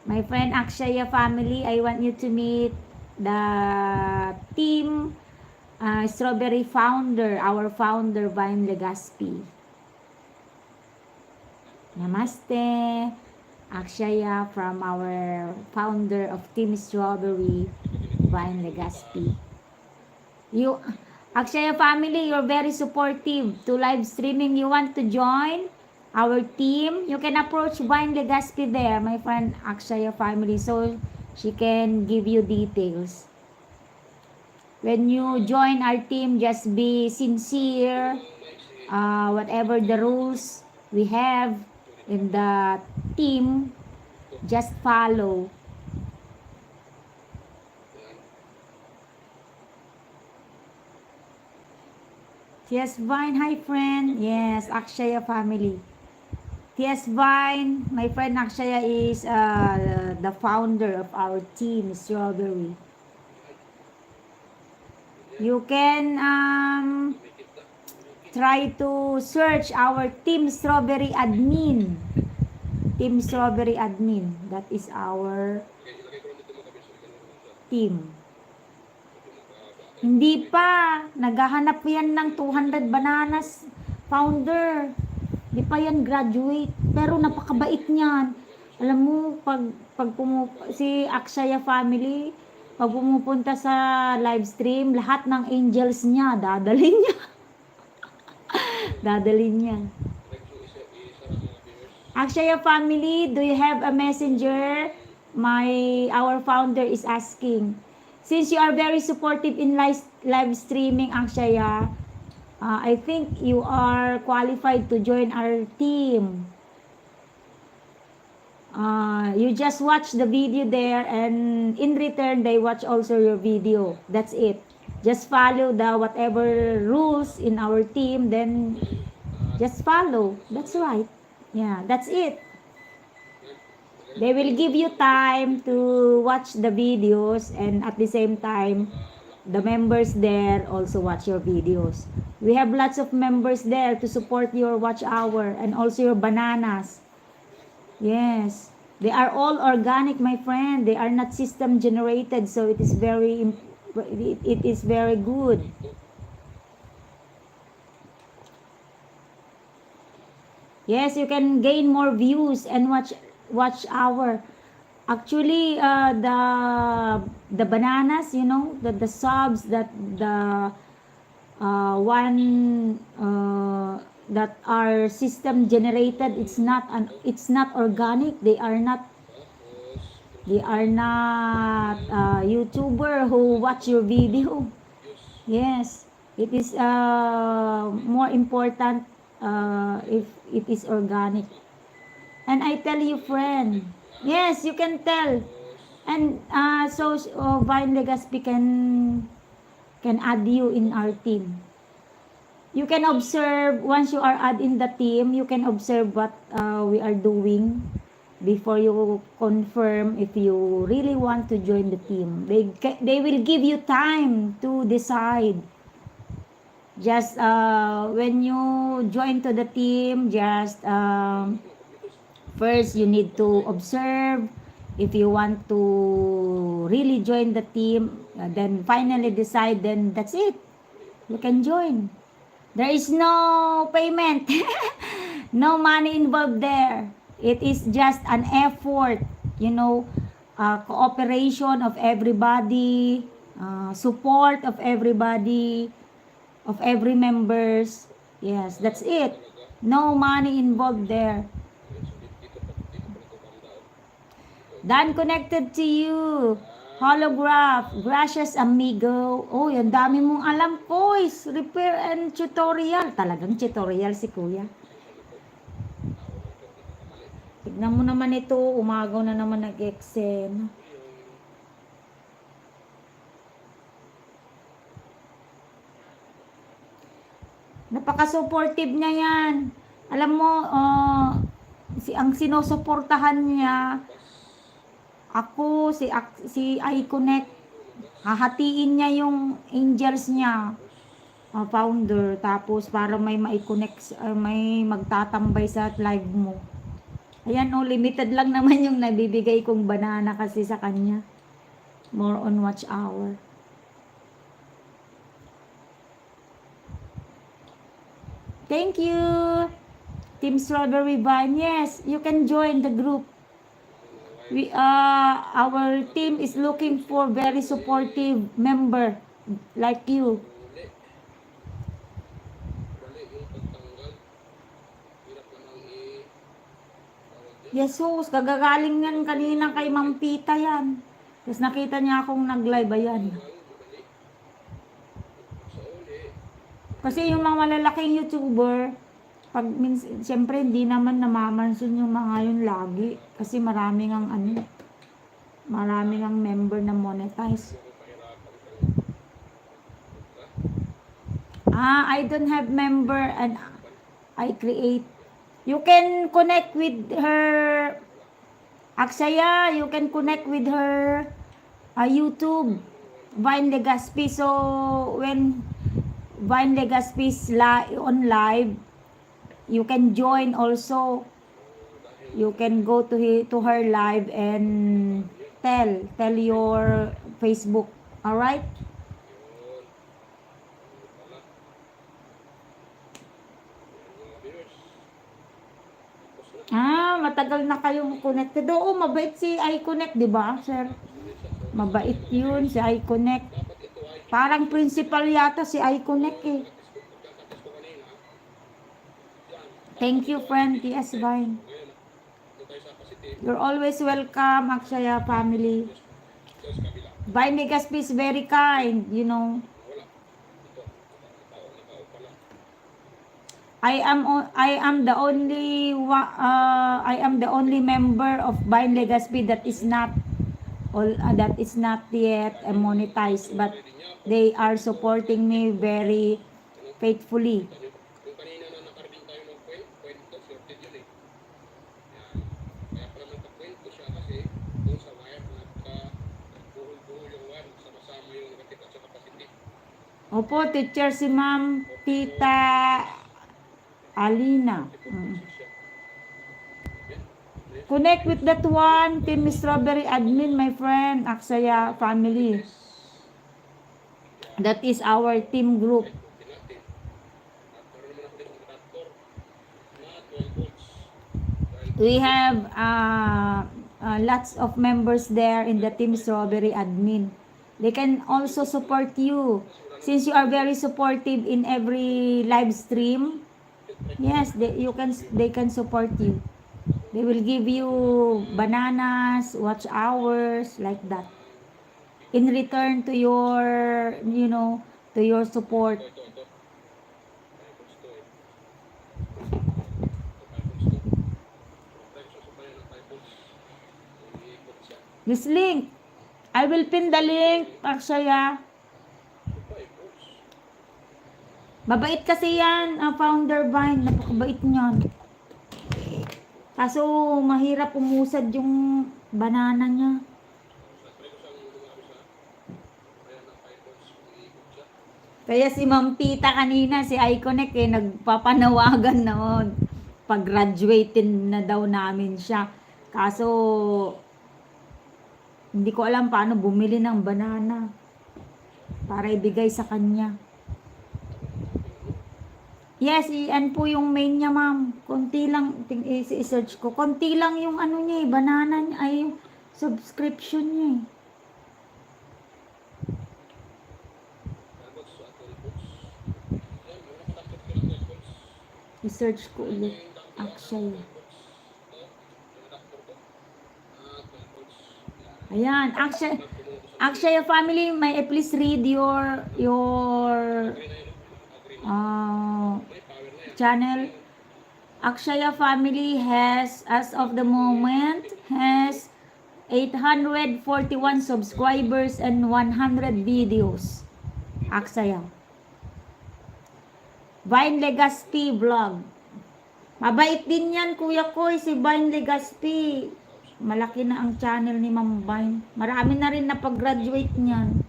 My friend Akshaya family, I want you to meet the team Strawberry founder, our founder, Vine Legaspi. Namaste, Akshaya from our founder of Team Strawberry, Vine Legaspi. You, Akshaya family, you're very supportive to live streaming. You want to join our team? You can approach Vine Legaspi there, my friend Akshaya family, so she can give you details. When you join our team, just be sincere. Whatever the rules we have in the team, just follow. Yes, Vine, hi friend. Yes, Akshaya family. Yes, Vine, my friend Akshaya is the founder of our team, Strawberry. You can try to search our Team Strawberry admin. Team Strawberry admin. That is our team. Hindi pa. Naghahanap yan ng 200 bananas founder. Di pa yan graduate. Pero napakabait niyan. Alam mo, si Akshaya family, pag pumupunta sa live stream, lahat ng angels niya, dadalhin niya. Dadalhin niya. Akshaya family, do you have a messenger? Our founder is asking. Since you are very supportive in live streaming, Akshaya, I think you are qualified to join our team. You just watch the video there, and in return, they watch also your video. That's it. Just follow the whatever rules in our team, then just follow. That's right. Yeah, that's it. They will give you time to watch the videos, and at the same time, the members there also watch your videos. We have lots of members there to support your watch hour and also your bananas. Yes, they are all organic, my friend. They are not system generated, so it is very good. Yes, you can gain more views and watch hour. Actually, the bananas, you know, the subs that the that are system generated, it's not organic. They are not YouTuber who watch your video. Yes, it is more important if it is organic. And I tell you, friend, yes, you can tell. And so Vine Legaspi can add you in our team. You can observe, once you are add in the team, you can observe what we are doing before you confirm if you really want to join the team. They will give you time to decide. Just when you join to the team, just first you need to observe if you want to really join the team, then finally decide, then that's it. You can join. There is no payment. No money involved there. It is just an effort, you know, cooperation of everybody, support of everybody, of every members. Yes, that's it. No money involved there. Dan connected to you. Holograph. Gracias, amigo. Oh, ang dami mong alam, boys. Repair and tutorial. Talagang tutorial si kuya. Tignan mo naman ito. Umagaw na naman nag-exen. Napaka-supportive niya yan. Alam mo, ang sinusuportahan niya, ako, si iConnect, hahatiin niya yung angels niya, founder, tapos para may mai-connect, may magtatambay sa live mo. Ayan, limited lang naman yung nabibigay kong banana kasi sa kanya. More on watch hour. Thank you, Team Strawberry Vine. Yes, you can join the group. Our team is looking for very supportive member like you. Dali yung pagtanggal. Hirap namang Jesus, kagagaling yan kanina kay Ma'am Pita yan. Tapos nakita niya akong nag-live, ayan. Kasi yung mga malalaking YouTuber, pag siyempre hindi naman namamansin yung mga yun lagi. Kasi maraming ang member na monetize. I don't have member and I create. You can connect with her, Aksaya, you can connect with her YouTube, Vine Legaspi. So, when Vine Legaspi is on live, you can join also. You can go to her live and tell your Facebook. Alright? Matagal na kayong connected. Oo, mabait si iConnect, di ba, sir? Mabait yun, si iConnect. Parang principal yata si iConnect eh. Thank you, friend TS Vine. You're always welcome, Akshaya family. Vine Legaspi is very kind, you know. I am the only member of Vine Legaspi that is not yet monetized, but they are supporting me very faithfully. Yung kanina na nakarating tayo ng kwento, sorted yun eh. Kaya pala nagkakwento siya kasi doon sa wire, nagbuhol-buhol yung wire, sama-sama yung negative at saka positive. Opo, teacher si Ma'am Tita Alina. Connect with that one, Team Strawberry admin, my friend, Aksaya family. That is our team group. We have lots of members there in the Team Strawberry admin. They can also support you. Since you are very supportive in every live stream, yes, they can support you. They will give you bananas, watch hours, like that. In return to your, to your support. This link, I will pin the link, Aksaya. Mabait kasi yan, founder Vine, napakabait niyan. Kaso mahirap umusad yung banana niya. Kaya si Ma'am Pita kanina, si iConnect nagpapanawagan na pag-graduate na daw namin siya. Kaso hindi ko alam paano bumili ng banana para ibigay sa kanya. Yes, yan po yung main niya, ma'am. Konti lang, i-search ko. Konti lang yung niya banana niya, ay yung subscription niya I-search ko ulit. Akshay. Ayan, Akshaya family, may please read your channel. Akshaya family has, as of the moment, has 841 subscribers and 100 videos. Akshaya. Vine Legaspi Vlog. Mabait din yan, Kuya Koy, si Vine Legaspi. Malaki na ang channel ni Ma'am Vine. Marami na rin na pag-graduate niyan.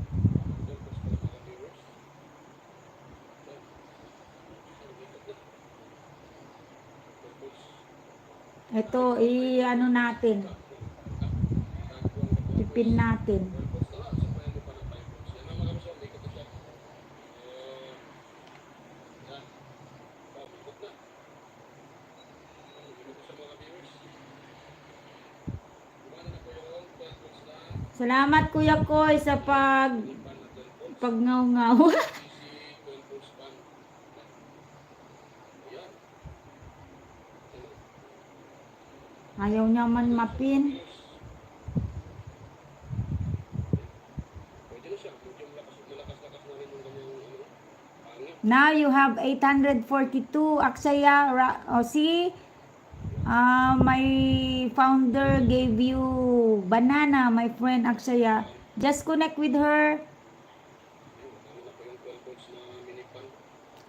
Ito, ano natin. Pipin natin. Salamat Kuya Koy sa pagngaw-ngaw. Ayaw niya man mapin. Now you have 842. Aksaya, see? My founder gave you banana, my friend Aksaya. Just connect with her.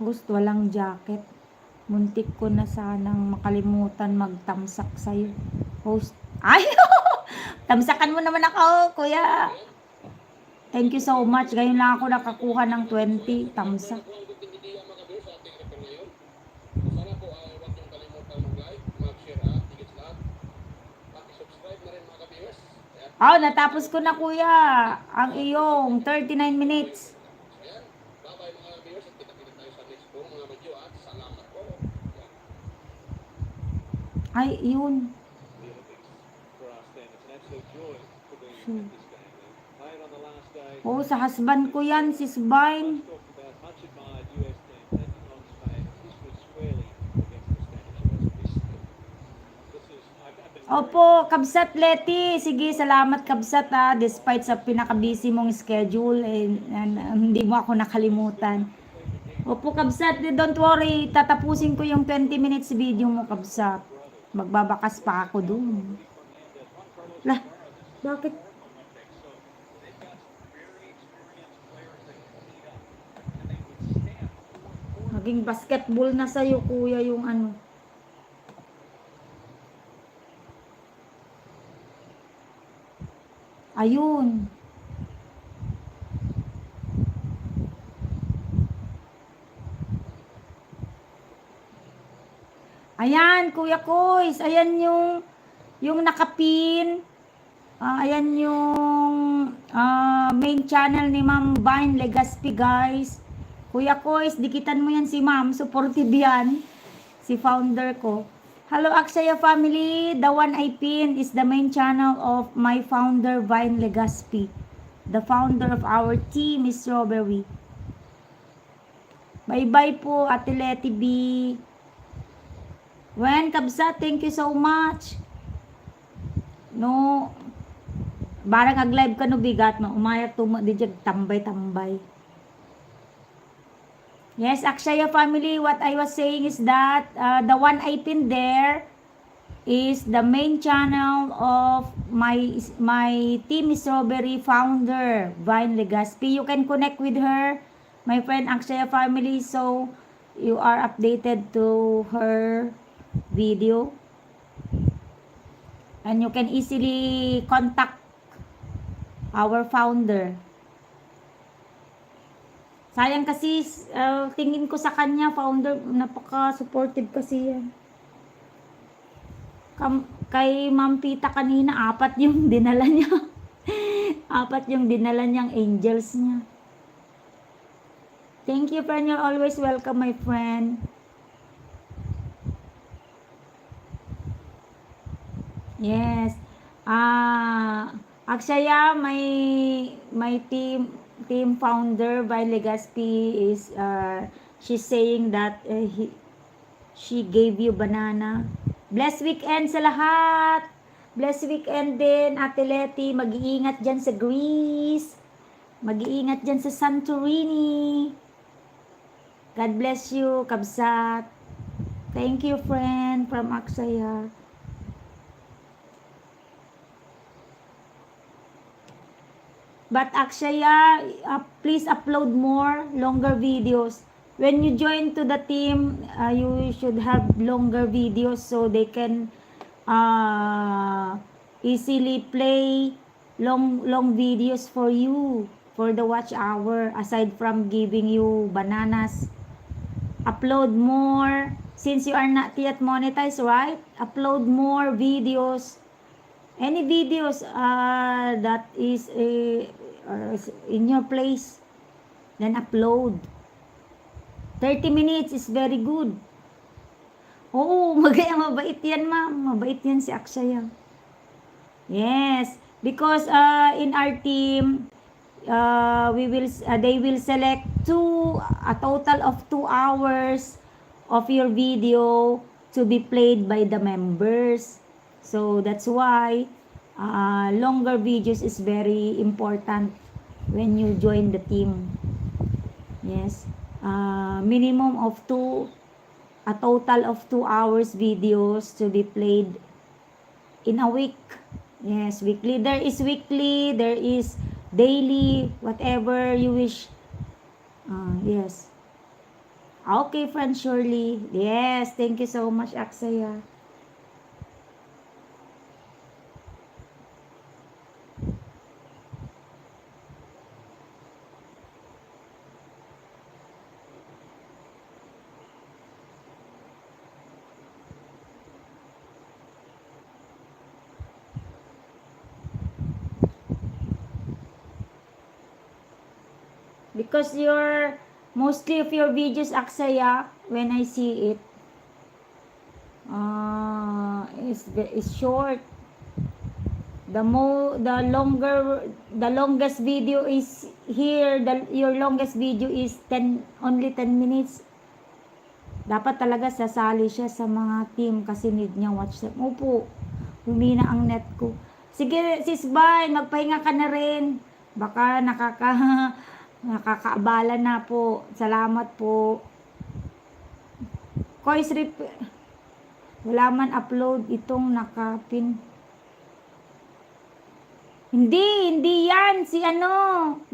Gusto walang jacket. Muntik ko na sanang makalimutan magtamsak sa'yo. Host. Ay! Tamsakan mo naman ako, kuya. Thank you so much. Ngayon lang ako nakakuha ng 20 tamsak. Oh, natapos ko na kuya ang iyong 39 minutes. Ay, yun. Oh, sa husband ko yan, sis Vine. Opo, Kabsat Leti. Sige, salamat Kabsat despite sa pinaka-busy mong schedule and hindi mo ako nakalimutan. Opo, Kabsat, don't worry. Tatapusin ko yung 20 minutes video mo, Kabsat. Magbabakas pa ako dun. Lah, bakit? Maging basketball na sa'yo, kuya, yung ano. Ayun. Ayan, Kuya Koys. Ayan yung nakapin. Ayan yung main channel ni Ma'am Vine Legaspi, guys. Kuya Koys, dikitan mo yan si Ma'am. Supportive yan. Si founder ko. Hello, Aksaya family. The one I pin is the main channel of my founder, Vine Legaspi. The founder of our team is Strawberry. Bye-bye po, Ate Leti B. Wen, Kabsat, thank you so much. No, barang ag-live ka no bigat mo. Umayat tuma di jag tambay-tambay. Yes, Akshaya family, what I was saying is that the one I pinned there is the main channel of my Team Strawberry founder, Vine Legaspi. You can connect with her, my friend Akshaya family, so you are updated to her video. And you can easily contact our founder. Sayang kasi, tingin ko sa kanya, founder, napaka-supportive kasi yan. Kay Ma'am Tita kanina, 4 yung dinala niya. 4 yung dinala niyang angels niya. Thank you, friend. You're always welcome, my friend. Yes. Akshaya, my team founder by Legaspi is she's saying that she gave you banana. Blessed weekend sa lahat. Blessed weekend din, Ate Leti. Mag-iingat dyan sa Greece. Mag-iingat dyan sa Santorini. God bless you, Kabsat. Thank you, friend, from Aksaya. But Akshaya, please upload more longer videos. when you join to the team, you should have longer videos so they can easily play long videos for you for the watch hour. Aside from giving you bananas, upload more. Since you are not yet monetized, right? Upload more videos. Any videos that is in your place, then upload. 30 minutes is very good. Oo, mabait yan, ma'am. Mabait yan si Akshaya. Yes, because in our team, they will select a total of 2 hours of your video to be played by the members. So that's why longer videos is very important when you join the team. Yes, minimum of a total of 2 hours videos to be played in a week. Yes, weekly. There is weekly, there is daily, whatever you wish. Yes. Okay, friend Shirley. Yes, thank you so much, Aksaya. Because mostly of your videos, Aksaya, when I see it, is short. The longest video is here. Your longest video is only 10 minutes. Dapat talaga sasali siya sa mga team kasi need niya watch them. Opo, humina ang net ko. Sige, sis Bay, magpahinga ka na rin. Baka nakakaabala na po. Salamat po. Kois wala man upload itong nakapin. Hindi yan. Si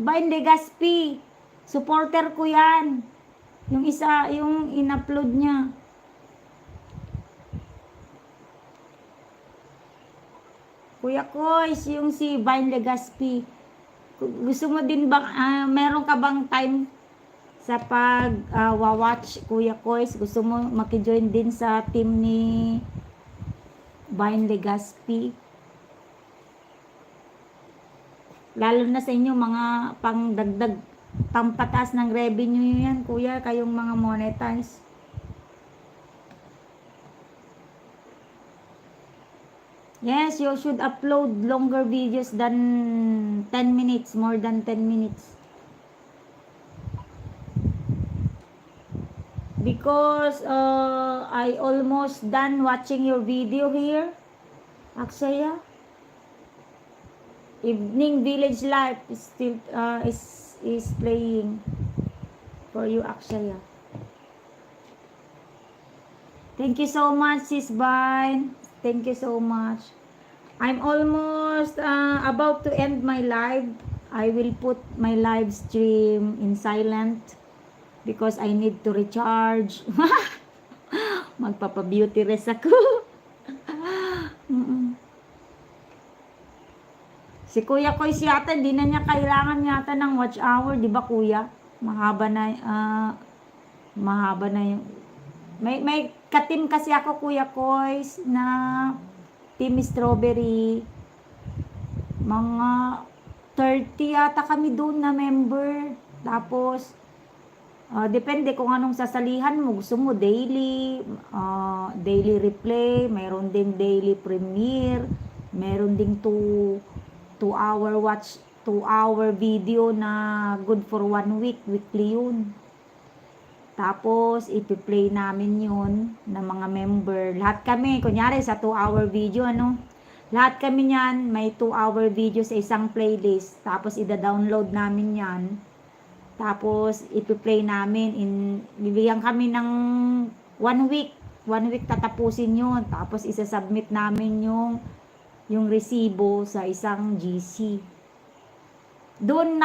Bain Legaspi. Supporter ko yan. Yung isa, yung in-upload niya. Kuya Kois, yung si Bain Legaspi. Gusto mo din bang, meron ka bang time sa watch Kuya Kois? Gusto mo makijoin din sa team ni Bain Legaspi? Lalo na sa inyo mga pangdagdag, pampataas ng revenue yan, kuya, kayong mga monetize. Yes, you should upload longer videos than 10 minutes, more than 10 minutes. Because I almost done watching your video here, Aksaya. Evening Village Life is still is playing for you, Akshaya. Thank you so much, Sis Vine. Thank you so much. I'm almost about to end my live. I will put my live stream in silent because I need to recharge. Magpapa-beauty rest ako. Si Kuya Kois yata, di na niya kailangan yata ng watch hour, di ba kuya? Mahaba na yung... May katim kasi ako, Kuya Kois, na Team Strawberry. Mga 30 yata kami doon na member. Tapos, depende kung anong sasalihan mo. Gusto mo daily replay, mayroon din daily premiere, mayroon ding 2 hour video na good for 1 week, weekly yun. Tapos, ipi-play namin yun ng mga member. Lahat kami, kunyari sa 2 hour video, lahat kami yan, may 2 hour video sa isang playlist. Tapos, ida-download namin yan. Tapos, ipi-play namin. Bibigyan kami ng 1 week. 1 week tatapusin yun. Tapos, isa-submit namin yung resibo sa isang GC. Doon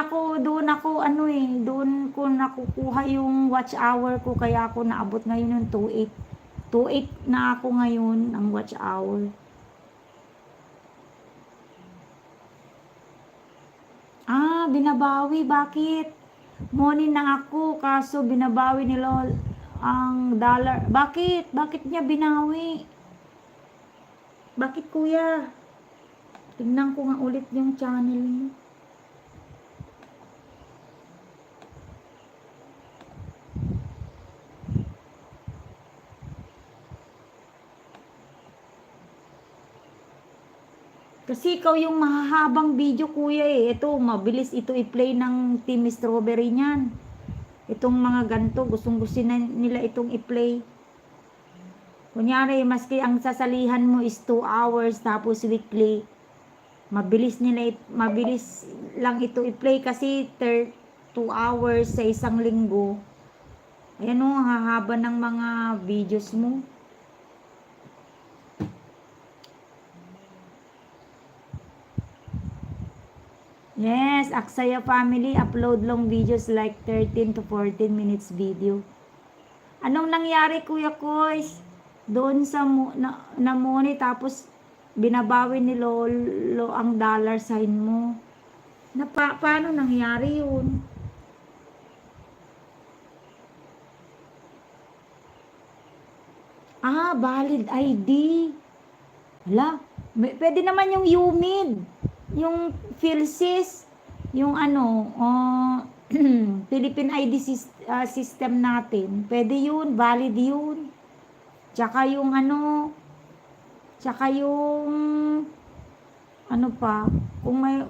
ko nakukuha yung watch hour ko, kaya ako naabot ngayon ng 2.8. 2.8 na ako ngayon ang watch hour. Binabawi, bakit? Money na ako, kaso binabawi ni LOL ang dollar. Bakit? Bakit niya binawi? Bakit, kuya? Tingnan ko nga ulit yung channel niyo. Kasi ikaw yung mahahabang video, kuya eh. Ito, mabilis ito i-play ng Team Strawberry niyan. Itong mga ganito, gustong-gusto na nila itong i-play. Kunyari, maski ang sasalihan mo is 2 hours tapos weekly, mabilis lang ito i-play kasi 2 hours sa isang linggo. Ayan o, hahaba ng mga videos mo. Yes, Aksaya family, upload long videos like 13 to 14 minutes video. Anong nangyari, Kuya Kois? Doon sa na money, tapos binabawi ni Lolo ang dollar sign mo. Paano nangyari yun? Valid ID. Hala, pwede naman yung UMID. Yung PhilSys, yung Philippine ID system natin, pwede yun, valid yun. Tsaka yung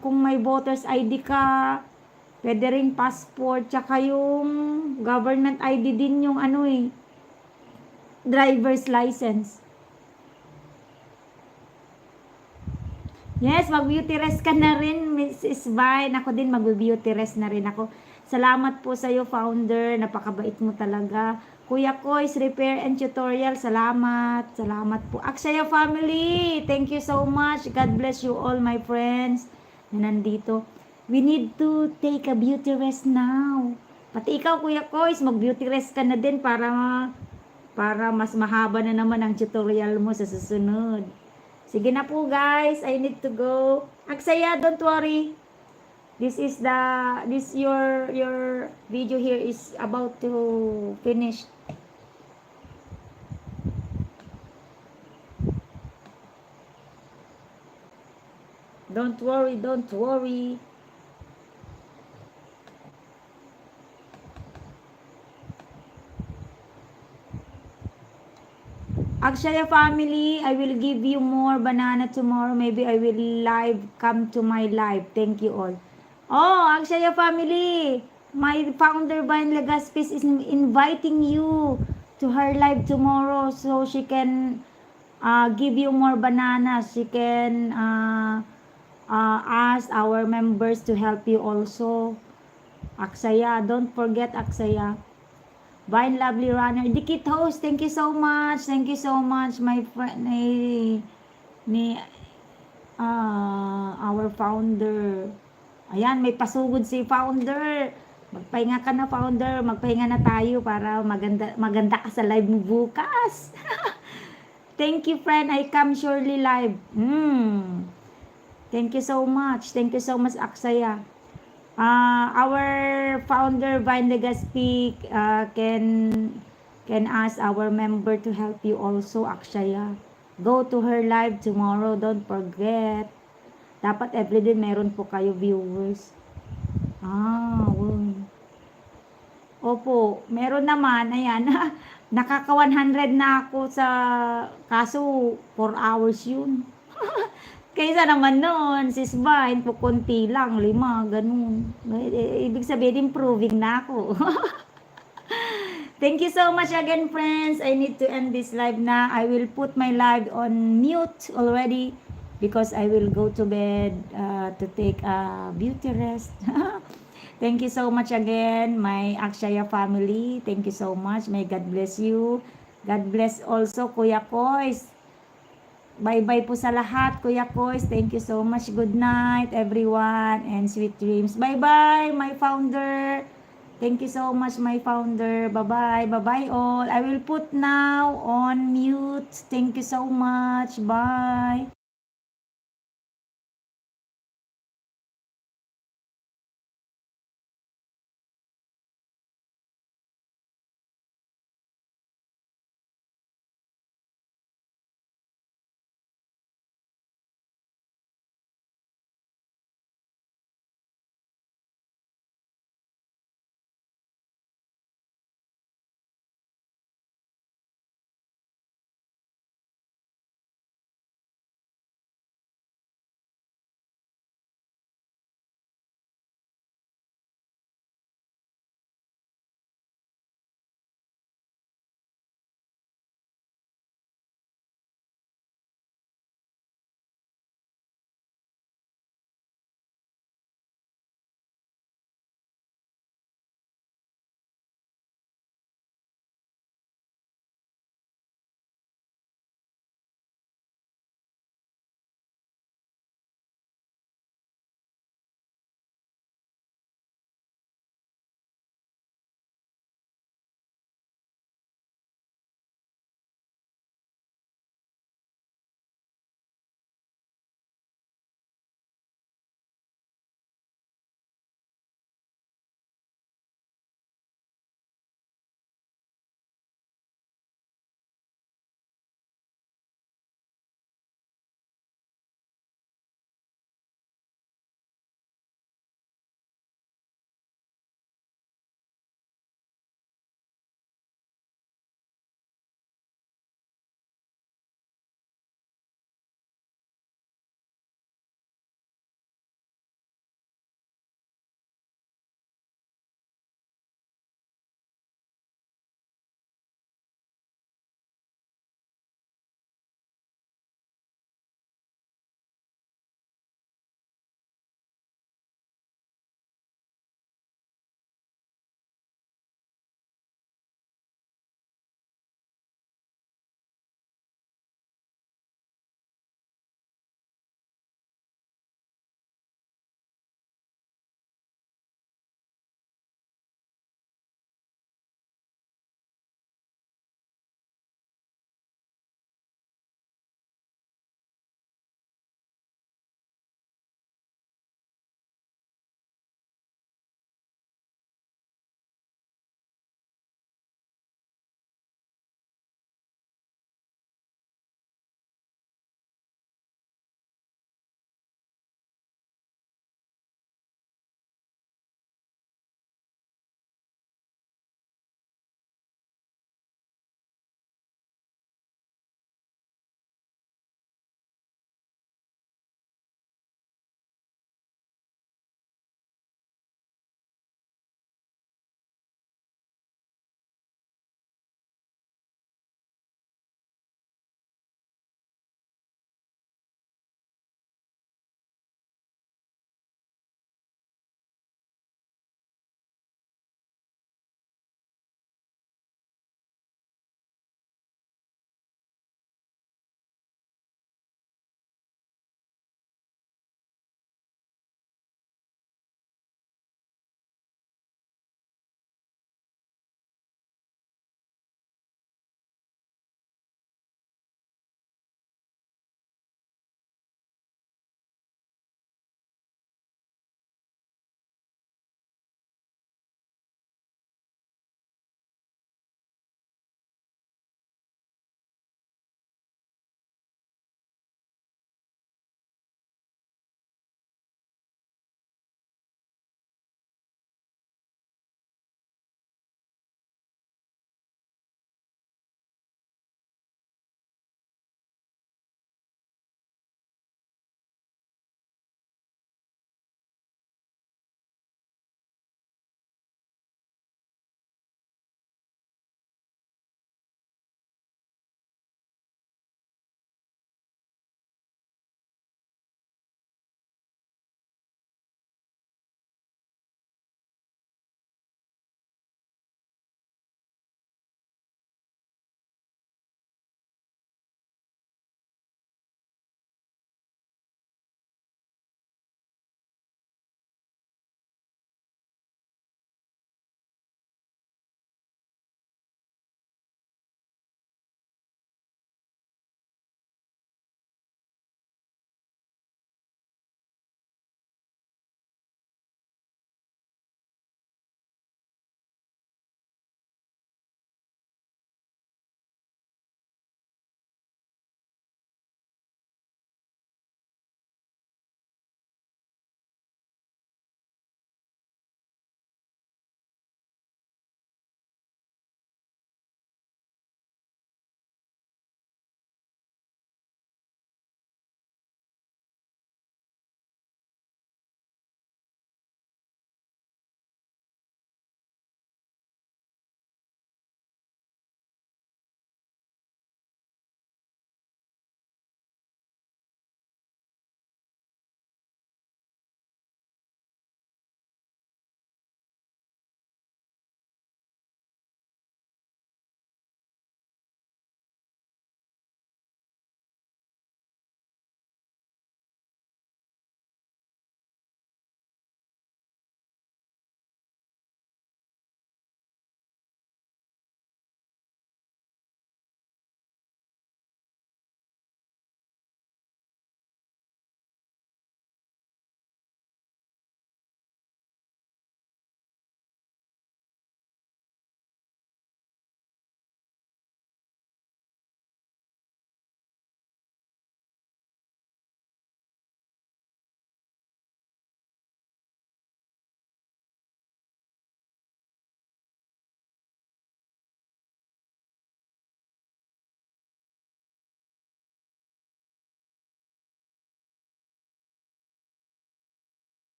kung may voters ID ka, pwede ring passport, tsaka yung government ID din yung driver's license. Yes, mag-beauty rest ka na rin, Mrs. Vine. Ako din, mag-beauty rest na rin ako. Salamat po sa iyo, founder. Napakabait mo talaga. Kuya Kois, repair and tutorial. Salamat. Salamat po. Aksaya family, thank you so much. God bless you all, my friends na nandito. We need to take a beauty rest now. Pati ikaw, Kuya Kois, mag-beauty rest ka na din para mas mahaba na naman ang tutorial mo sa susunod. Sige na po, guys. I need to go. Aksaya, don't worry. Your video here is about to finish. Don't worry, don't worry. Akshaya family, I will give you more banana tomorrow. Maybe I will come to my live. Thank you all. Oh, Akshaya family, my founder Vine Legaspis is inviting you to her live tomorrow so she can give you more bananas. She can ask our members to help you also. Aksaya, don't forget Aksaya. Vine Lovely Runner, Dikit Host, thank you so much. Thank you so much, my friend, our founder. Ayan, may pasugod si founder. Magpahinga ka na, founder. Magpahinga na tayo para maganda ka sa live mo bukas. Thank you, friend. I come surely live. Thank you so much. Thank you so much, Aksaya. Our founder Vine Legacy can ask our member to help you also, Akshaya. Go to her live tomorrow, don't forget. Dapat everyday meron po kayo viewers. Opo, meron naman, ayan. Nakaka 100 na ako sa kaso 4 hours yun. Kaysa naman noon, sis Vine, po konti lang, 5, ganun. Ibig sabihin, improving na ako. Thank you so much again, friends. I need to end this live na. I will put my live on mute already because I will go to bed to take a beauty rest. Thank you so much again, my Akshaya family. Thank you so much. May God bless you. God bless also Kuya Kois. Bye-bye po sa lahat, Kuya Kois. Thank you so much. Good night, everyone, and sweet dreams. Bye-bye, my founder. Thank you so much, my founder. Bye-bye. Bye-bye all. I will put now on mute. Thank you so much. Bye.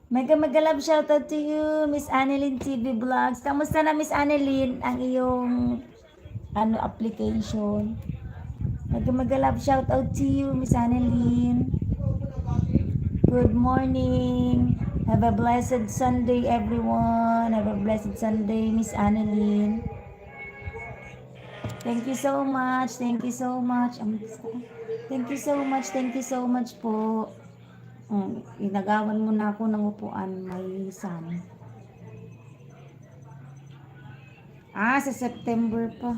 Mega love shoutout to you, Miss Annalyn TV Vlogs. Kamusta na, Miss Annalyn, ang iyong application? Mega love shoutout to you, Miss Annalyn. Good morning. Have a blessed Sunday, everyone. Have a blessed Sunday, Miss Annalyn. Thank you so much. Thank you so much. Thank you so much. Thank you so much po. Inagawan mo na ako ng upuan, may sun. Sa September pa.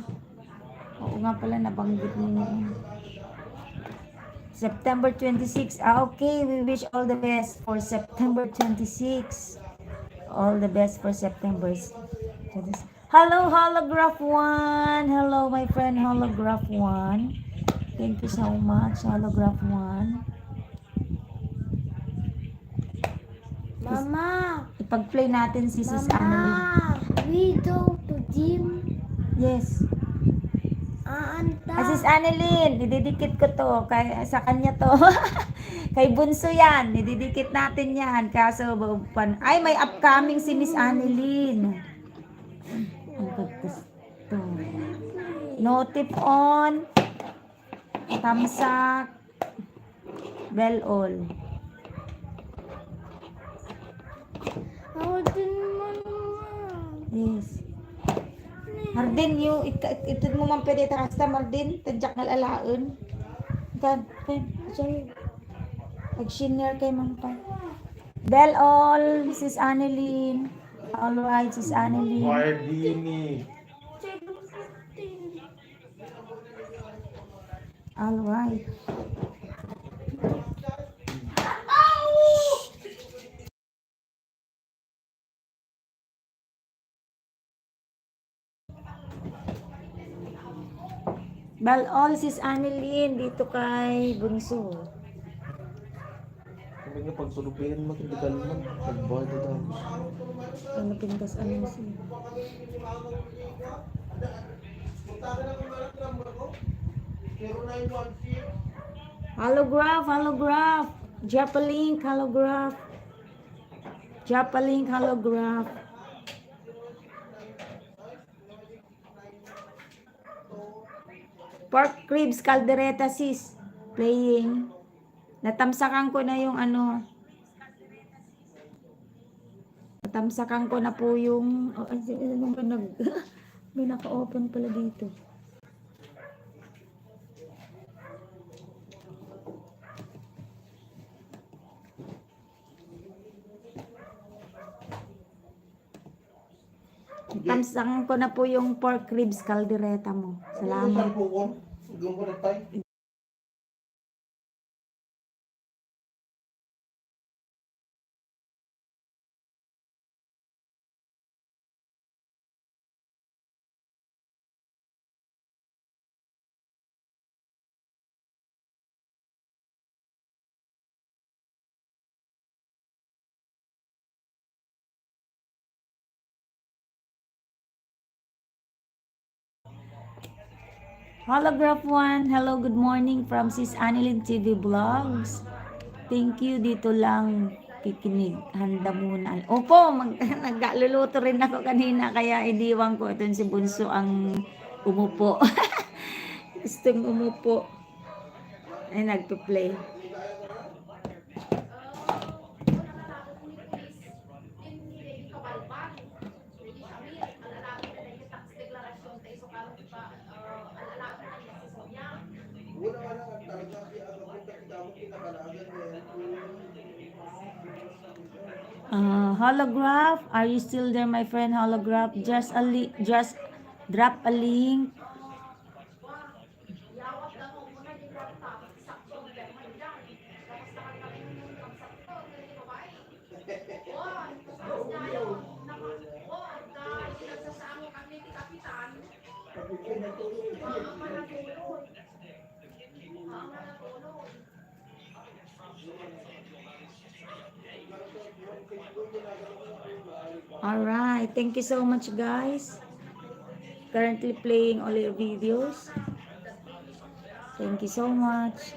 Oo nga pala, nabanggit mo noon. September 26. Okay, we wish all the best for September 26. All the best for September 26. Hello, Holograph 1. Hello, my friend Holograph 1. Thank you so much, Holograph 1. Mama, Ipag-play natin si Sis Annalyn. we go to gym. Yes. Anta. Sis Annalyn, ididikit ko to. Sa kanya to. Kay Bunso yan. Ididikit natin yan. Kaso, ay, may upcoming si Miss Annalyn. Ang pagkas to. Notif on. Tamsak. Bell all. Yes. Mardin, yung itid mo man pwede takasta, Mardin. Tadyak na lalaon. God, sorry. Pag-senior kay Mampay. Bell all, Sis Annalyn. Alright, Sis Annalyn. Mardini. Alright. Bell all, Sis Annalyn. Dito kay Bunso. Sabi nga pagtulubihan mo, hindi ka naman. Nagbayad na tapos. Ano pintas ano siya? Holograph. Japalink, holograph. Japalink, holograph. Pork ribs, caldereta, sis. Playing. Natamsakan ko na yung Natamsakan ko na po yung may naka-open pala dito. Natamsakan ko na po yung pork ribs, caldereta mo. Salamat. Holograph 1, hello, good morning from Sis Annalyn TV Vlogs. Thank you, dito lang kikinig. Handa muna. Opo, nagluluto rin ako kanina, kaya iniwan ko. Ito si Bunso ang umupo. Gustong umupo. Ay, nagpa-play. Holograph, are you still there, my friend Holograph? Just drop a link. Alright, thank you so much, guys. Currently playing all your videos. Thank you so much.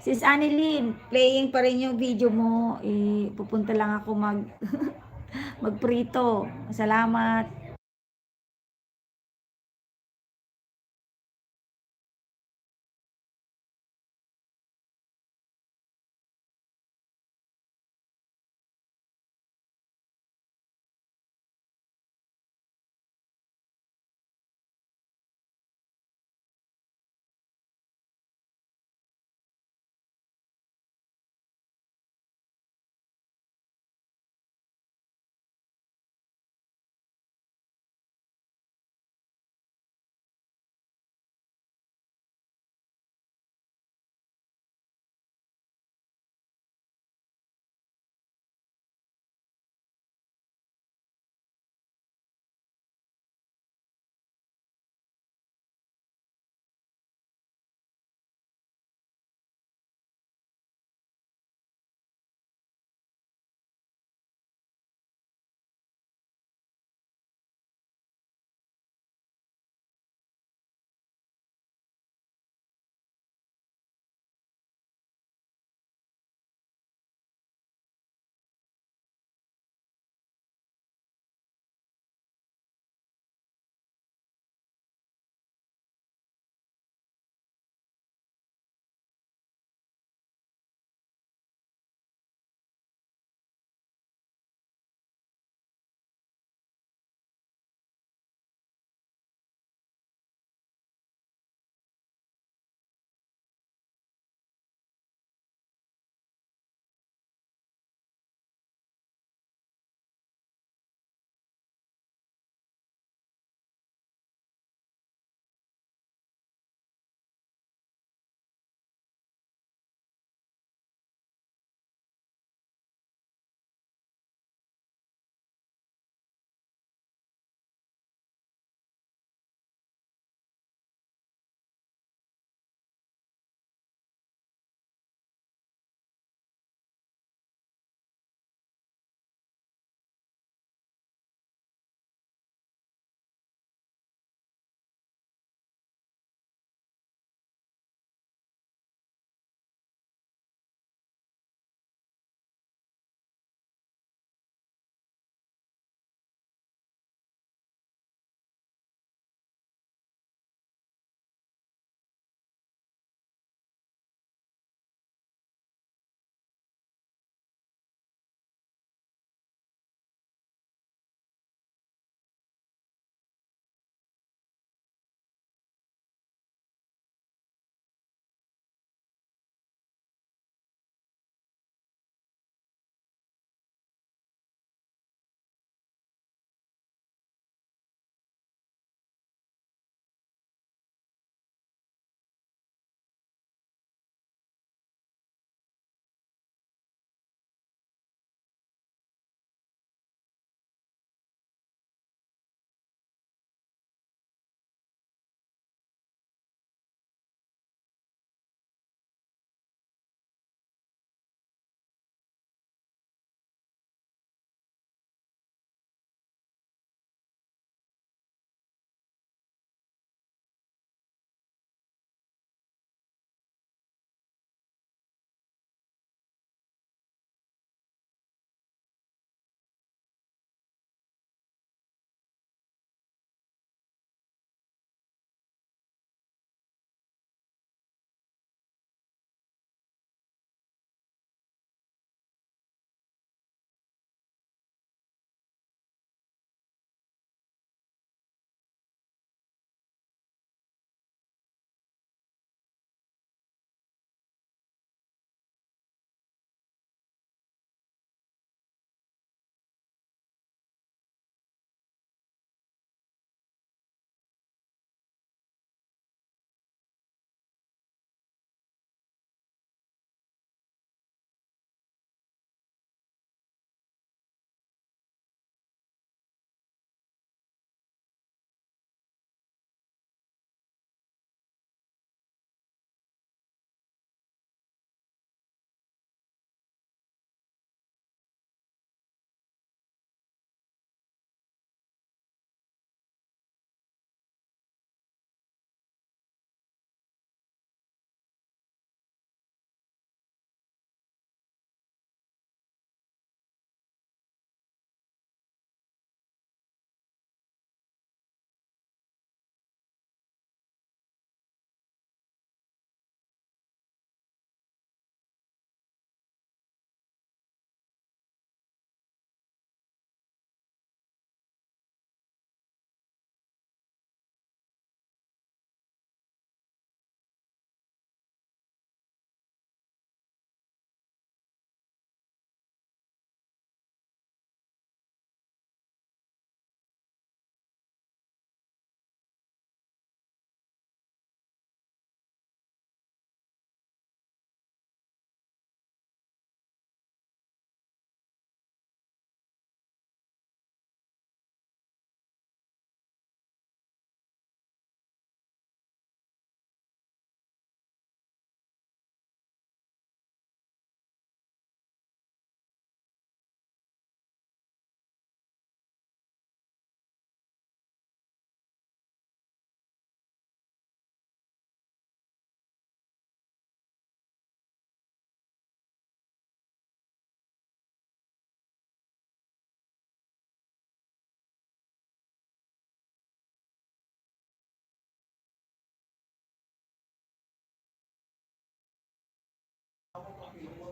Sis Annalyn, playing pa rin yung video mo. Pupunta lang ako magprito. Salamat.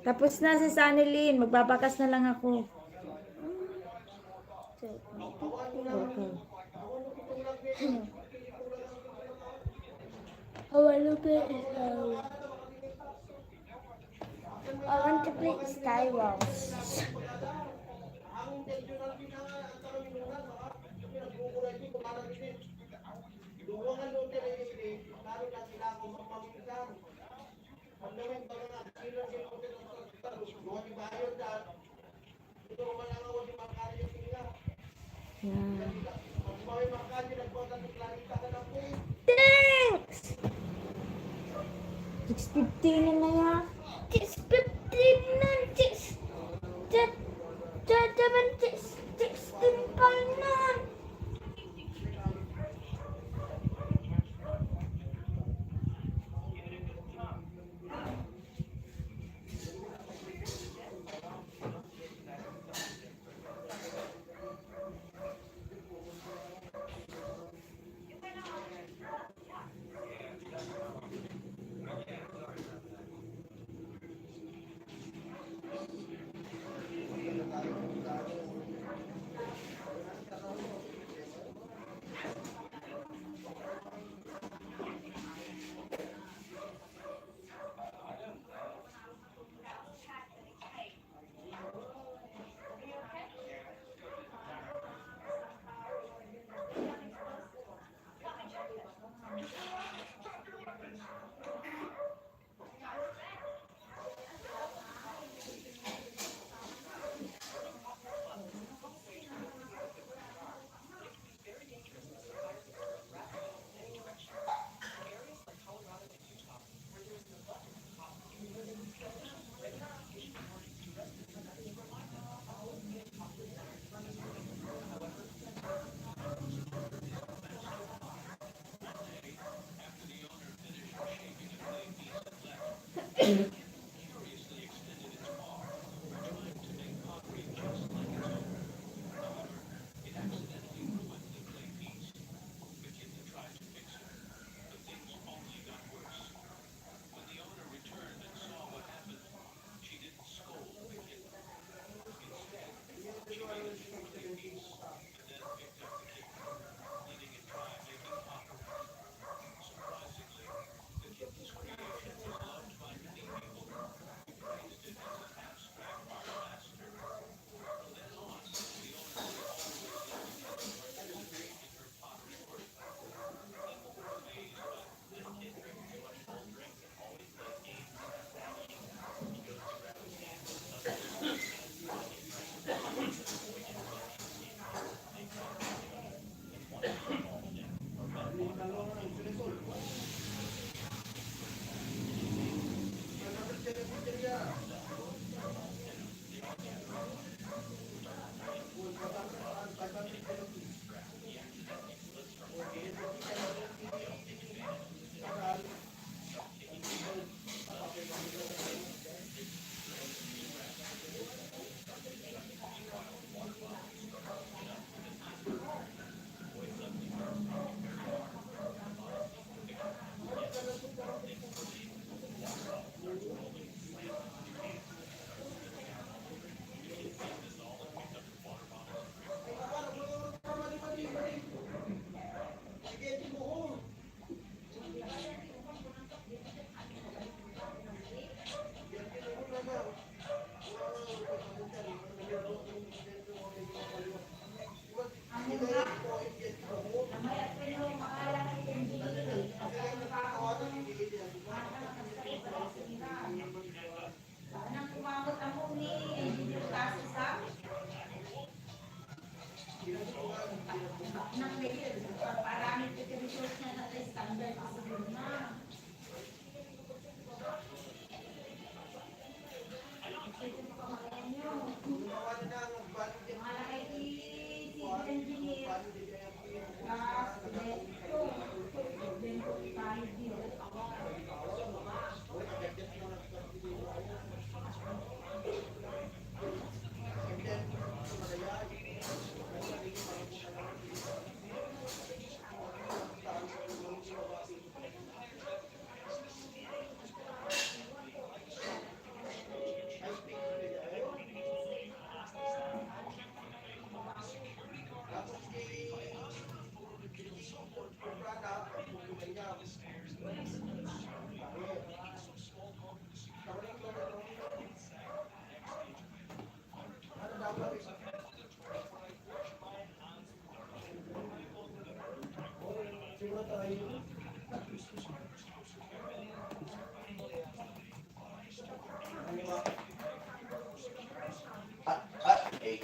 Tapos na si Sanilin. Magbabakas na lang ako. Okay. I want to play Sky Wars. Yan. Thanks! 6:15 na yan. Just 15 minutes. Just 16 pa na.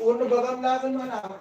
Uno bagang laban man ah.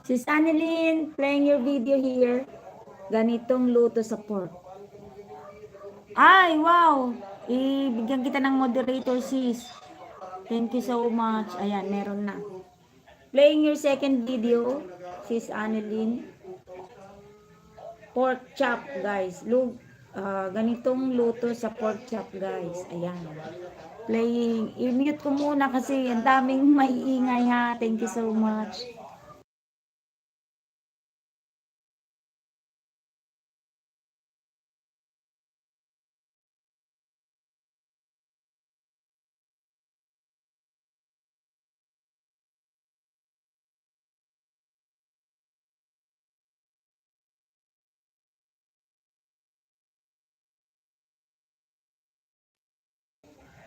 Sis Annalyn, playing your video here. Ganitong luto sa pork. Ay, wow! Ibigyan kita ng moderator, sis. Thank you so much. Ayan, meron na. Playing your second video, sis Annalyn. Pork chop, guys. Ganitong luto sa pork chop, guys. Ayan. Playing. I-mute ko muna kasi ang daming maiingay ha. Thank you so much.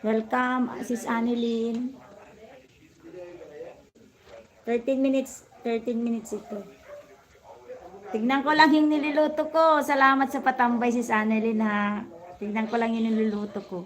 Welcome, sis Annalyn. 13 minutes ito. Tignan ko lang yung niluluto ko. Salamat sa patambay, sis Annalyn ha. Tignan ko lang yung niluluto ko.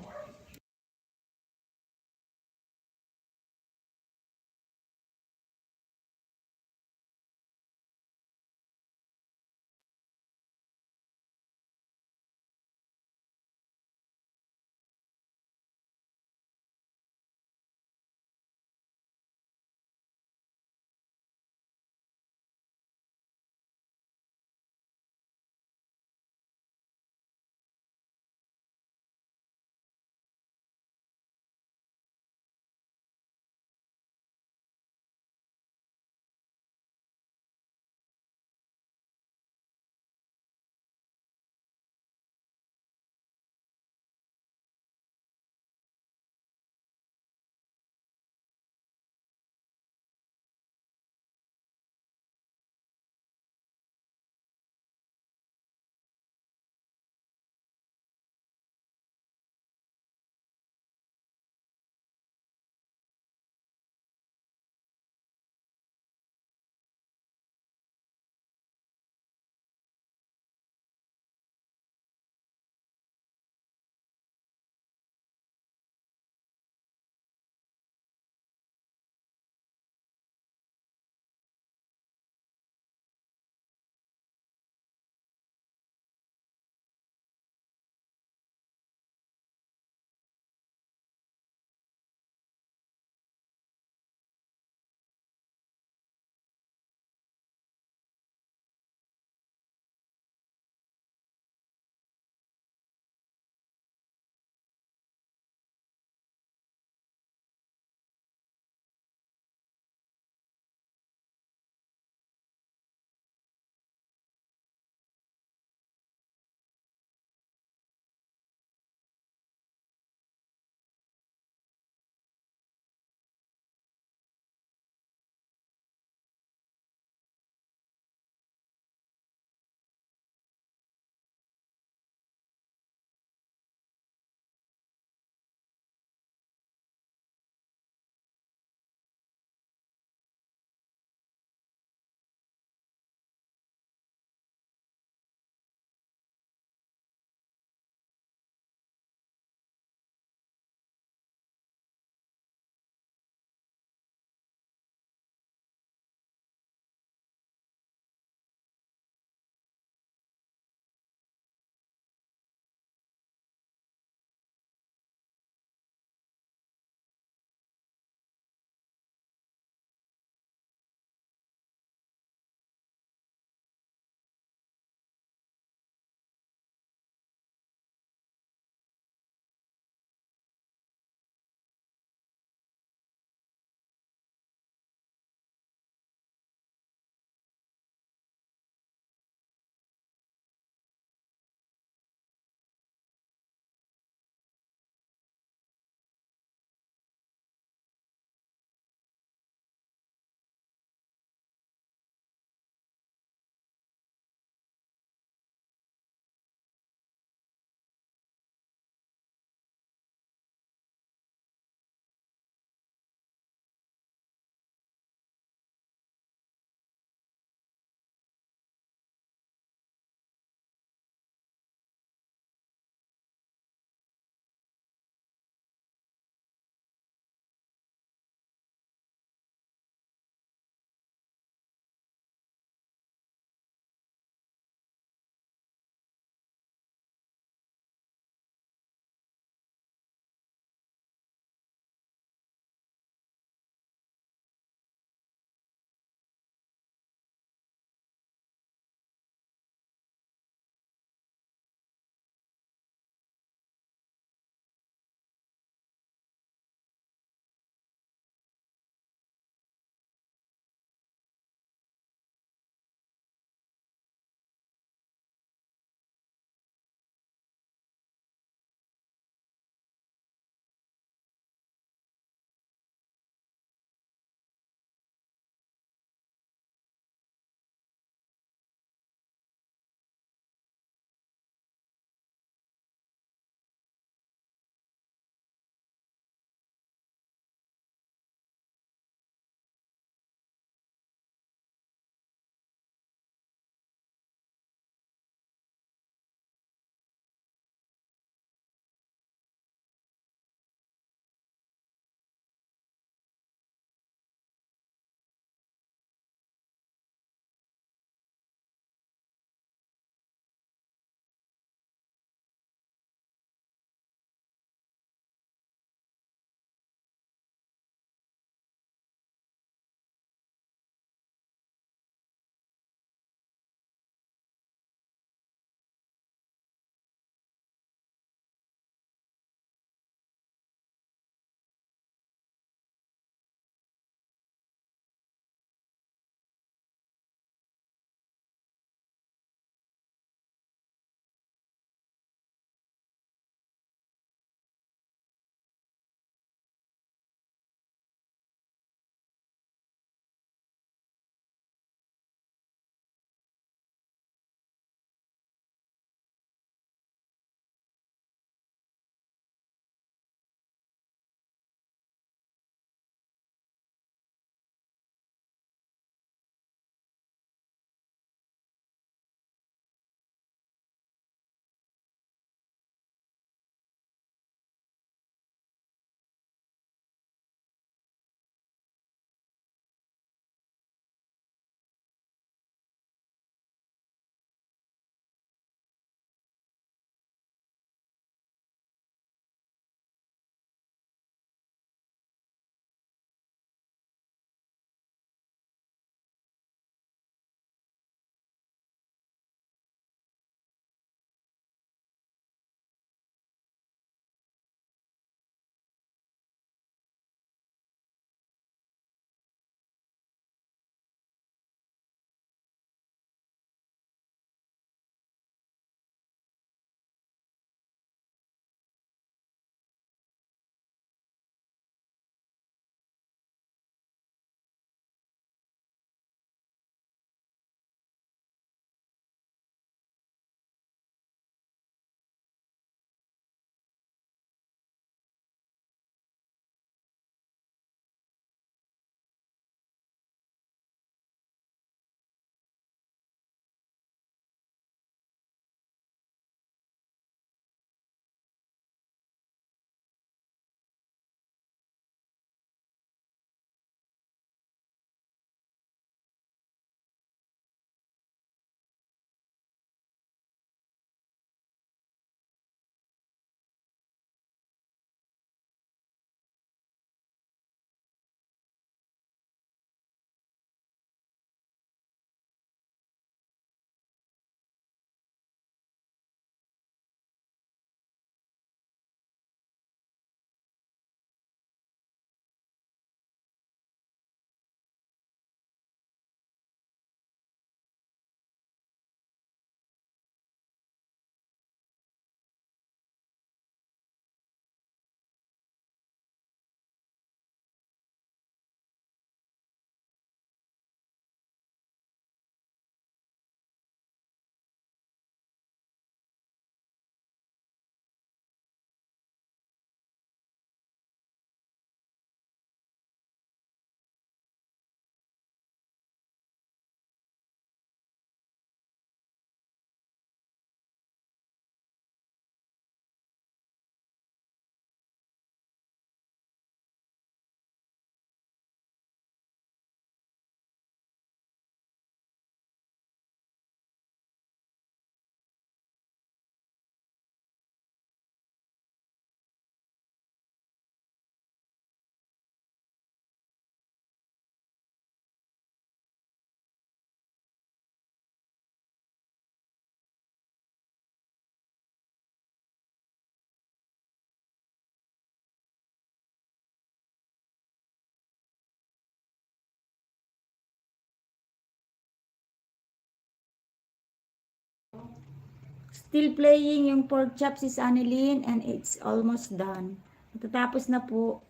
Still playing yung pork chop si Annalyn and it's almost done. Matatapos na po.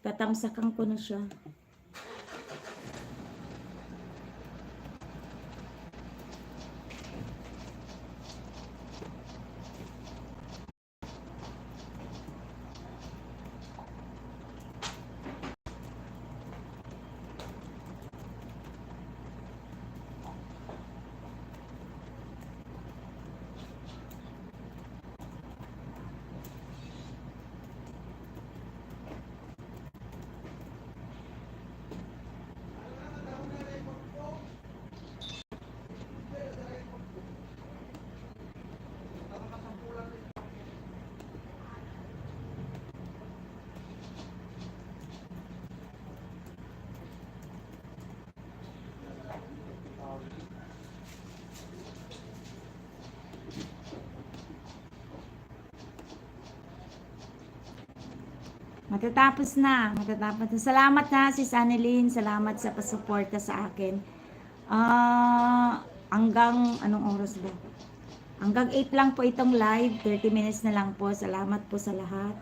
Tatamsakan ko na siya. Matatapos na. Matatapos na. Salamat na, Sis Annalyn. Salamat sa pasuporta sa akin. Hanggang, anong oras ba? Hanggang 8 lang po itong live. 30 minutes na lang po. Salamat po sa lahat.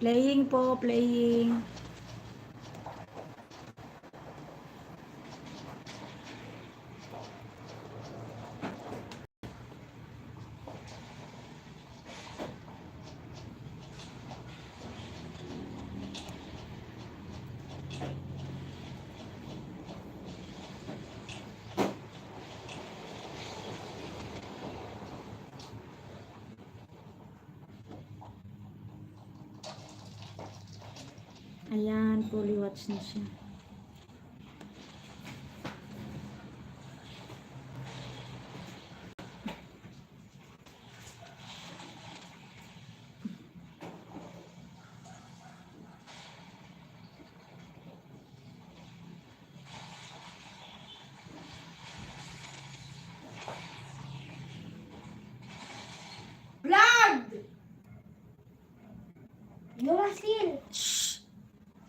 Playing po, playing. Ayan, fully watch na siya.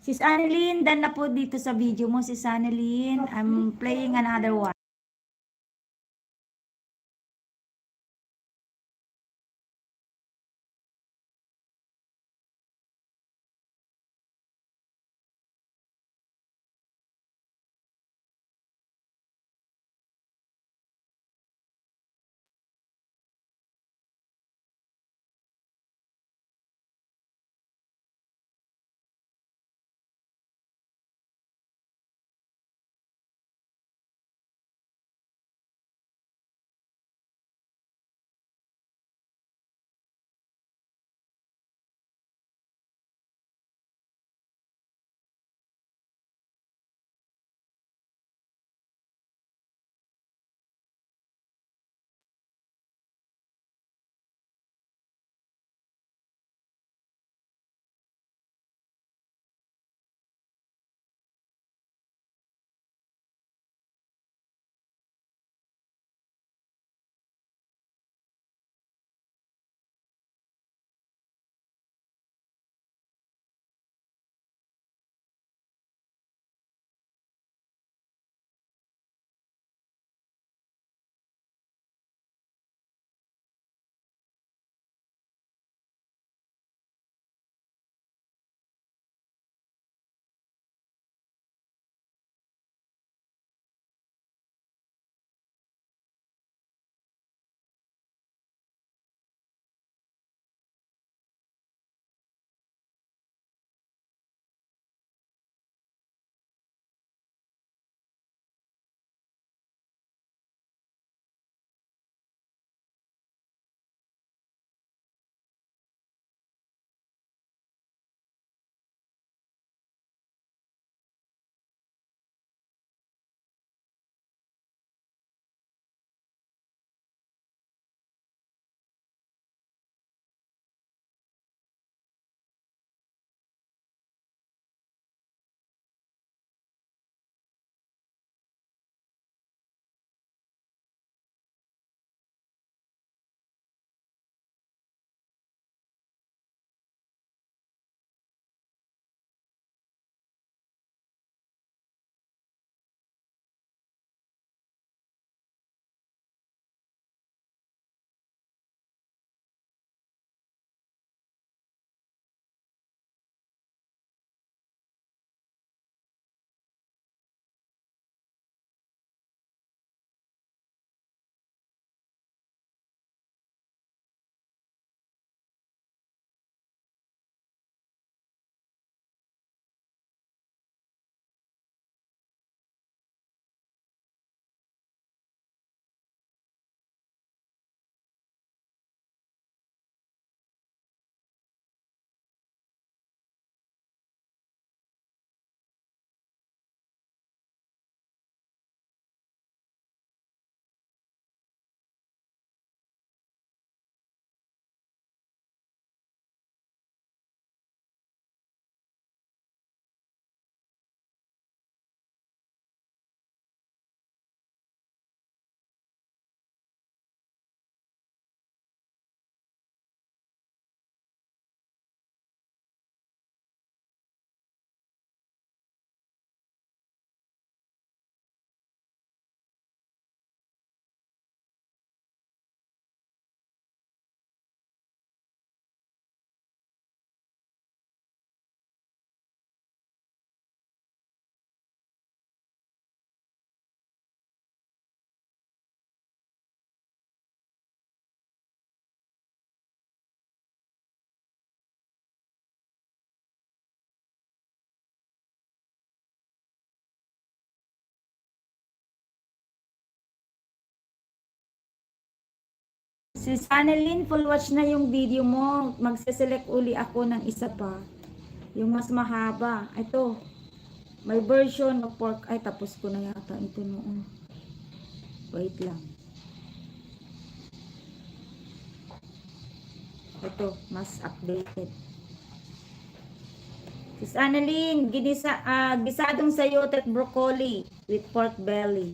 Sis Annalyn, done na po dito sa video mo, Sis Annalyn. I'm playing another one. Si Annalyn, full watch na yung video mo. Magse-select uli ako ng isa pa. Yung mas mahaba. Ito. May version of pork. Ay, tapos ko na yata ito noon. Wait lang. Ito, mas updated. Sis Annalyn, gisadong sayote at broccoli with pork belly.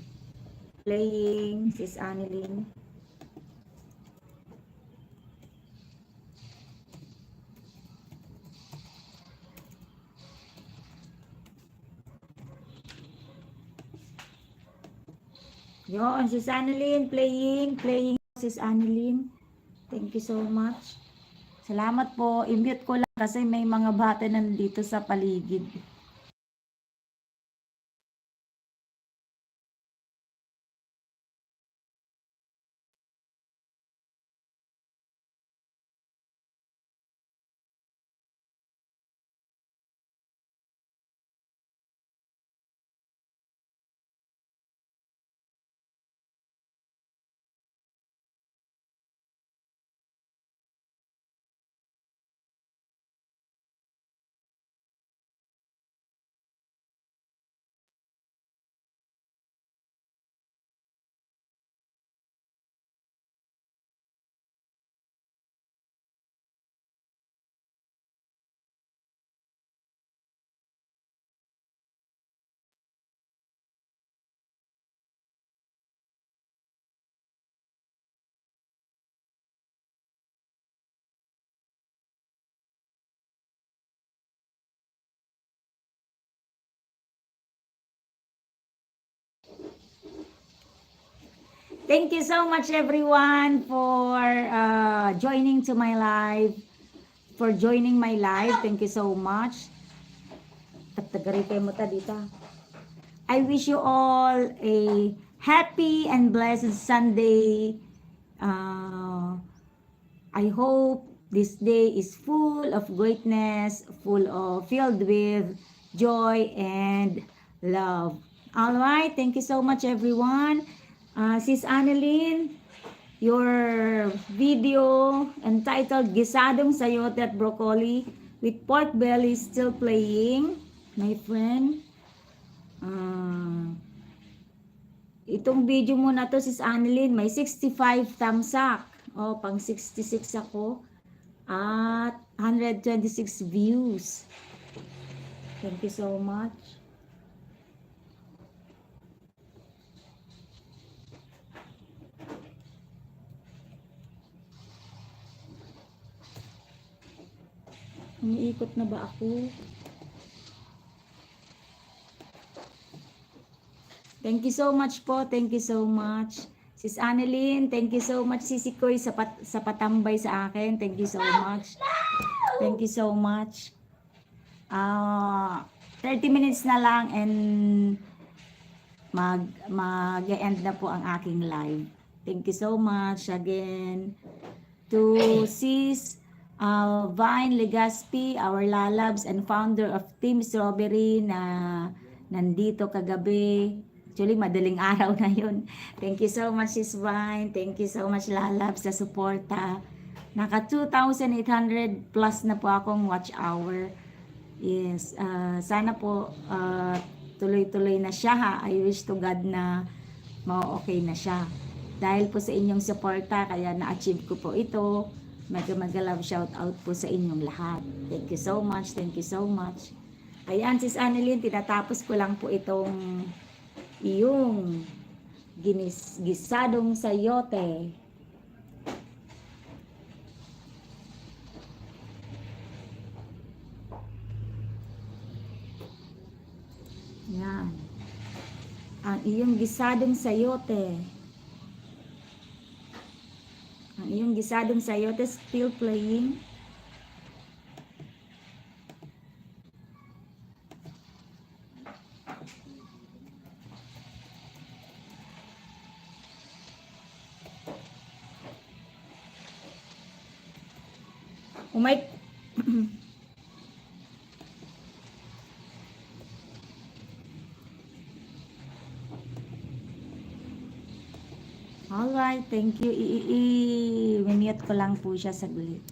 Playing, Sis Annalyn. Yun, Sis Annalyn, playing, Sis Annalyn. Thank you so much. Salamat po. I-mute ko lang kasi may mga bata nandito sa paligid. Thank you so much everyone for joining to my live. For joining my live. Thank you so much. Tagaritay mo ta dito. I wish you all a happy and blessed Sunday. I hope this day is full of greatness, filled with joy and love. All right, thank you so much everyone. Sis Annalyn, your video entitled Gisadong Sayote at Broccoli with Pork Belly is still playing, my friend. Itong video mo na to, Sis Annalyn, may 65 thumbs up. O, pang 66 ako. At 126 views. Thank you so much. Umiikot na ba ako? Thank you so much po. Thank you so much. Sis Annalyn, thank you so much. Sisi Koy sa patambay sa akin. Thank you so much. Thank you so much. 30 minutes na lang and mag-end na po ang aking live. Thank you so much again to Sis Vine Legaspi, our lalabs and founder of Team Strawberry na nandito kagabi. Actually, madaling araw na yun. Thank you so much, Sis Vine. Thank you so much, lalabs, sa suporta. Naka 2,800 plus na po akong watch hour. Yes, sana po tuloy-tuloy na siya ha. I wish to God na okay na siya. Dahil po sa inyong suporta, kaya na-achieve ko po ito. Mag-love shout out po sa inyong lahat. Thank you so much. Thank you so much. Ayan, Sis Annalyn, tinatapos ko lang po itong iyong gisadong sayote. Yan. Ang iyong gisadong sayote. Ang iyong gisadong sayote still playing. Umay Alright, thank you. I-mute ko lang po siya saglit.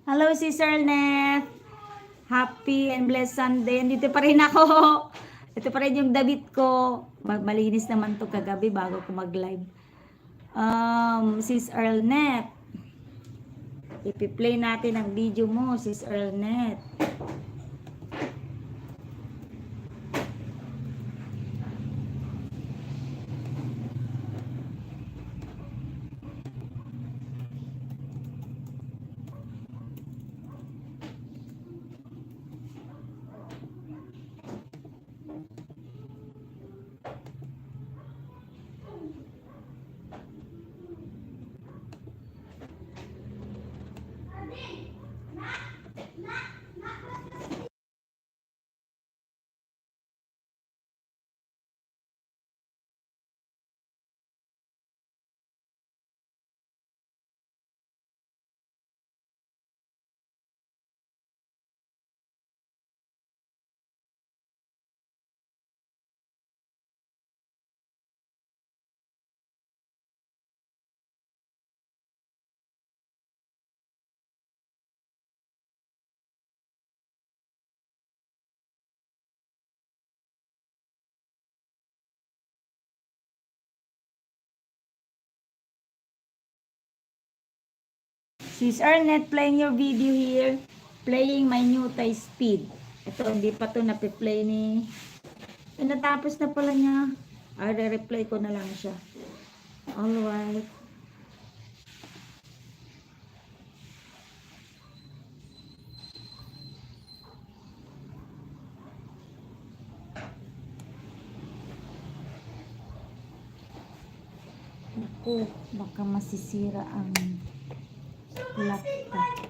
Hello, Sister Net. Happy and blessed Sunday. Dito pa rin ako. Ito pa rin yung damit ko. Malinis naman to kagabi bago ko mag-live. Sis Earlnet. Ipi-play natin ang video mo, Sis Earlnet. Sis Ernest, playing your video here. Playing my new Thai speed. Ito, hindi pa to napi-play ni... natapos na pala niya. Re-replay ko na lang siya. Alright. Naku, baka masisira ang laptop.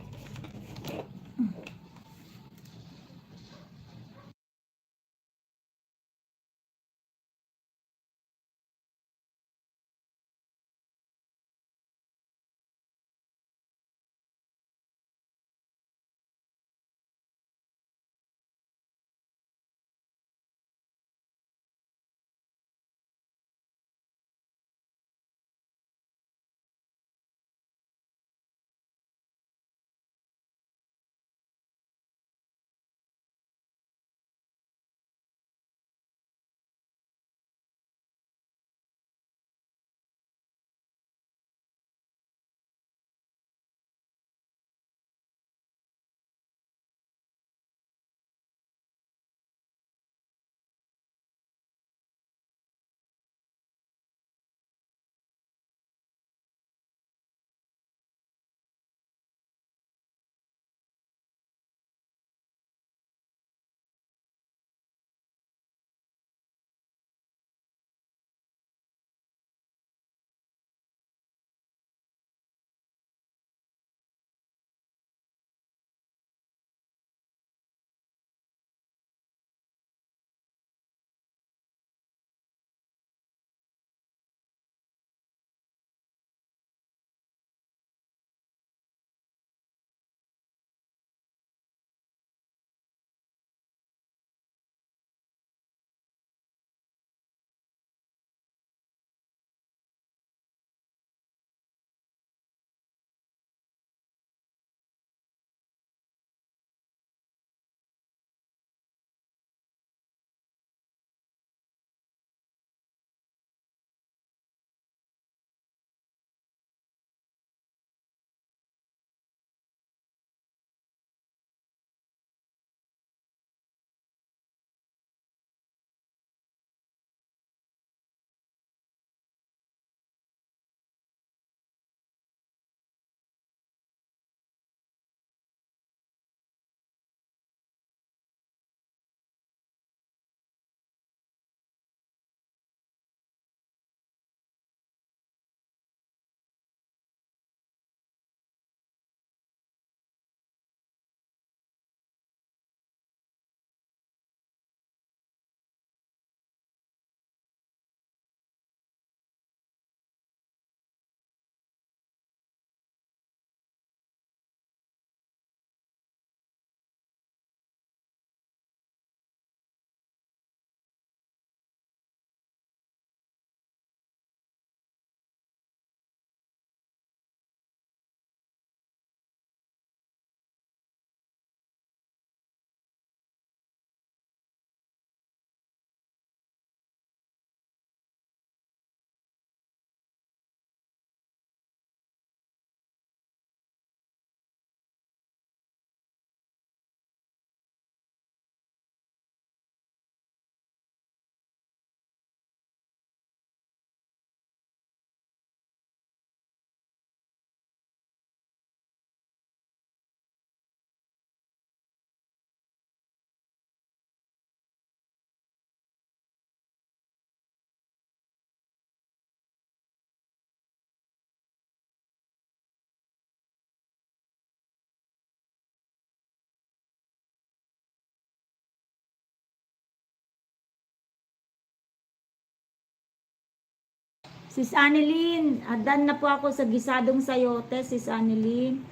Sis Annalyn, done na po ako sa gisadong sayote, Sis Annalyn.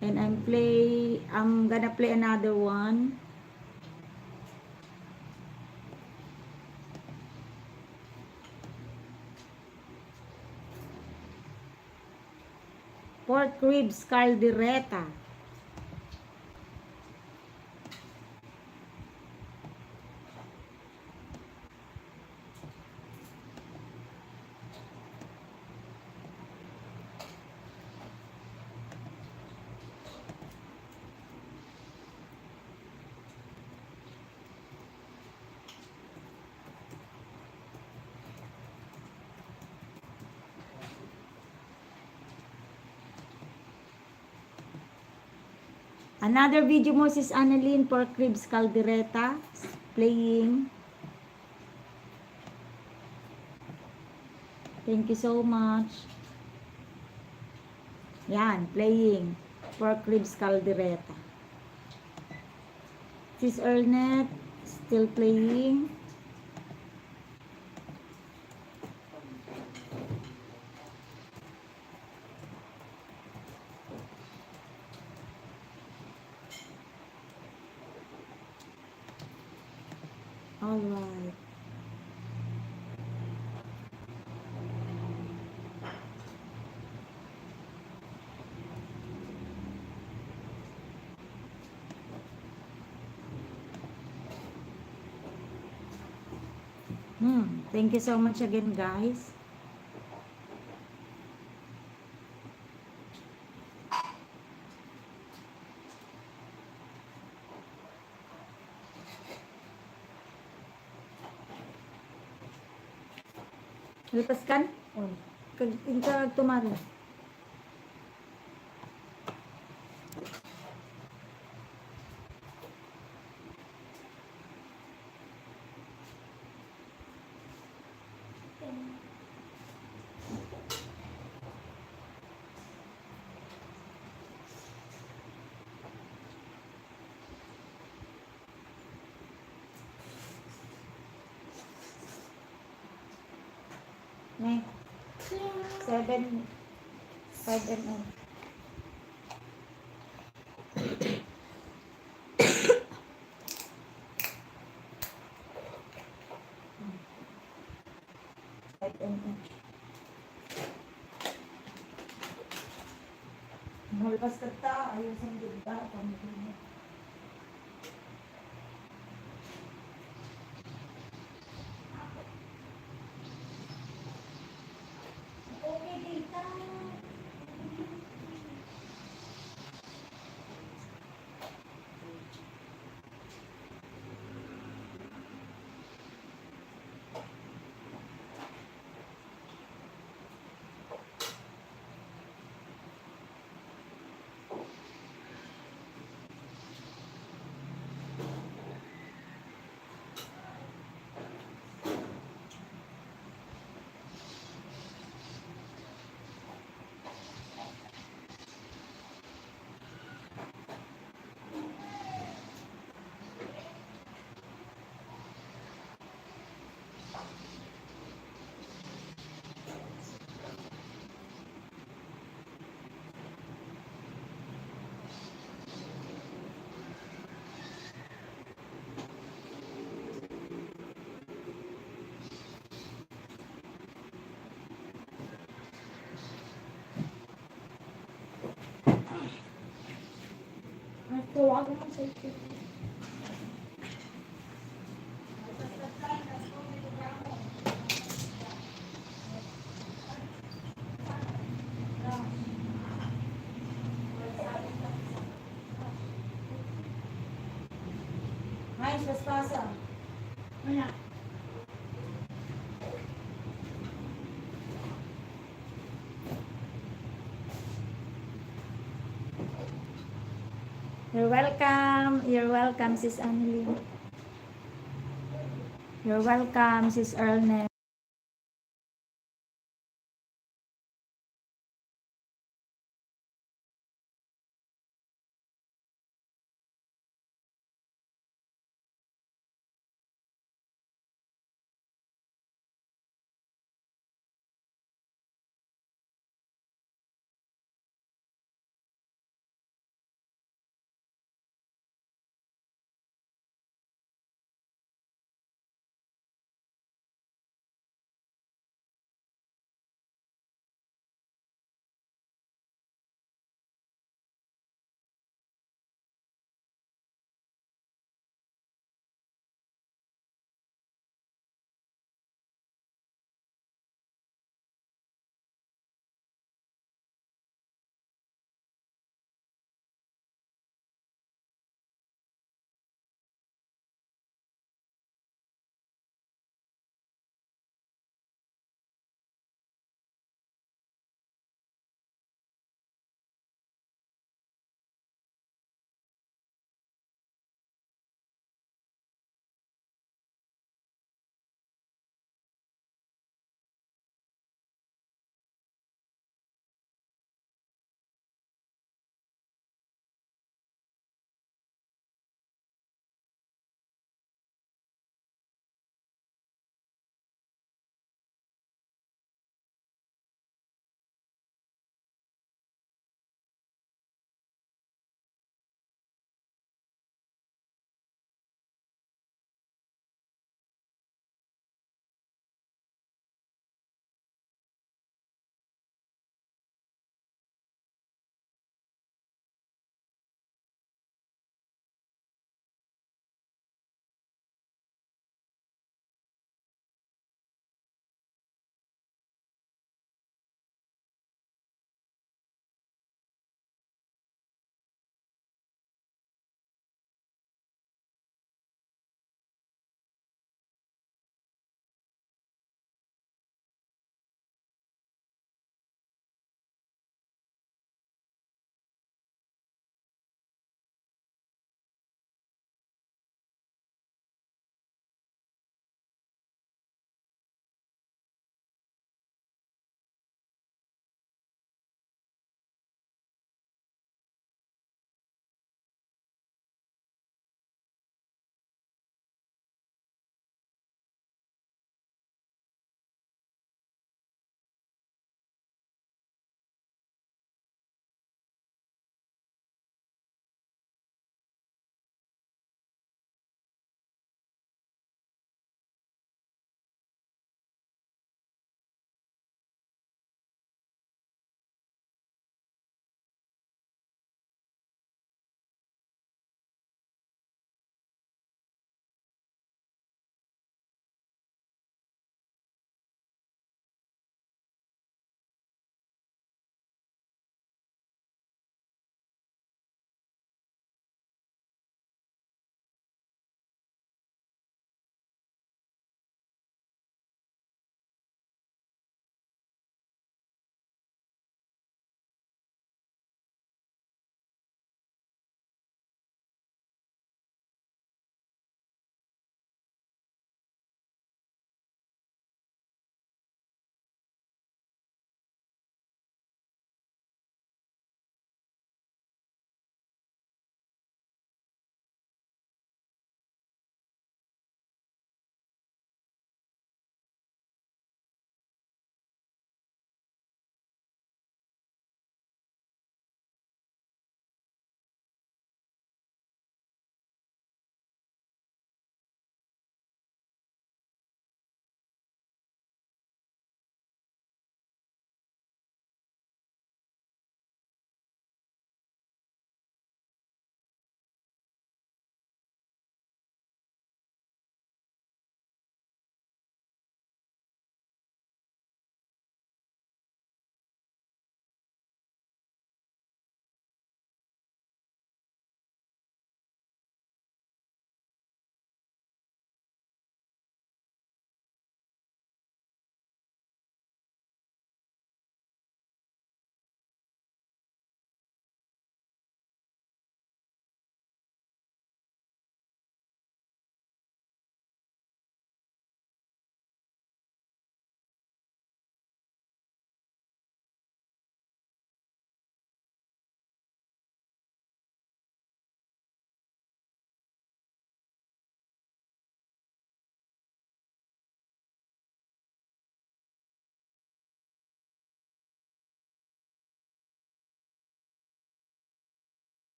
And I'm gonna play another one. Pork ribs caldereta. Another video mo, Sis Annalyn, pork ribs caldereta. Playing. Thank you so much. Yan, playing. Pork ribs caldereta. Sis Ernet, still playing. Alright. Thank you so much again, guys. Lepaskan? Kag tumari. Nih, 5 ml. Malpas kata, ayun sa ganda, pamilya. Okay, dita. Tawagan mo sa ito. Ay, paspasa. Ano? You're welcome. You're welcome, Sis Annalyn. You're welcome, Sis Ernest.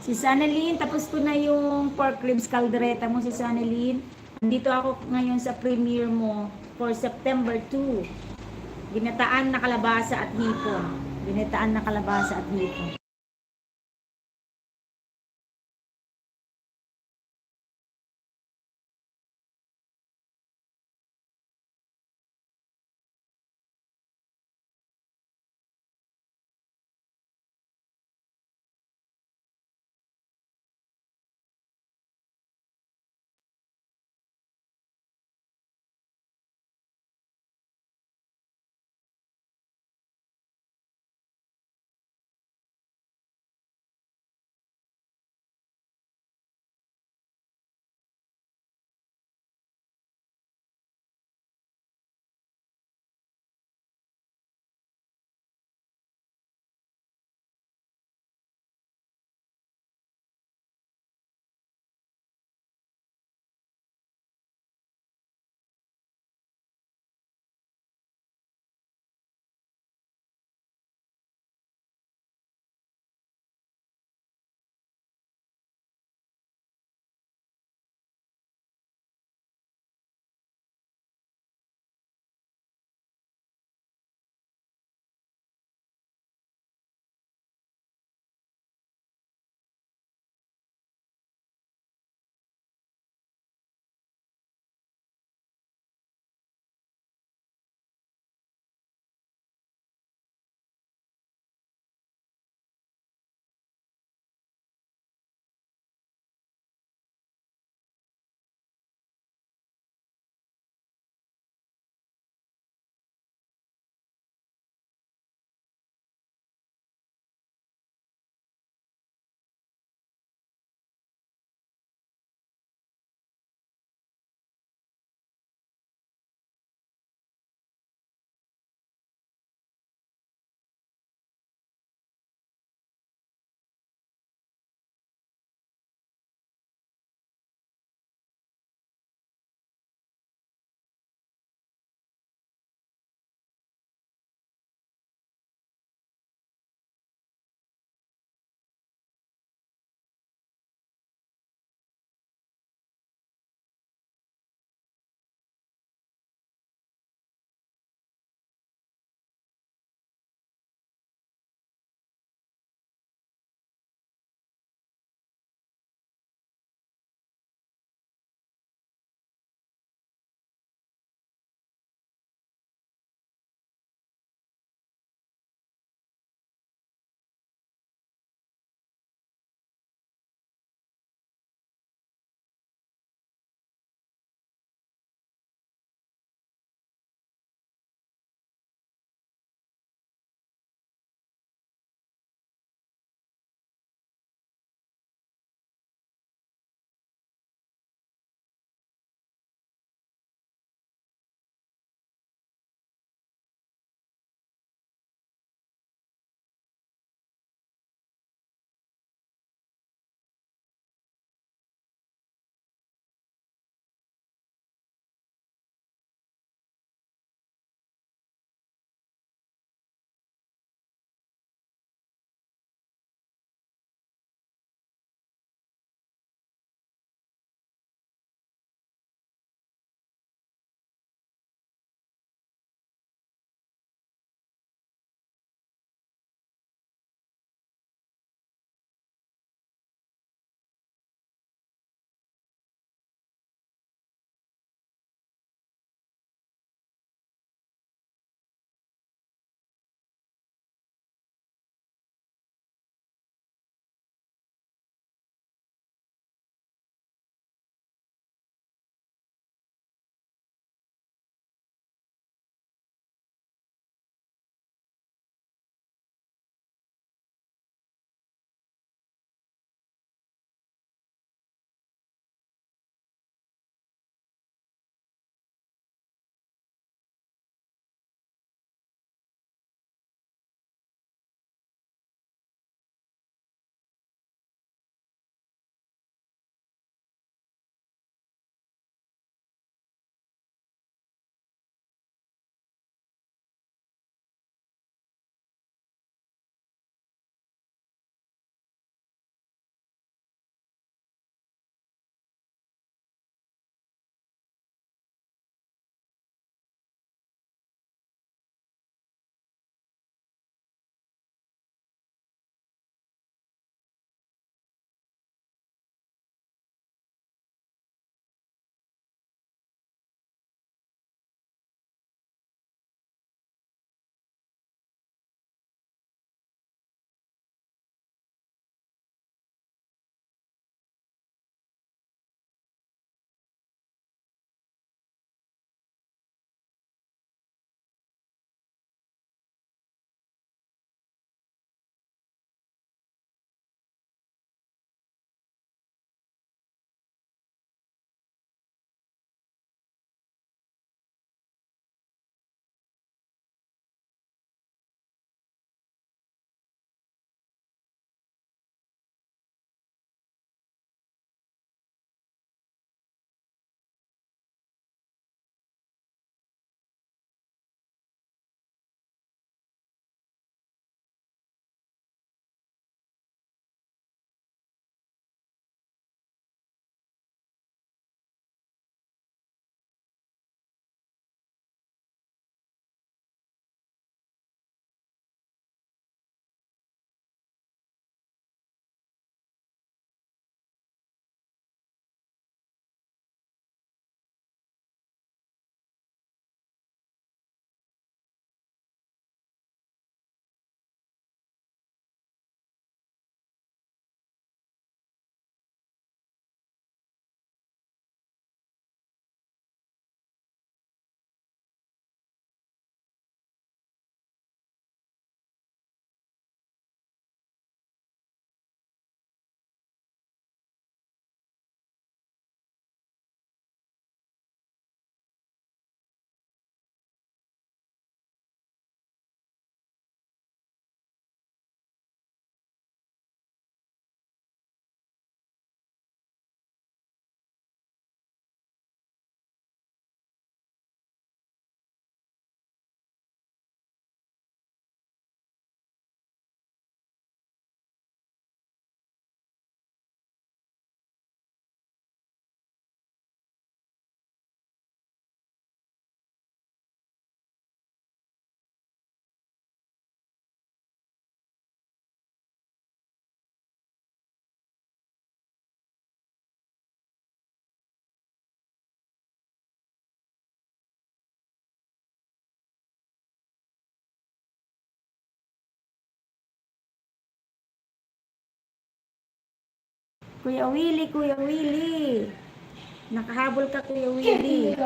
Si Sanalyn, tapos ko na yung pork ribs caldereta mo, si Sanalyn. Nandito ako ngayon sa premiere mo for September 2. Binataan na kalabasa at hipon. Binataan na kalabasa at hipon. Kuya Willie, Kuya Willie. Nakahabol ka, Kuya Willie.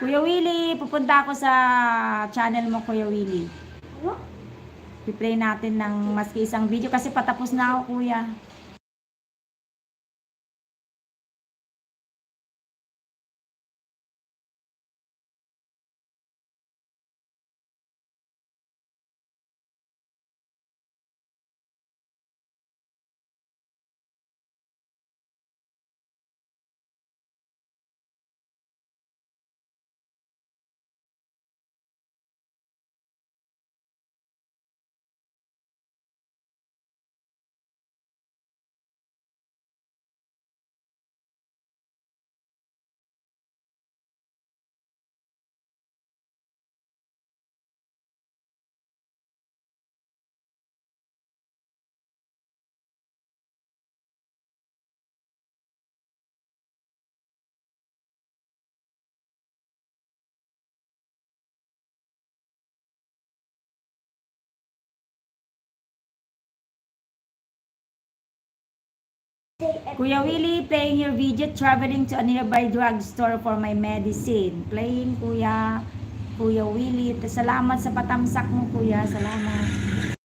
Kuya Willie, pupunta ako sa channel mo, Kuya Willie. I-play natin ng maski isang video kasi patapos na ako, Kuya. Kuya Willie, playing your video, traveling to a nearby drugstore for my medicine. Playing, Kuya. Kuya Willie. Salamat sa patamsak mo, Kuya. Salamat.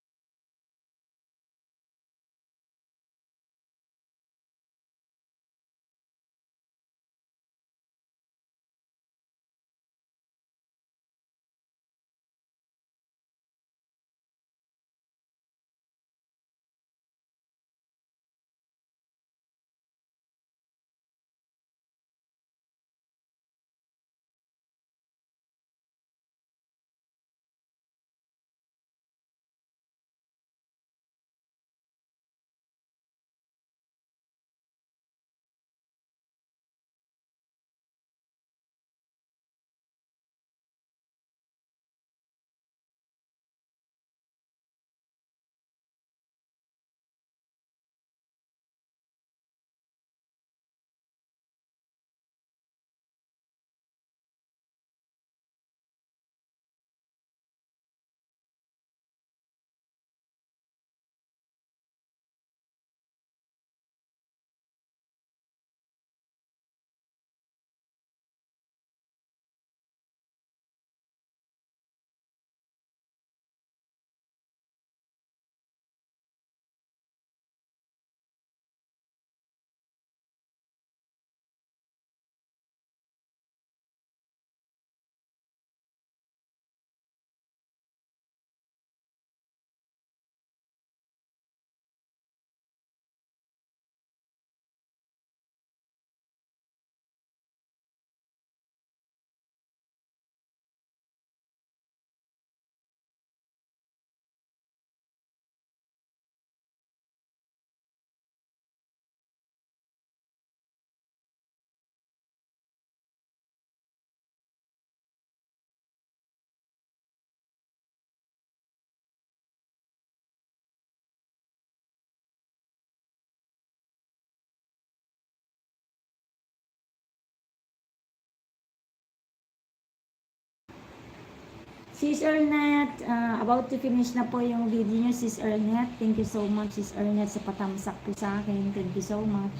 Sis Ernest, about to finish na po yung video nyo, Sis Ernest. Thank you so much, Sis Ernest, sa patamsak po sa akin. Thank you so much.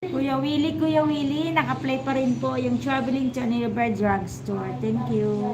Kuya Willie, naka-play pa rin po yung Traveling to Nearby Drugstore. Thank you.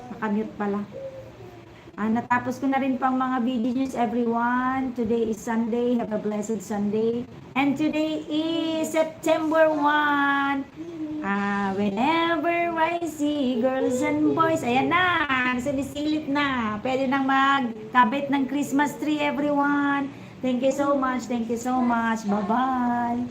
Nakamute pala. Natapos ko na rin pang mga video news, everyone. Today is Sunday. Have a blessed Sunday. And today is September 1. Whenever I see girls and boys, ayan na, sinisilip na. Pwede nang magkabit ng Christmas tree, everyone. Thank you so much. Thank you so much. Bye-bye.